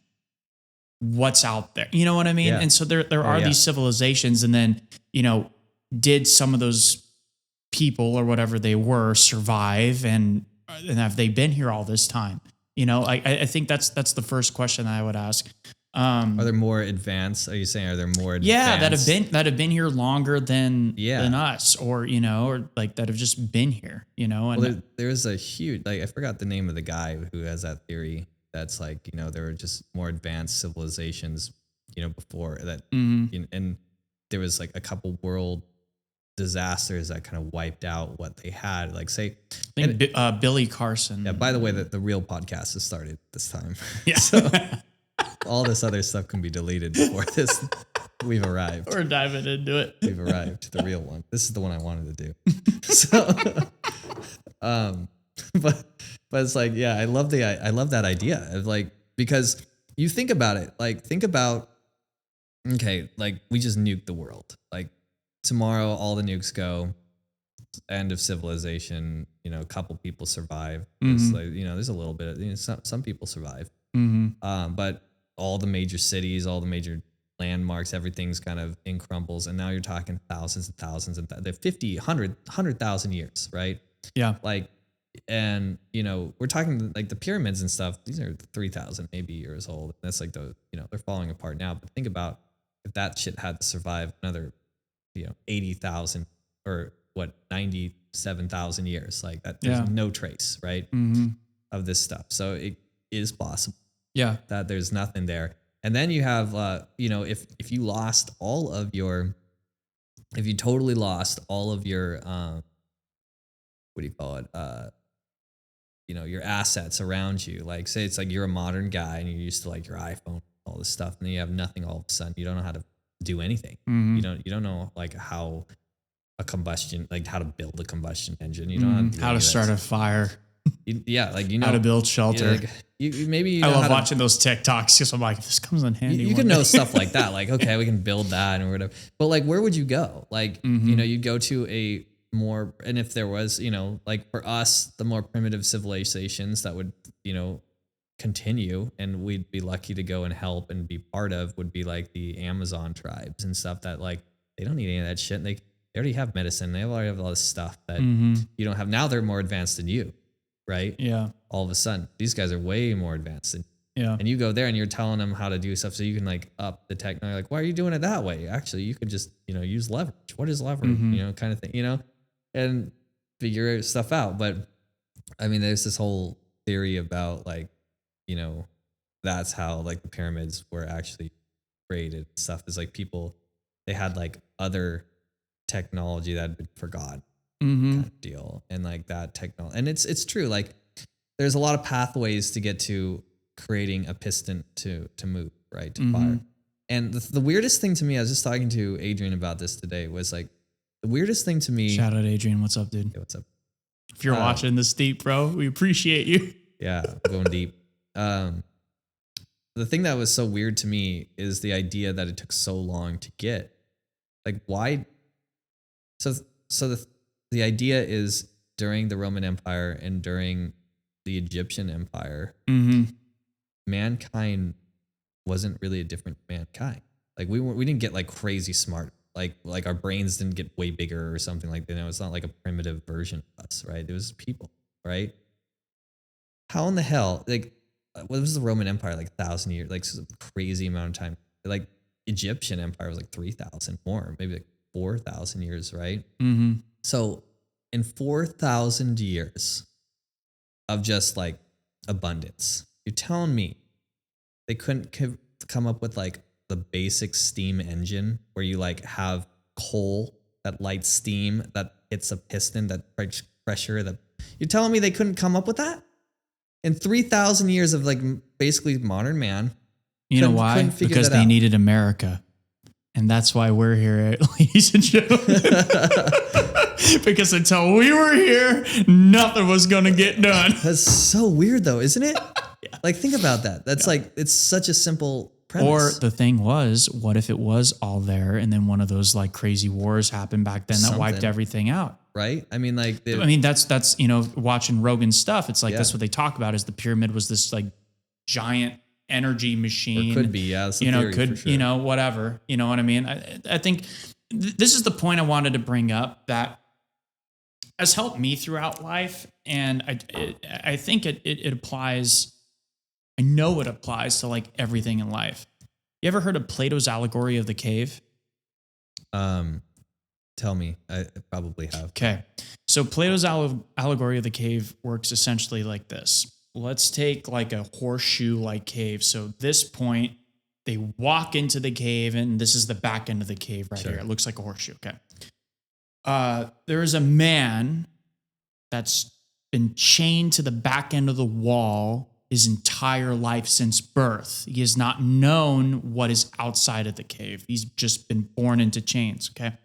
What's out there? You know what I mean? Yeah. And so there are these civilizations, and then, did some of those people or whatever they were survive, and have they been here all this time? I think that's the first question I would ask. Are there more advanced? Are you saying are there more advanced? Yeah, that have been here longer than us, or like that have just been here, And well, there's a huge, like, I forgot the name of the guy who has that theory that's like, there were just more advanced civilizations, before that, and there was like a couple world disasters that kind of wiped out what they had. Like say, I think Billy Carson. Yeah. By the way, the real podcast has started this time. Yeah. So all this other stuff can be deleted before this. We've arrived. We're diving into it. We've arrived. The real one. This is the one I wanted to do. So, but it's like, yeah, I love that idea of like, because you think about it, like think about okay, like we just nuked the world. Like tomorrow, all the nukes go. End of civilization. You know, a couple people survive. There's like, you know, there's a little bit. Some people survive. But all the major cities, all the major landmarks, everything's kind of in crumbles. And now you're talking thousands and thousands and they're 50, 100,000 years, right? Yeah. Like, and you know, we're talking like the pyramids and stuff. These are 3,000 maybe years old. That's like they're falling apart now. But think about if that shit had to survive another, 80,000 or 97,000 years. Like that, there's no trace, right, of this stuff. So it is possible. Yeah. That there's nothing there. And then you have, if you lost all of your, if you totally lost all of your, what do you call it? Your assets around you. Like say it's like you're a modern guy and you're used to like your iPhone, all this stuff, and then you have nothing all of a sudden. You don't know how to do anything. You don't know like how a combustion, like how to build a combustion engine. You don't know how to start a fire. How to build shelter. Maybe I love watching those TikToks because I'm like, if this comes in handy. You can know stuff like that. Like, okay, we can build that or whatever. But like, where would you go? Like, you'd go to a more, and if there was, like for us, the more primitive civilizations that would, continue and we'd be lucky to go and help and be part of would be like the Amazon tribes and stuff that like, they don't need any of that shit. They already have medicine. They already have all this stuff that you don't have. Now they're more advanced than you. Right? Yeah. All of a sudden, these guys are way more advanced. And you go there and you're telling them how to do stuff so you can like up the technology. Like, why are you doing it that way? Actually, you could just, use leverage. What is leverage? Kind of thing, and figure stuff out. But I mean, there's this whole theory about like, that's how like the pyramids were actually created. Stuff is like people, they had like other technology that had been forgotten. Kind of deal, and like that technology, and it's true. Like there's a lot of pathways to get to creating a piston to move, right, to fire. And the weirdest thing to me, I was just talking to Adrian about this today, was like the weirdest thing to me. Shout out Adrian, what's up, dude? Hey, what's up? If you're watching this deep, bro, we appreciate you. Yeah, going deep. The thing that was so weird to me is the idea that it took so long to get. Like why? So the idea is during the Roman Empire and during the Egyptian Empire, mankind wasn't really a different mankind. Like we didn't get like crazy smart. Like our brains didn't get way bigger or something like that. It's not like a primitive version of us, right? It was people, right? How in the hell, like, what was the Roman Empire, like 1,000 years? Like a crazy amount of time. Like Egyptian Empire was like 3,000 more, maybe like 4,000 years, right? So in 4,000 years of just like abundance, you're telling me they couldn't come up with like the basic steam engine where you like have coal that lights steam that hits a piston, that pressure that you're telling me they couldn't come up with that in 3,000 years of like basically modern man. You know why? Because they needed America. And that's why we're here, ladies and gentlemen. Because until we were here, nothing was going to get done. That's so weird, though, isn't it? Yeah. Like, think about that. That's like, it's such a simple premise. Or the thing was, what if it was all there and then one of those like crazy wars happened back then that wiped everything out? Right? I mean, like, that's watching Rogan's stuff. It's like, that's what they talk about is the pyramid was this like giant energy machine. Or could be, yeah. Sure. Whatever. You know what I mean? I think this is the point I wanted to bring up that has helped me throughout life. And I think it applies. I know it applies to like everything in life. You ever heard of Plato's allegory of the cave? Tell me. I probably have. Okay. So Plato's allegory of the cave works essentially like this. Let's take like a horseshoe-like cave. So this point, they walk into the cave, and this is the back end of the cave right here. It looks like a horseshoe. Okay. There is a man that's been chained to the back end of the wall his entire life since birth. He has not known what is outside of the cave. He's just been born into chains. Okay.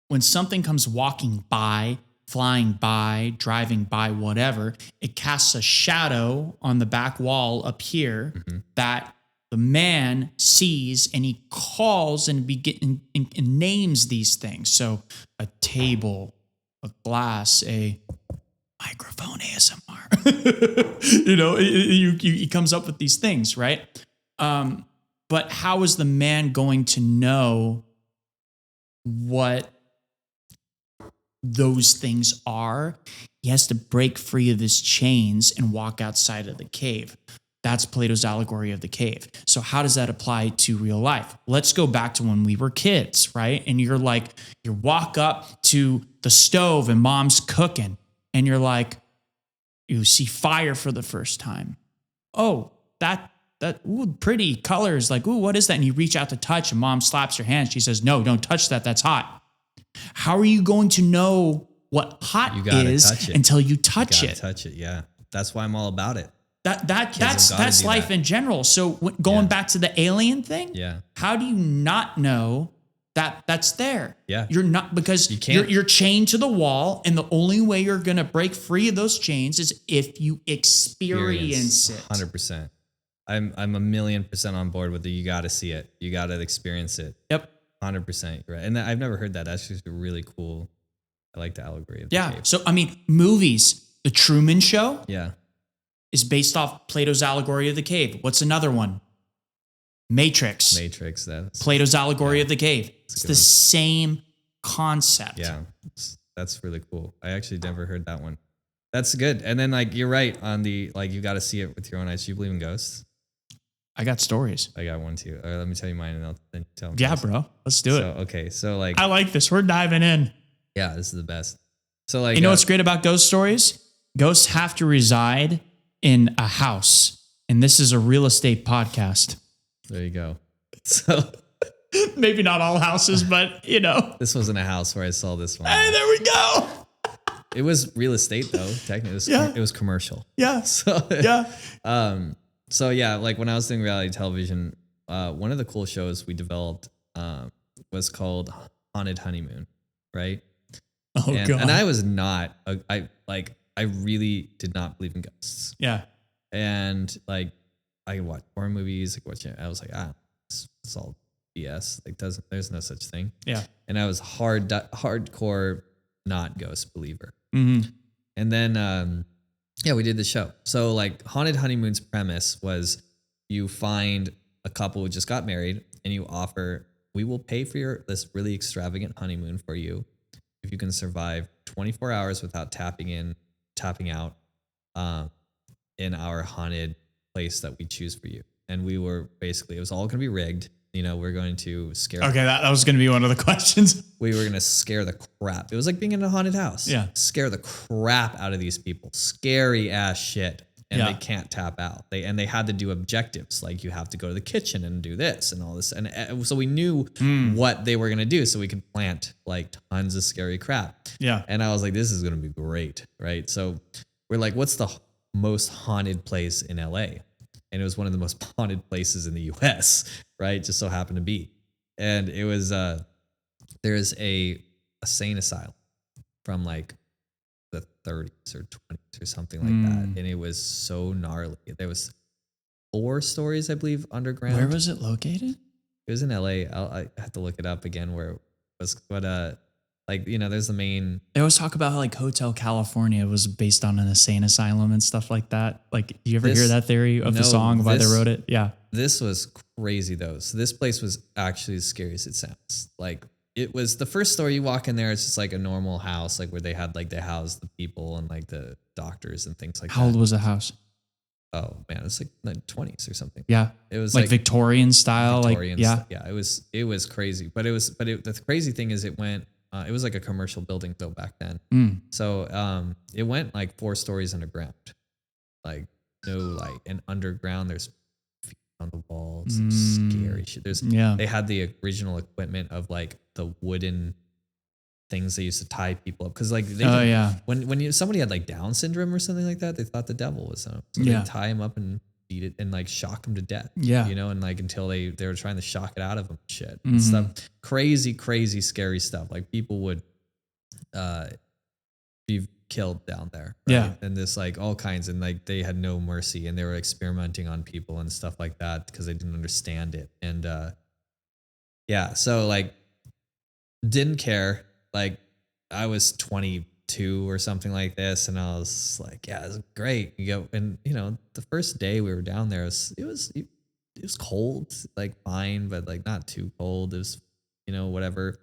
When something comes walking by, flying by, driving by, whatever, it casts a shadow on the back wall up here that the man sees and he calls and and names these things. So a table, a glass, a microphone, ASMR. He comes up with these things, right? But how is the man going to know what those things are? He has to break free of his chains and walk outside of the cave. That's Plato's allegory of the cave. So how does that apply to real life? Let's go back to when we were kids, right? And you walk up to the stove and mom's cooking and you're like, you see fire for the first time. Oh, pretty colors. Like, ooh, what is that? And you reach out to touch and mom slaps your hand. She says, no, don't touch that. That's hot. How are you going to know what hot is until you touch it? Touch it. Yeah. That's why I'm all about it. That's life in general. So going back to the alien thing, how do you not know that that's there? Yeah, you're not, because you're chained to the wall, and the only way you're gonna break free of those chains is if you experience it. 100%. I'm 1,000,000% on board with the. You got to see it. You got to experience it. Yep, 100%. Right, and I've never heard that. That's just really cool. I like the allegory of the cave. So I mean, movies, The Truman Show. Yeah. Is based off Plato's allegory of the cave. What's another one? Matrix. That's Plato's allegory of the cave. It's the same concept. Yeah, that's really cool. I actually never heard that one. That's good. And then you're right on the you got to see it with your own eyes. Do you believe in ghosts? I got stories. I got one too. All right, let me tell you mine, and then you tell me. Yeah, bro. Let's do it. Okay, so I like this. We're diving in. Yeah, this is the best. So you know what's great about ghost stories? Ghosts have to reside in a house, and this is a real estate podcast. There you go. So maybe not all houses, but this wasn't a house where I saw this one. Hey, there we go. It was real estate though. Technically, it was commercial. Yeah. So when I was doing reality television, one of the cool shows we developed was called Haunted Honeymoon, right? Oh God. And I was not. I really did not believe in ghosts. Yeah. And I could watch horror movies. I was like, it's all BS. There's no such thing. Yeah. And I was hardcore not ghost believer. Mm-hmm. And then, we did the show. So Haunted Honeymoon's premise was you find a couple who just got married and you offer, we will pay for this really extravagant honeymoon for you if you can survive 24 hours without tapping out in our haunted place that we choose for you. And we were basically, it was all going to be rigged. We're going to scare. Okay, that was going to be one of the questions. We were going to scare the crap. It was like being in a haunted house. Yeah. Scare the crap out of these people. Scary ass shit. And they can't tap out. They had to do objectives. You have to go to the kitchen and do this and all this. And so we knew what they were going to do so we could plant tons of scary crap. Yeah. And I was like, this is going to be great. Right. So we're like, what's the most haunted place in LA? And it was one of the most haunted places in the US, right? Just so happened to be. And it was, there's a sane asylum from the 30s or 20s or something like that. And it was so gnarly. There was 4 stories, I believe, underground. Where was it located? It was in LA. I have to look it up again where it was, but there's the main. They always talk about how Hotel California was based on an insane asylum and stuff like that. Do you ever hear that theory of the song, why they wrote it? Yeah. This was crazy though. So this place was actually as scary as it sounds. It was the first story you walk in there. It's just a normal house, where they had they housed the people and the doctors and things like that. How old was the house? Oh man, it's the 20s or something. Yeah. It was Victorian style. Yeah. It was crazy. But the crazy thing is it went, it was a commercial building though back then. So it went 4 stories underground, no light, and underground there's feet on the walls, scary shit. They had the original equipment of the wooden things they used to tie people up because when somebody had Down syndrome or something like that, they thought the devil was them. So they tie him up and beat it and shock him to death. Yeah, and until they were trying to shock it out of him, shit, and stuff, crazy scary stuff. People would be killed down there. Right? Yeah. And this like all kinds, and like they had no mercy, and they were experimenting on people and stuff like that because they didn't understand it. And yeah, so like didn't care. Like I was 22 or something like this, and I was like, yeah, it's great. You go, and you know, the first day we were down there, it was cold, like fine, but like not too cold. It was, you know, whatever.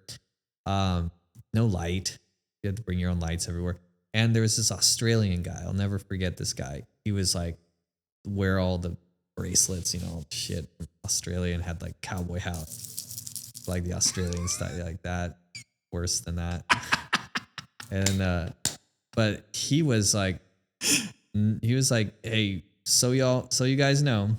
No light. You had to bring your own lights everywhere. And there was this Australian guy. I'll never forget this guy. He was like, wear all the bracelets, you know, shit from Australia, and had like cowboy hat, like the Australian style, like that. Worse than that. And but he was like, hey, so you guys know,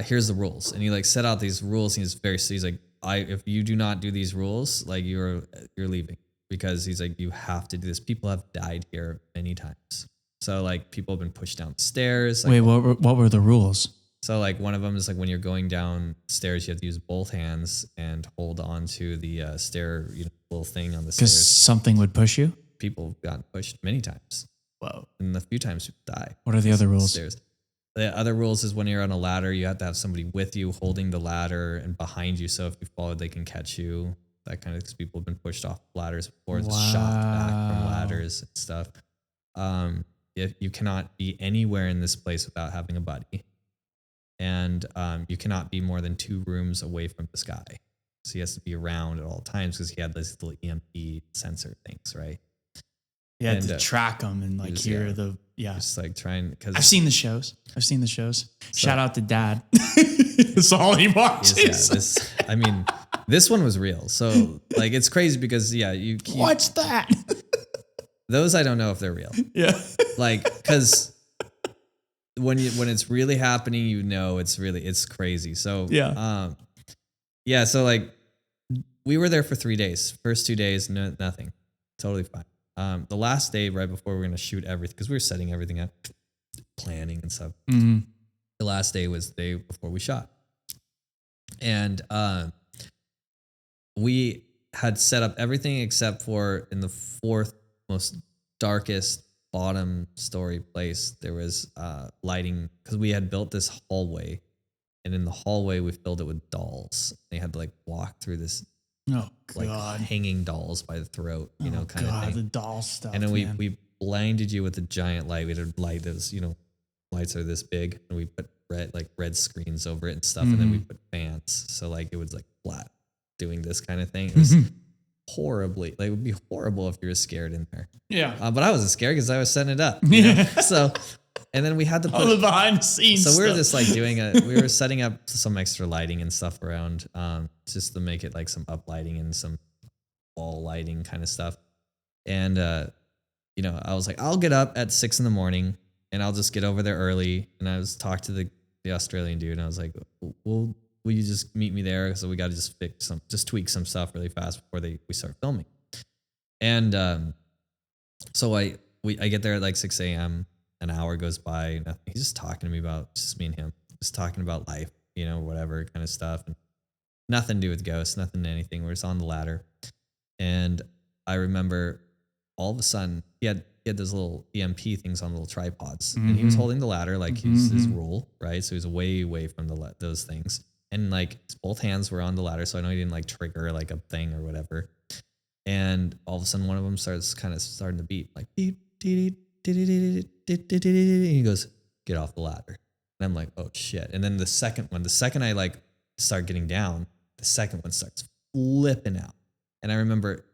here's the rules. And he like set out these rules. He's like, if you do not do these rules, like you're leaving, because he's like, you have to do this. People have died here many times. So like people have been pushed down the stairs. Like, wait, what were the rules? So like one of them is like when you're going downstairs, you have to use both hands and hold on to the stair, you know, little thing on the Because stairs. something would push you? People have gotten pushed many times. Whoa. And a few times people die. What are the other rules? Stairs. The other rules is when you're on a ladder, you have to have somebody with you holding the ladder and behind you. So if you fall, they can catch you. That kind of, because people have been pushed off ladders before, shot back from ladders and stuff. You cannot be anywhere in this place without having a buddy. And you cannot be more than 2 rooms away from this guy. So he has to be around at all times because he had these little EMP sensor things, right? You had to track them and like hear the, just like trying, because I've seen the shows. Shout out to Dad. That's all he watches. I mean, this one was real. So like, it's crazy because you what's that? Those I don't know if they're real. Yeah. Like, because when it's really happening, you know, it's crazy. So so like we were there for 3 days. First 2 days, nothing, totally fine. The last day, right before we were gonna shoot everything, because we were setting everything up, planning and stuff. Mm-hmm. The last day was the day before we shot, and we had set up everything except for in the 4th most darkest bottom story place, there was lighting, because we had built this hallway, and in the hallway we filled it with dolls. They had to like walk through this like hanging dolls by the throat, you know, kind of thing. The doll stuff. And then we blinded you with a giant light. We had a light that was, you know, lights are this big, and we put red screens over it and stuff, and then we put fans, so like it was like flat doing this kind of thing. It was horribly, like it would be horrible if you were scared in there. Yeah. But I wasn't scared because I was setting it up. You know? So, and then we had to put all the behind the scenes. So we were just like we were setting up some extra lighting and stuff around, just to make it like some up lighting and some wall lighting kind of stuff. And, you know, I was like, I'll get up at 6 a.m. and I'll just get over there early. And I was talking to the Australian dude, and I was like, will you just meet me there? So we got to just tweak some stuff really fast before we start filming. And so I get there at like 6 a.m. An hour goes by. Nothing. He's just talking to me about, just me and him, just talking about life, you know, whatever kind of stuff. And nothing to do with ghosts, nothing to anything. We're just on the ladder. And I remember all of a sudden he had those little EMP things on little tripods, and he was holding the ladder like his rule, right? So he was way away from those things. And like both hands were on the ladder, so I know he didn't like trigger like a thing or whatever. And all of a sudden, one of them starting to beep, like beep, dee, dee, and he goes, "Get off the ladder." And I'm like, "Oh shit!" And then the second I like start getting down, the second one starts flipping out. And I remember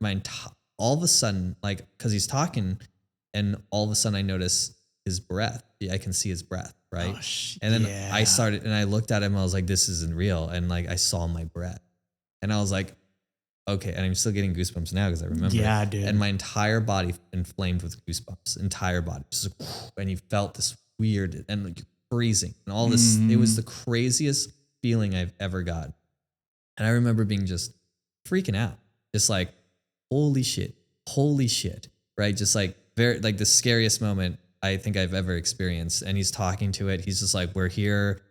all of a sudden, like, because he's talking, and all of a sudden I notice his breath. Yeah, I can see his breath. Right. Oh, and then I started, and I looked at him, I was like, this isn't real. And like, I saw my breath, and I was like, okay. And I'm still getting goosebumps now because I remember. Yeah, dude. And my entire body inflamed with goosebumps, entire body. Just like, and you felt this weird and like freezing and all this. It was the craziest feeling I've ever gotten. And I remember being just freaking out. Just like, holy shit. Right. Just like like the scariest moment I think I've ever experienced. And he's talking to it. He's just like, we're here.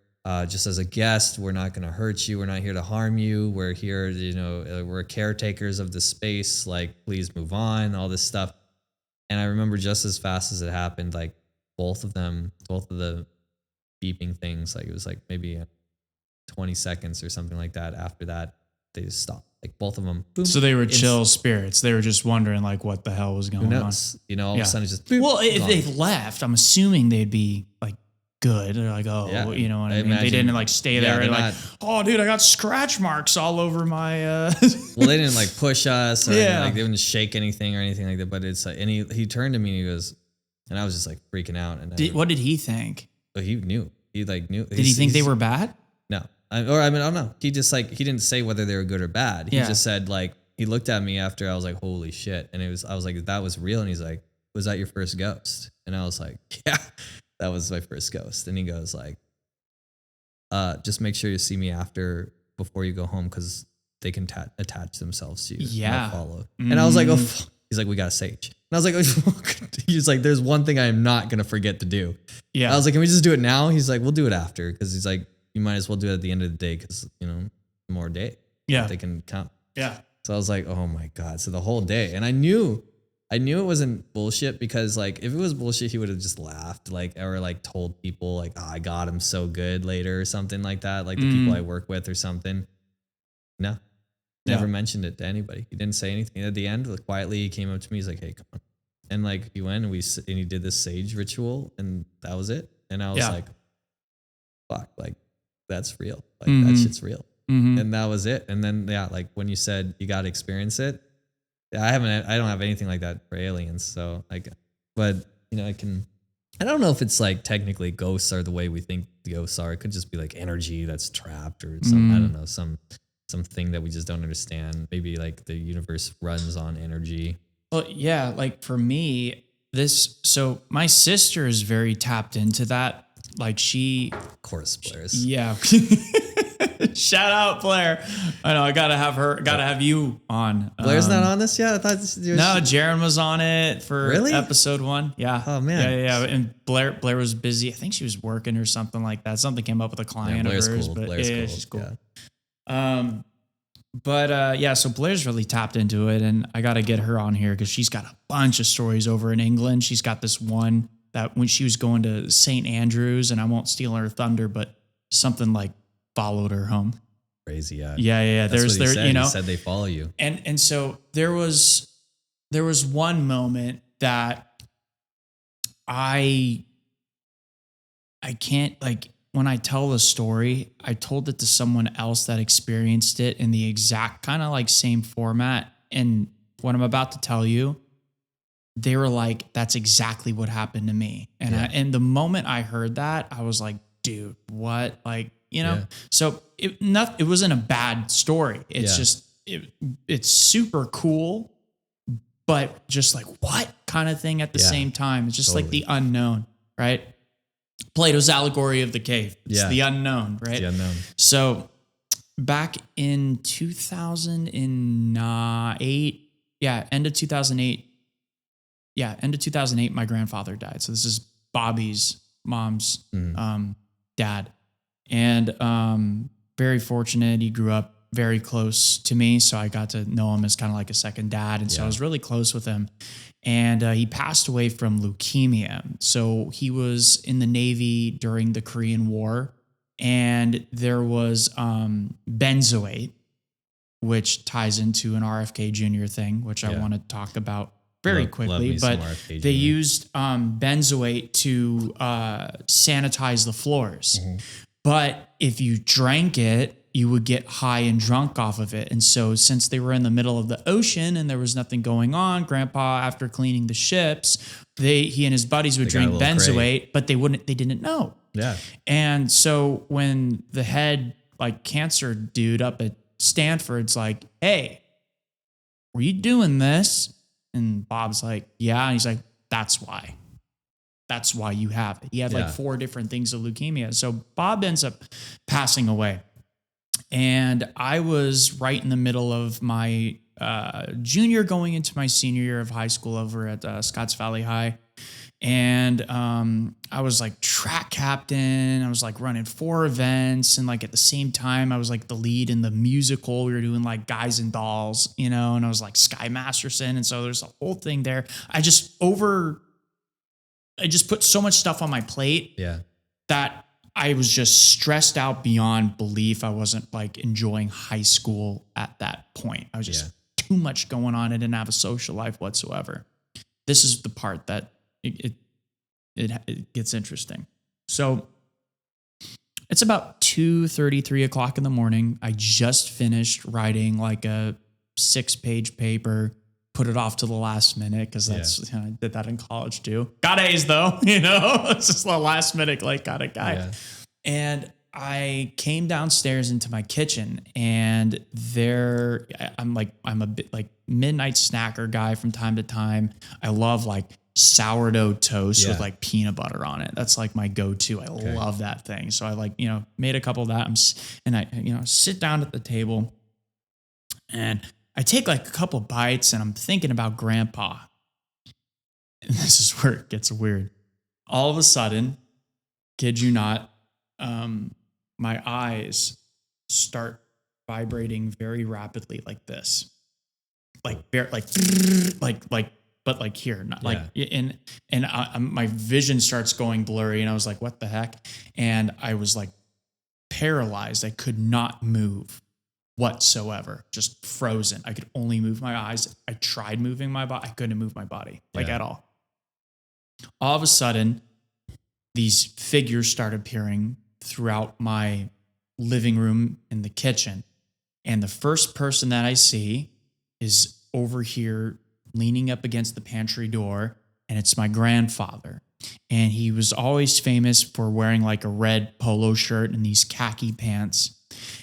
just as a guest. We're not going to hurt you. We're not here to harm you. We're here, we're caretakers of the space. Like, please move on, all this stuff. And I remember just as fast as it happened, like both of the beeping things, like it was like maybe 20 seconds or something like that. After that, they just stopped. Like both of them. Boom, so they were chill spirits. They were just wondering like what the hell was going on. All of a sudden it's just boom, well, if gone. they left, I'm assuming they'd be like good. They're like, oh, you know what I mean? They didn't like stay there and like, oh, dude, I got scratch marks all over my. Well, they didn't like push us or like they didn't shake anything or anything like that. But it's like, and he turned to me and he goes, and I was just like freaking out. And what did he think? But he knew. He like knew. Did he think they were bad? No. I don't know. He just like, he didn't say whether they were good or bad. He just said like, he looked at me after I was like, holy shit. And I was like, that was real. And he's like, was that your first ghost? And I was like, yeah, that was my first ghost. And he goes like, just make sure you see me before you go home, because they can attach themselves to you. Yeah. Follow. Mm-hmm. And I was like, oh, he's like, we got a sage. And I was like, oh. He's like, there's one thing I am not going to forget to do. Yeah. I was like, can we just do it now? He's like, we'll do it after. Cause he's like, you might as well do it at the end of the day. Cause more day. Yeah. They can count. Yeah. So I was like, oh my God. So the whole day. And I knew it wasn't bullshit, because like, if it was bullshit, he would have just laughed, like, or like told people like, oh, I got him so good later or something like that. Like the people I work with or something. No, never mentioned it to anybody. He didn't say anything. At the end, like, quietly, he came up to me. He's like, hey, come on. And like, he went and he did this sage ritual, and that was it. And I was like, fuck, like that's real. Like that shit's real. Mm-hmm. And that was it. And then, like when you said you got to experience it, I don't have anything like that for aliens. So like, but I don't know if it's like technically ghosts are the way we think the ghosts are. It could just be like energy that's trapped or some, I don't know, something that we just don't understand. Maybe like the universe runs on energy. Well, yeah, like for me, so my sister is very tapped into that. Like of course, Blair's. Yeah. Shout out Blair. I know I gotta have you on. Blair's not on this yet? I thought no, Jaron was on it for episode 1. Yeah. Oh man. Yeah. And Blair was busy. I think she was working or something like that. Something came up with a client of hers. Cool. But Blair's cool. She's cool. Yeah. So Blair's really tapped into it, and I gotta get her on here because she's got a bunch of stories over in England. She's got this one that when she was going to St. Andrews, and I won't steal her thunder, but something like followed her home. Crazy, yeah. Yeah. That's what he said. He said they follow you. And so there was one moment that I can't, like, when I tell the story, I told it to someone else that experienced it in the exact kind of like same format. And what I'm about to tell you, they were like, that's exactly what happened to me. And and the moment I heard that, I was like, dude, what? Like, so it wasn't a bad story. It's just, it's super cool, but just like what kind of thing at the same time. It's just like the unknown, right? Plato's allegory of the cave. It's the unknown, right? The unknown. So back in 2008, end of 2008, my grandfather died. So this is Bobby's mom's dad. And very fortunate. He grew up very close to me. So I got to know him as kind of like a second dad. And so I was really close with him. And he passed away from leukemia. So he was in the Navy during the Korean War. And there was benzoate, which ties into an RFK Jr. thing, which I want to talk about very quickly. But they used benzoate to sanitize the floors. Mm-hmm. But if you drank it, you would get high and drunk off of it. And so since they were in the middle of the ocean and there was nothing going on, Grandpa, after cleaning the ships, he and his buddies would drink benzoate, but they didn't know. Yeah. And so when the head like cancer dude up at Stanford's like, hey, were you doing this? And Bob's like, yeah. And he's like, that's why you have it. He had like 4 different things of leukemia. So Bob ends up passing away. And I was right in the middle of my junior going into my senior year of high school over at Scotts Valley High. And I was like track captain. I was like running 4 events. And like at the same time, I was like the lead in the musical. We were doing like Guys and Dolls, you know, and I was like Sky Masterson. And so there's a whole thing there. I just put so much stuff on my plate that I was just stressed out beyond belief. I wasn't like enjoying high school at that point. I was just too much going on. I didn't have a social life whatsoever. This is the part that it gets interesting. So it's about 2:30, 3 o'clock in the morning. I just finished writing like a 6-page paper, put it off to the last minute because that's, I did that in college too. Got A's though, you know, it's just the last minute, like got a guy. Yeah. And I came downstairs into my kitchen and I'm a bit like midnight snacker guy from time to time. I love like sourdough toast with like peanut butter on it. That's like my go-to. I love that thing. So I like, you know, made a couple of that and I, you know, sit down at the table and I take like a couple bites and I'm thinking about grandpa. And this is where it gets weird. All of a sudden, kid you not, my eyes start vibrating very rapidly like this. But like here, not like, and my vision starts going blurry and I was like, what the heck? And I was like paralyzed. I could not move whatsoever, just frozen. I could only move my eyes. I tried moving my body. I couldn't move my body at all. All of a sudden, these figures start appearing throughout my living room and the kitchen. And the first person that I see is over here leaning up against the pantry door, and it's my grandfather. And he was always famous for wearing like a red polo shirt and these khaki pants.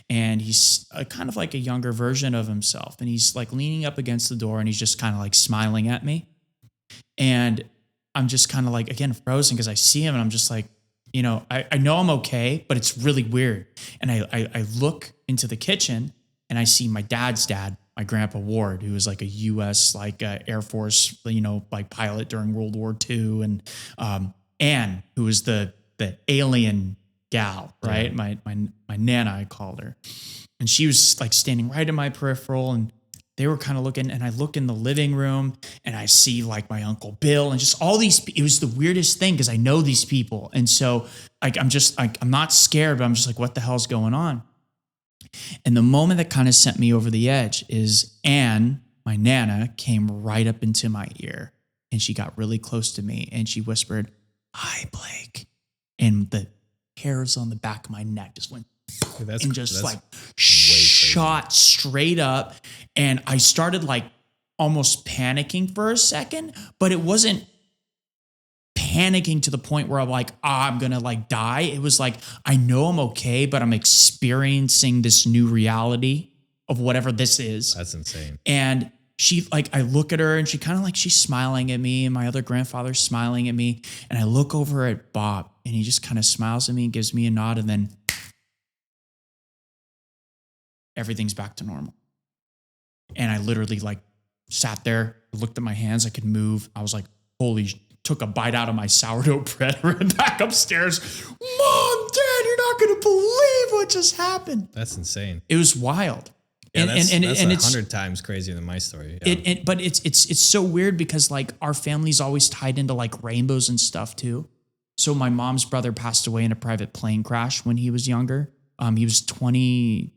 And he's kind of like a younger version of himself. And he's like leaning up against the door and he's just kind of like smiling at me. And I'm just kind of like, again, frozen because I see him and I'm just like, you know, I know I'm okay, but it's really weird. And I look into the kitchen and I see my dad's dad, my grandpa Ward, who was like a U.S. like Air Force, you know, like pilot during World War II, and Anne, who was the alien gal, right? Yeah. My Nana, I called her, and she was like standing right in my peripheral, and they were kind of looking. And I look in the living room, and I see like my Uncle Bill, and just all these. It was the weirdest thing because I know these people, and so like I'm just like I'm not scared, but I'm just like, what the hell's going on? And the moment that kind of sent me over the edge is Anne, my Nana, came right up into my ear and she got really close to me and she whispered, "Hi, Blake." And the hairs on the back of my neck just went and just like shot straight up. And I started like almost panicking for a second, but it wasn't panicking to the point where I'm like, I'm going to like die. It was like, I know I'm okay, but I'm experiencing this new reality of whatever this is. That's insane. And she like, I look at her and she kind of like, she's smiling at me and my other grandfather's smiling at me. And I look over at Bob and he just kind of smiles at me and gives me a nod. And then everything's back to normal. And I literally like sat there, looked at my hands. I could move. I was like, took a bite out of my sourdough bread, ran back upstairs. Mom, Dad, you're not going to believe what just happened. That's insane. It was wild. Yeah, that's 100 times crazier than my story. Yeah. But it's so weird because like our family's always tied into like rainbows and stuff too. So my mom's brother passed away in a private plane crash when he was younger. He was 20,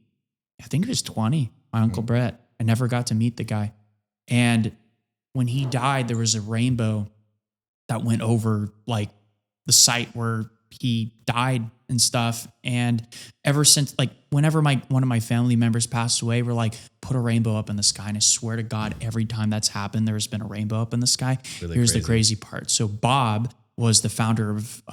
I think he was 20, my Uncle Brett. I never got to meet the guy. And when he died, there was a rainbow that went over like the site where he died and stuff. And ever since, like whenever one of my family members passed away, we're like, put a rainbow up in the sky. And I swear to God, every time that's happened, there's been a rainbow up in the sky. Really Here's crazy. The crazy part. So Bob was the founder of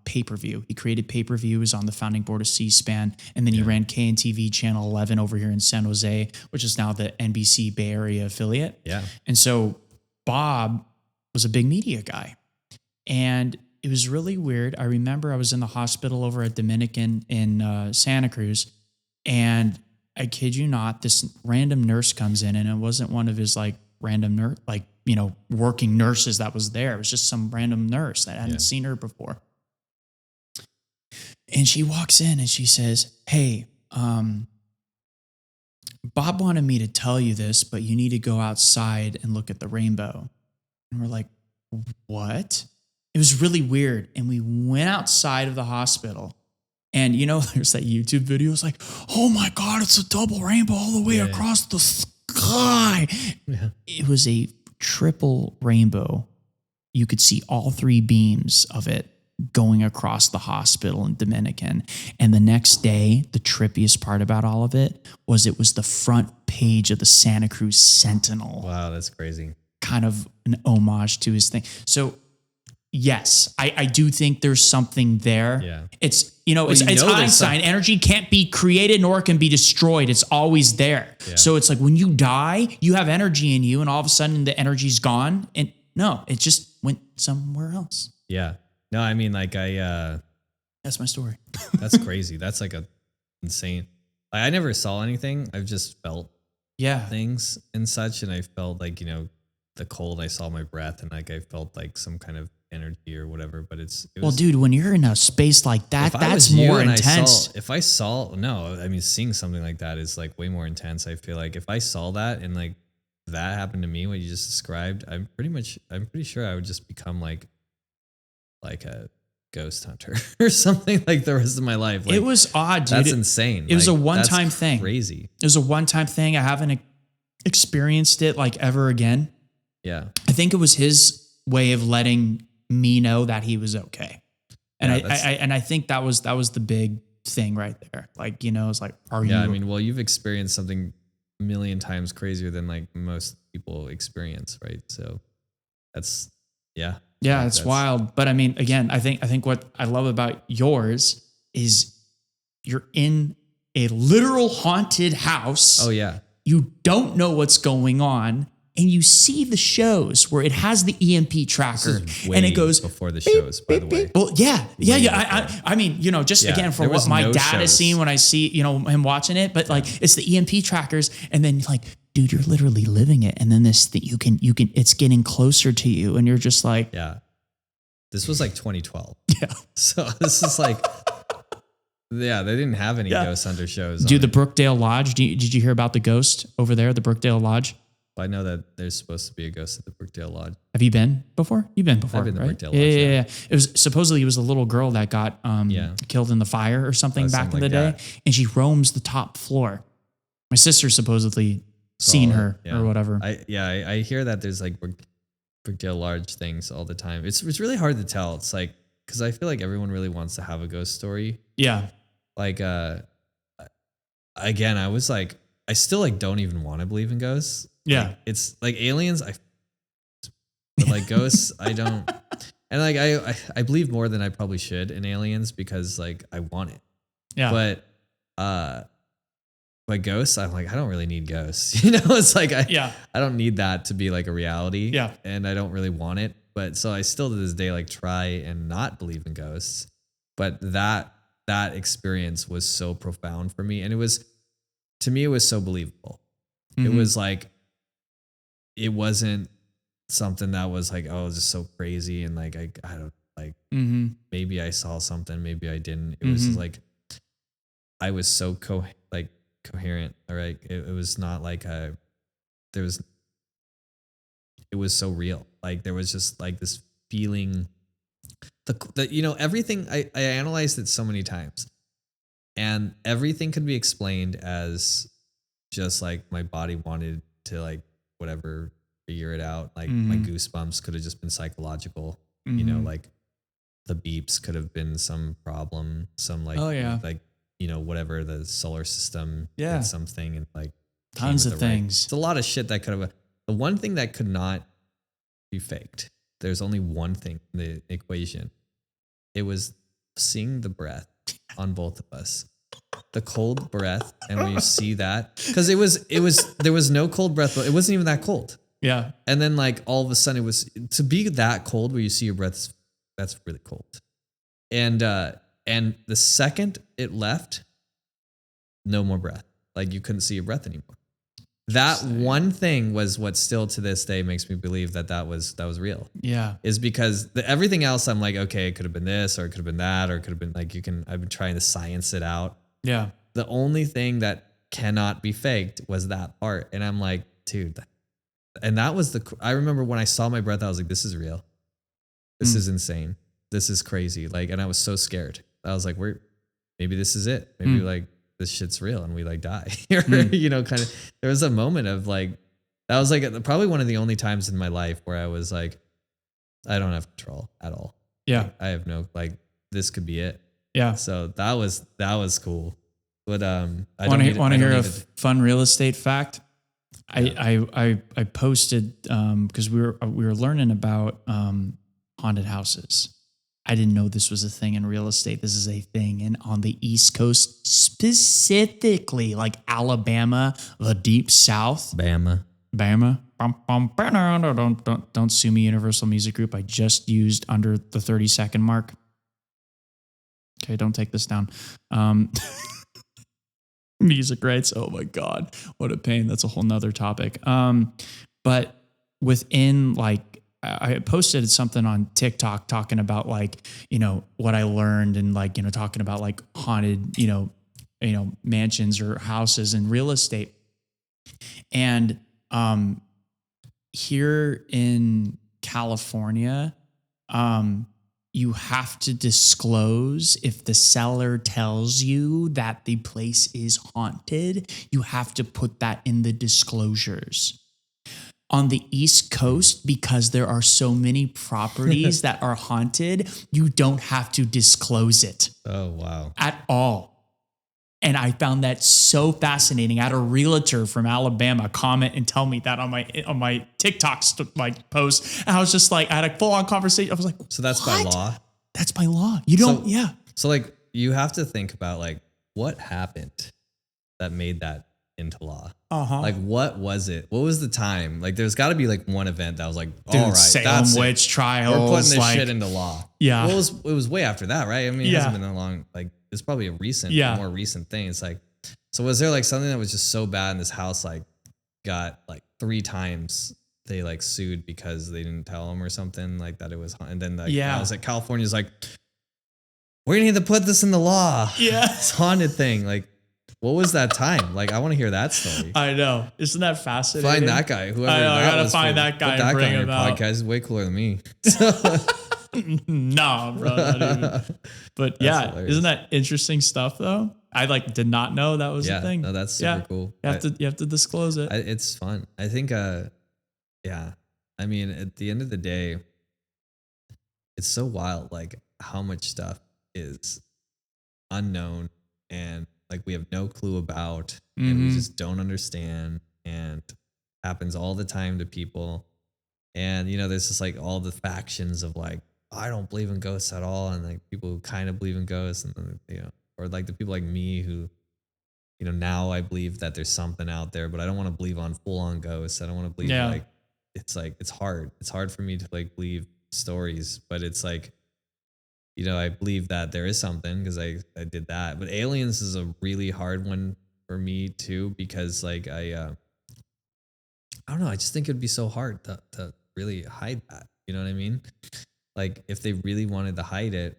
pay-per-view. He created pay-per-view, was on the founding board of C-SPAN. And then he ran KNTV Channel 11 over here in San Jose, which is now the NBC Bay Area affiliate. Yeah. And so Bob was a big media guy. And it was really weird. I remember I was in the hospital over at Dominican in Santa Cruz, and I kid you not, this random nurse comes in, and it wasn't one of his like random nurse, like working nurses that was there. It was just some random nurse that hadn't seen her before. And she walks in and she says, "Hey, Bob wanted me to tell you this, but you need to go outside and look at the rainbow." And we're like, "What?" It was really weird. And we went outside of the hospital. And there's that YouTube video. It's like, "Oh my God, it's a double rainbow all the way across the sky." Yeah. It was a triple rainbow. You could see all three beams of it going across the hospital in Dominican. And the next day, the trippiest part about all of it was the front page of the Santa Cruz Sentinel. Wow, that's crazy. Kind of an homage to his thing. So yes, I do think there's something there. Yeah. It's Einstein. Energy can't be created nor can be destroyed. It's always there. Yeah. So it's like when you die, you have energy in you and all of a sudden the energy's gone. And no, it just went somewhere else. Yeah. No, I mean, like that's my story. That's crazy. That's like insane. I never saw anything. I've just felt things and such. And I felt like, the cold, I saw my breath and like, I felt like some kind of energy or whatever, but it was, dude, when you're in a space like that, that's more intense. Seeing something like that is like way more intense. I feel like if I saw that and like that happened to me, what you just described, I'm pretty sure I would just become like a ghost hunter or something like the rest of my life. Like, it was odd, dude. That's insane. It was a one-time thing. Crazy. It was a one-time thing. I haven't experienced it like ever again. Yeah. I think it was his way of letting me know that he was okay. And I think that was the big thing right there. Like, it's like, you've experienced something a million times crazier than like most people experience, right? So that's it's wild. But I mean, again, I think what I love about yours is you're in a literal haunted house. Oh yeah. You don't know what's going on. And you see the shows where it has the EMP tracker and it goes before the shows, by the way. Well, yeah. I mean, again, from what my dad has seen when I see, him watching it, but like it's the EMP trackers and then like, dude, you're literally living it. And then this thing, you can, it's getting closer to you. And you're just like, yeah, this was like 2012. Yeah. So this is like, they didn't have any ghost hunter shows. Dude, the Brookdale Lodge. Did you hear about the ghost over there? The Brookdale Lodge. I know that there's supposed to be a ghost at the Brookdale Lodge. Have you been before? You've been before, I've been to right? Brookdale Lodge. Yeah. It was supposedly a little girl that got killed in the fire or something back in the day, and she roams the top floor. My sister supposedly seen her or whatever. I hear that there's like Brookdale Lodge things all the time. It's really hard to tell. It's like because I feel like everyone really wants to have a ghost story. Yeah. Like again, I was like, I still like don't even want to believe in ghosts. Yeah. Like, it's like aliens. But like ghosts, I don't. And like, I believe more than I probably should in aliens because like I want it. Yeah. But ghosts, I'm like, I don't really need ghosts. It's like, I don't need that to be like a reality. Yeah. And I don't really want it. But so I still to this day, like try and not believe in ghosts. But that experience was so profound for me. And to me, it was so believable. Mm-hmm. It was like, it wasn't something that was like, oh, it's just so crazy. And like, I don't like, maybe I saw something, maybe I didn't. It was just like, I was so coherent. All right. It was not like it was so real. Like there was just like this feeling everything I analyzed it so many times and everything could be explained as just like my body wanted to like, whatever, figure it out. Like my goosebumps could have just been psychological, like the beeps could have been some problem, some like, like, whatever the solar system did something and like tons of things. It's a lot of shit that could have, the one thing that could not be faked. There's only one thing in the equation. It was seeing the breath on both of us. The cold breath, and when you see that, because there was no cold breath, but it wasn't even that cold. Yeah. And then like all of a sudden it was to be that cold where you see your breath, that's really cold. And the second it left, no more breath. Like you couldn't see your breath anymore. that one thing was what still to this day makes me believe that was real. Yeah. Is because everything else I'm like, okay, it could have been this or it could have been that or it could have been like I've been trying to science it out. Yeah. The only thing that cannot be faked was that part. And I'm like, dude, and that was I remember when I saw my breath, I was like, this is real. This is insane. This is crazy. Like, and I was so scared. I was like, maybe this is it. Maybe like this shit's real and we like die. You know, kind of, there was a moment of like, that was like probably one of the only times in my life where I was like, I don't have control at all. Yeah. Like, I have no, like, this could be it. Yeah. So that was cool. But I want to hear a fun real estate fact? Yeah. I posted because we were learning about haunted houses. I didn't know this was a thing in real estate. This is a thing, and on the East Coast specifically, like Alabama, the Deep South, Bama. Don't sue me, Universal Music Group. I just used under the 30-second mark. Okay, don't take this down. Music rights. Oh my God, what a pain. That's a whole nother topic. But within like, I posted something on TikTok talking about like, you know, what I learned and like, you know, talking about like haunted, you know, mansions or houses in real estate. And here in California, you have to disclose if the seller tells you that the place is haunted. You have to put that in the disclosures. On the East Coast, because there are so many properties that are haunted, you don't have to disclose it. Oh, wow. At all. And I found that so fascinating. I had a realtor from Alabama comment and tell me that on my TikTok like post. And I was just like, I had a full on conversation. I was like, so that's what? by law? That's by law. You don't, yeah. So like you have to think about like what happened that made that into law. Like what was it? What was the time? Like there's got to be like one event that was like, dude, all right, Salem witch trials. We're putting this shit into law. Yeah. Well, it was way after that, right? I mean, it hasn't been that long. Like it's probably a more recent thing. It's like, so was there like something that was just so bad in this house? Like got like 3 times they like sued because they didn't tell them or something like that. It was, and then like, I was like, California's like, we're gonna need to put this in the law. Yeah. It's haunted thing. Like, what was that time? Like, I want to hear that story. I know. Isn't that fascinating? Find that guy. Whoever I know, that I gotta was find that guy and bring him out. Podcast is way cooler than me. No, bro, not even. But yeah, hilarious. Isn't that interesting stuff though? I like did not know that was a thing. No, that's super cool. You have to disclose it. It's fun. I think. I mean, at the end of the day, it's so wild. Like how much stuff is unknown and like we have no clue about, and we just don't understand, and happens all the time to people. And you know, there's just like all the factions of like, I don't believe in ghosts at all, and like people who kind of believe in ghosts, and then, you know, or like the people like me who, you know, now I believe that there's something out there, but I don't want to believe on full on ghosts. I don't want to believe like it's hard. It's hard for me to like believe stories, but it's like, you know, I believe that there is something because I did that. But aliens is a really hard one for me too, because like I don't know. I just think it'd be so hard to really hide that. You know what I mean? Like if they really wanted to hide it,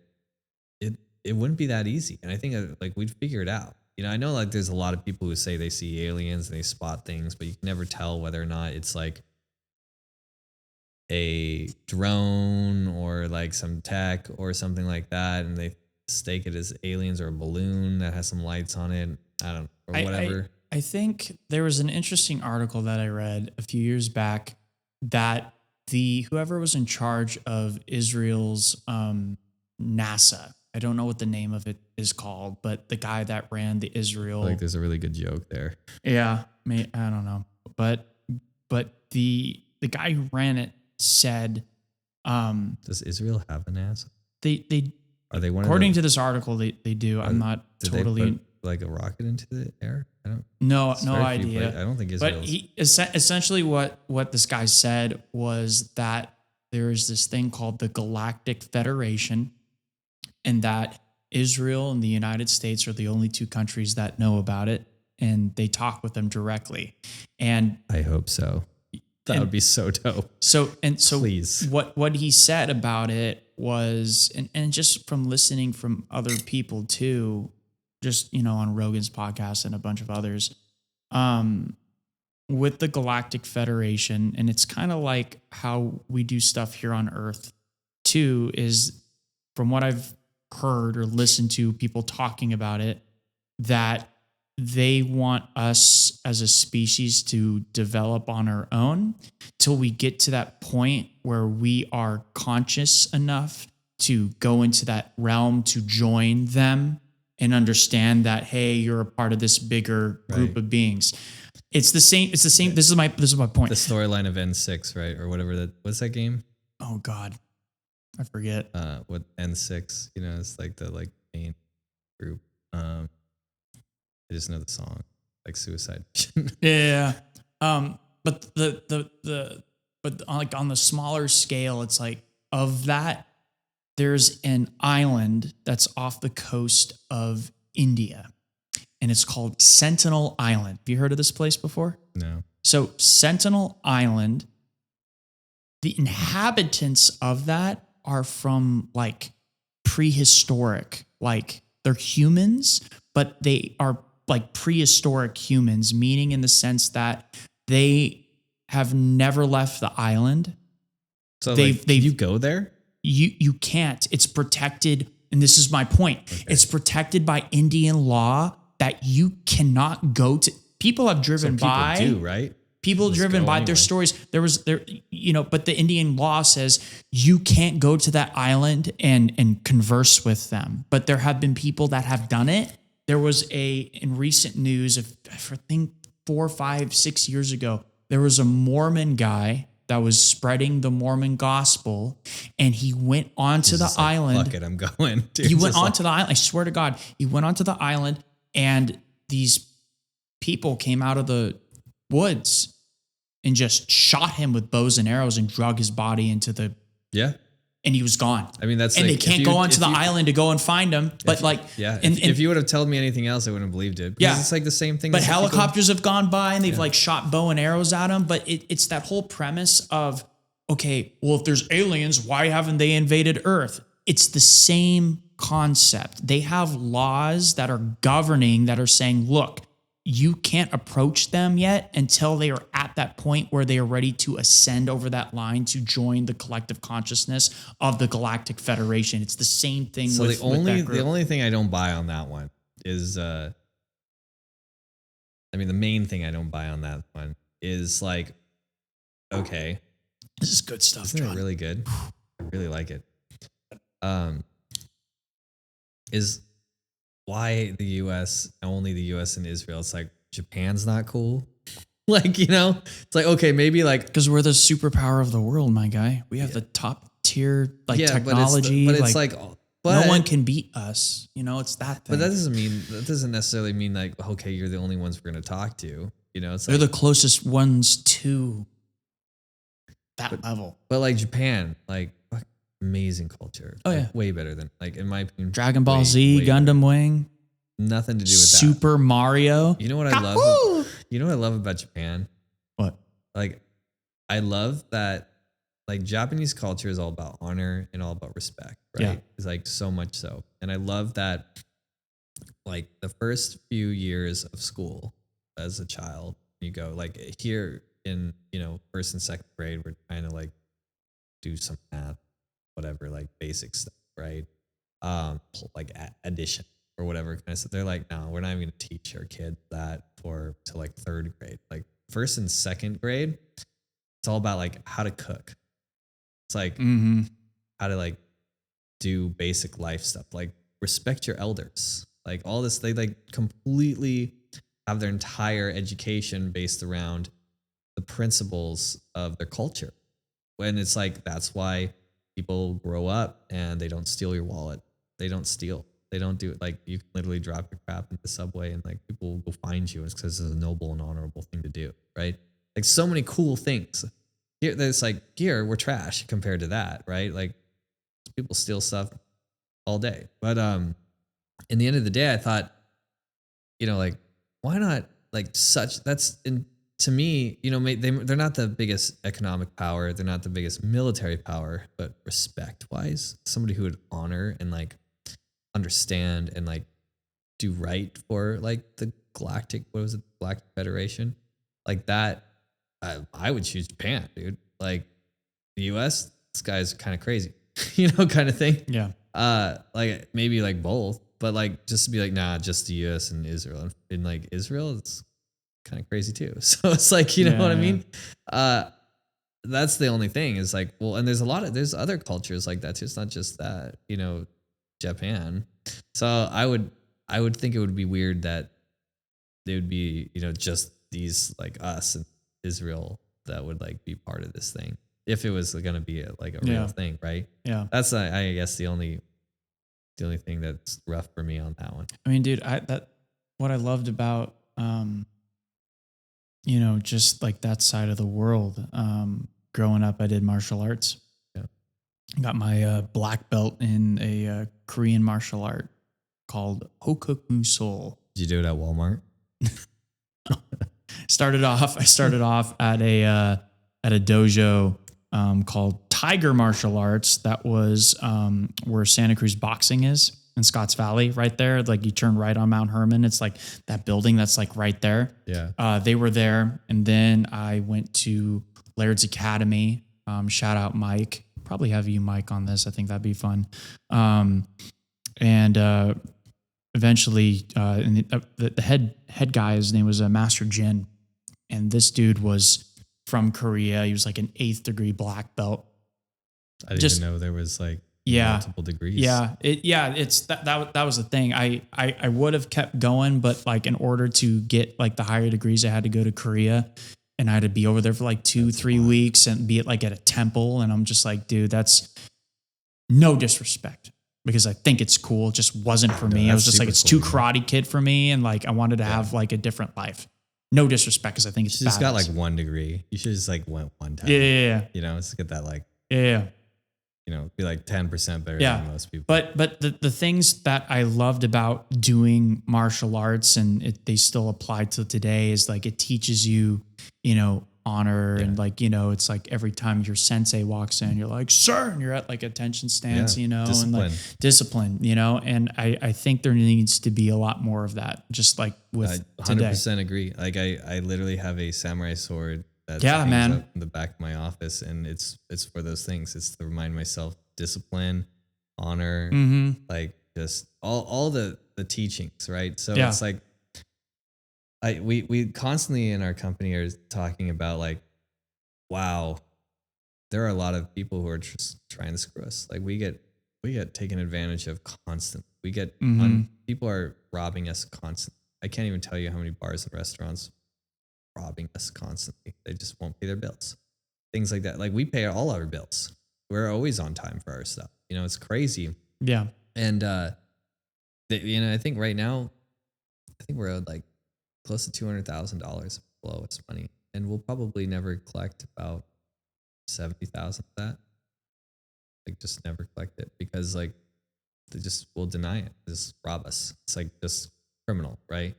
it wouldn't be that easy. And I think like we'd figure it out. You know, I know like there's a lot of people who say they see aliens and they spot things, but you can never tell whether or not it's like a drone or like some tech or something like that, and they stake it as aliens, or a balloon that has some lights on it. I don't know, or whatever. I think there was an interesting article that I read a few years back that whoever was in charge of Israel's NASA, I don't know what the name of it is called, but the guy that ran the Israel, like there's a really good joke there. Yeah, I don't know, but the guy who ran it said, does Israel have a NASA? They are they one according to this article they do. I'm not totally. They put like a rocket into the air? I don't. No idea. I don't think Israel. But essentially what this guy said was that there is this thing called the Galactic Federation, and that Israel and the United States are the only 2 countries that know about it. and they talk with them directly. And I hope so. That would be so dope. So Please. what he said about it was, and just from listening from other people too, just, on Rogan's podcast and a bunch of others, with the Galactic Federation, and it's kind of like how we do stuff here on Earth too, is from what I've heard or listened to people talking about it, that they want us as a species to develop on our own till we get to that point where we are conscious enough to go into that realm to join them and understand that, hey, you're a part of this bigger group of beings. It's the same. This is my point. The storyline of N6, right? Or whatever what's that game? Oh God, I forget. What N6, it's like the main group. I just know the song, like Suicide. Yeah. But like on the smaller scale, it's like of that, there's an island that's off the coast of India, and it's called Sentinel Island. Have you heard of this place before? No. So Sentinel Island, the inhabitants of that are from like prehistoric, like they're humans, but they are like prehistoric humans, meaning in the sense that they have never left the island. So you go there? You can't. It's protected, and this is my point. Okay. It's protected by Indian law that you cannot go to. People have driven by. People do, right? People driven by their stories. But the Indian law says you can't go to that island and converse with them. But there have been people that have done it. There was in recent news, I think 4, 5, 6 years ago, there was a Mormon guy that was spreading the Mormon gospel, and he went onto the island. Fuck it, I'm going. Dude, he went onto the island. I swear to God, he went onto the island, and these people came out of the woods and just shot him with bows and arrows and drug his body into the and he was gone. I mean, that's and they can't go onto the island to go and find him. But if you would have told me anything else, I wouldn't have believed it. Because it's like the same thing. But helicopters have gone by and they've like shot bow and arrows at him. But it's that whole premise of, okay, well, if there's aliens, why haven't they invaded Earth? It's the same concept. They have laws that are governing, that are saying, look, you can't approach them yet until they are at that point where they are ready to ascend over that line to join the collective consciousness of the Galactic Federation. It's the same thing. So with the only thing I don't buy on that one is, the main thing I don't buy on that one is like, okay, this is good stuff. Isn't John. It really good? I really like it. Is why the U.S., only the U.S. and Israel? It's like Japan's not cool. It's like, okay, maybe like, because we're the superpower of the world, my guy. We have the top tier technology. But it's like no one can beat us. It's that thing. But that doesn't necessarily mean like, okay, you're the only ones we're going to talk to. They're the closest ones to that level. But like Japan, like amazing culture. Oh yeah, way better than, like, in my opinion, Dragon Ball Z, Gundam Wing. Nothing to do with Super Mario. You know what I love? You know what I love about Japan? What? Like, I love that, like, Japanese culture is all about honor and all about respect, right? Yeah. It's like so much so. And I love that, like, the first few years of school as a child, you go, like, here in, first and second grade, we're trying to, like, do some math, whatever, like basic stuff, right? Like addition or whatever kind of stuff. They're like, no, we're not even going to teach our kids that to like third grade. Like first and second grade, it's all about like how to cook. It's like how to like do basic life stuff, like respect your elders, like all this. They like completely have their entire education based around the principles of their culture. When it's like, that's why people grow up and they don't steal your wallet. They don't steal. They don't do it. Like, you can literally drop your crap in the subway and like people will go find you. It's because it's a noble and honorable thing to do, right? Like so many cool things. Here, there's like, here we're trash compared to that, right? Like people steal stuff all day. But in the end of the day, I thought, like, why not like such? That's to me, you know, they're not the biggest economic power, they're not the biggest military power, but respect wise, somebody who would honor and like understand and like do right for like the galactic, what was it, Galactic Federation, like that. I would choose Japan, dude. Like the U.S., this guy's kind of crazy, you know, kind of thing. Yeah. Like maybe like both, but like just to be like, nah, just the U.S. and Israel. And in like Israel, it's kind of crazy too. So it's like, you know what I mean? That's the only thing is like, well, and there's other cultures like that too. It's not just that, you know, Japan. So I would think it would be weird that they would be, you know, just these like us and Israel that would like be part of this thing if it was going to be a real thing, right? Yeah. That's I guess the only thing that's rough for me on that one. I mean, dude, what I loved about, you know, just like that side of the world. Growing up, I did martial arts. Yeah. I got my black belt in a Korean martial art called Hokoku Seol. Did you do it at Walmart? I started off at a dojo called Tiger Martial Arts. That was where Santa Cruz Boxing is in Scotts Valley, right there. Like you turn right on Mount Herman. It's like that building that's like right there. Yeah. They were there, and then I went to Laird's Academy. Shout out Mike. Probably have you, Mike, on this. I think that'd be fun. And eventually, the head guy, his name was Master Jin, and this dude was from Korea. He was like an 8th degree black belt. I didn't even know there was like multiple degrees. It's that was the thing. I would have kept going, but like in order to get like the higher degrees, I had to go to Korea, and I had to be over there for like 2-3 weeks and be at a temple. And I'm just like, dude, that's no disrespect, because I think it's cool. It just wasn't for me. I was just like, it's too Karate Kid for me. And like, I wanted to have like a different life. No disrespect, because I think it's just got like 1 degree. You should just like went one time. Yeah. You know, let's get that like, yeah. You know, be like 10% better than most people. But the things that I loved about doing martial arts, and they still apply to today, is like it teaches you, you know, honor and like, you know, it's like every time your sensei walks in, you're like, sir, and you're at like attention stance, you know, discipline. and like discipline, you know, and I think there needs to be a lot more of that, just like with I 100% agree. Like I literally have a samurai sword that's up in the back of my office, and it's for those things. It's to remind myself discipline, honor, like just all the teachings, right? So it's like we constantly in our company are talking about like, wow, there are a lot of people who are just trying to screw us. Like we get taken advantage of constantly. We get people are robbing us constantly. I can't even tell you how many bars and restaurants robbing us constantly. They just won't pay their bills. Things like that. Like we pay all our bills. We're always on time for our stuff. You know, it's crazy. Yeah. And you know, I think right now, I think we're at like close to $200,000 below its money, and we'll probably never collect about 70,000 of that. Like just never collect it, because like they just will deny it, just rob us. It's like just criminal, right?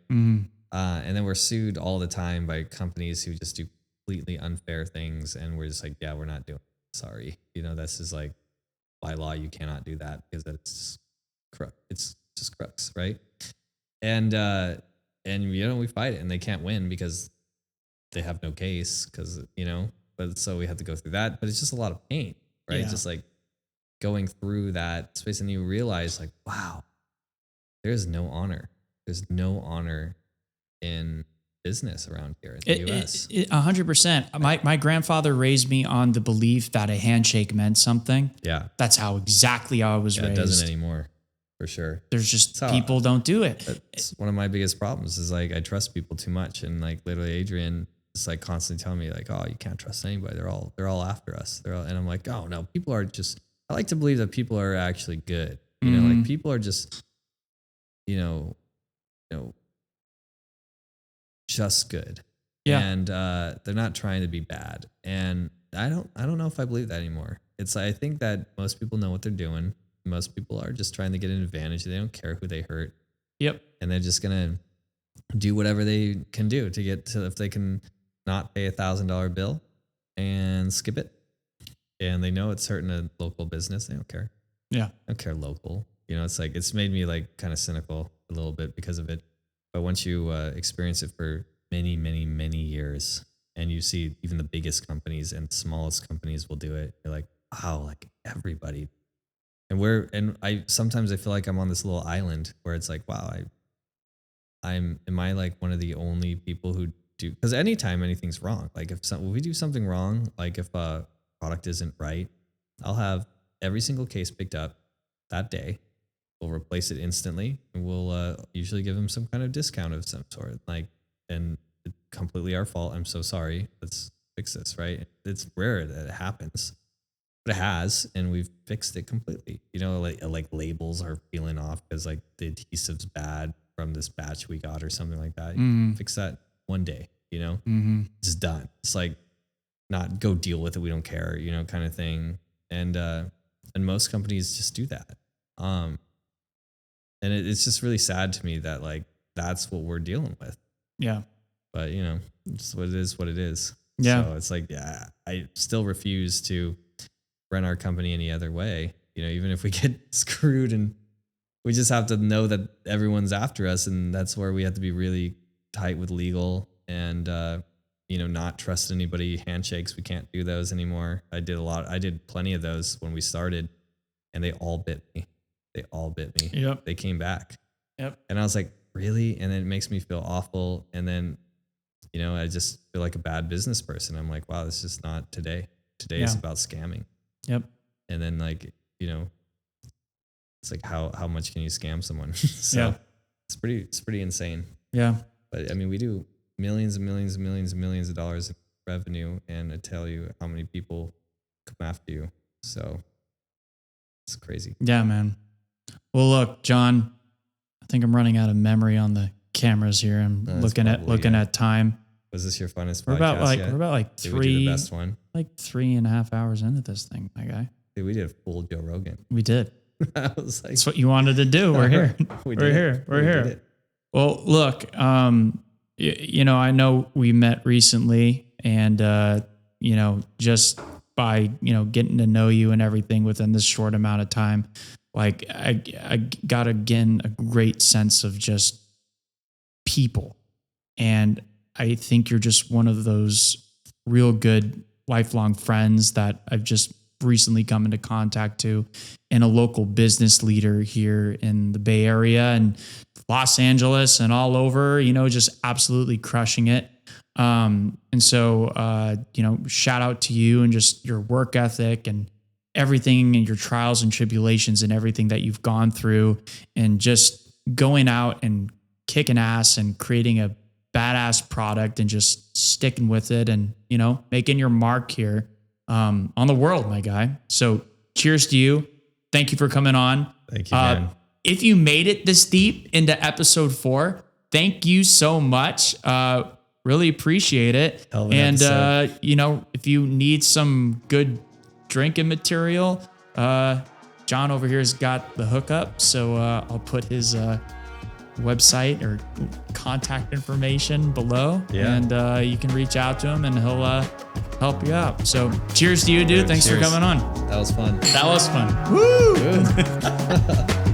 And then we're sued all the time by companies who just do completely unfair things, and we're just like, yeah, we're not doing it. Sorry, you know, this is like by law you cannot do that because it's crook. It's just crooks, right? And you know, we fight it, and they can't win because they have no case, because you know. But so we have to go through that. But it's just a lot of pain, right? Just like going through that space, and you realize like, wow, there's no honor. There's no honor in business around here in the US. 100%. My grandfather raised me on the belief that a handshake meant something. Yeah. That's how exactly I was raised. It doesn't anymore, for sure. There's just people don't do it. That's one of my biggest problems is like I trust people too much, and like literally Adrian is like constantly telling me like, oh, you can't trust anybody. They're all after us. And I'm like, oh no, people are just. I like to believe that people are actually good. You know, like people are just, you know, just good. Yeah. And they're not trying to be bad. And I don't know if I believe that anymore. I think that most people know what they're doing. Most people are just trying to get an advantage. They don't care who they hurt. Yep. And they're just gonna do whatever they can do to get to, if they can not pay $1,000 bill and skip it. And they know it's hurting a local business. They don't care. Yeah. They don't care local. You know, it's like, it's made me like kind of cynical a little bit because of it. But once you experience it for many, many, many years, and you see even the biggest companies and smallest companies will do it, you're like, wow, like everybody. And sometimes I feel like I'm on this little island where it's like, wow, am I like one of the only people who do, because anytime anything's wrong, like if we do something wrong, like if a product isn't right, I'll have every single case picked up that day. We'll replace it instantly, and we'll usually give them some kind of discount of some sort. Like, and it's completely our fault. I'm so sorry. Let's fix this, right? It's rare that it happens, but it has, and we've fixed it completely. You know, like labels are peeling off because like the adhesive's bad from this batch we got or something like that. Fix that one day. You know, it's done. It's like, not go deal with it. We don't care. You know, kind of thing. And most companies just do that. And it's just really sad to me that like that's what we're dealing with. Yeah. But you know, it's what it is. Yeah. So it's like, yeah, I still refuse to run our company any other way. You know, even if we get screwed, and we just have to know that everyone's after us, and that's where we have to be really tight with legal and you know, not trust anybody. Handshakes, we can't do those anymore. I did plenty of those when we started, and they all bit me. Yep. They came back. Yep. And I was like, really? And then it makes me feel awful. And then, you know, I just feel like a bad business person. I'm like, wow, this is not today. Today is about scamming. Yep. And then like, you know, it's like how much can you scam someone? So it's pretty insane. Yeah. But I mean, we do millions and millions and millions and millions of dollars in revenue, and I tell you how many people come after you. So it's crazy. Yeah, man. Well, look, John, I think I'm running out of memory on the cameras here. I'm looking at time. Was this your funnest podcast? We're about like Did we do the best one? Like 3.5 hours into this thing, my guy. Dude, we did a full Joe Rogan. We did. I was like, that's what you wanted to do. We're here. We're here. Well, look, you know, I know we met recently, and you know, just by, you know, getting to know you and everything within this short amount of time, like I got again a great sense of just people. And I think you're just one of those real good lifelong friends that I've just recently come into contact to, and a local business leader here in the Bay Area and Los Angeles and all over, you know, just absolutely crushing it. And so, you know, shout out to you and just your work ethic and everything, and your trials and tribulations and everything that you've gone through, and just going out and kicking ass and creating a badass product and just sticking with it, and, you know, making your mark here, on the world, my guy. So cheers to you. Thank you for coming on. Thank you, man. If you made it this deep into episode 4, thank you so much. Really appreciate it. And, you know, if you need some good drinking material, John over here has got the hookup. So I'll put his website or contact information below. Yeah. And you can reach out to him, and he'll help you out. So cheers to you, dude. Thanks for coming on. That was fun. Woo!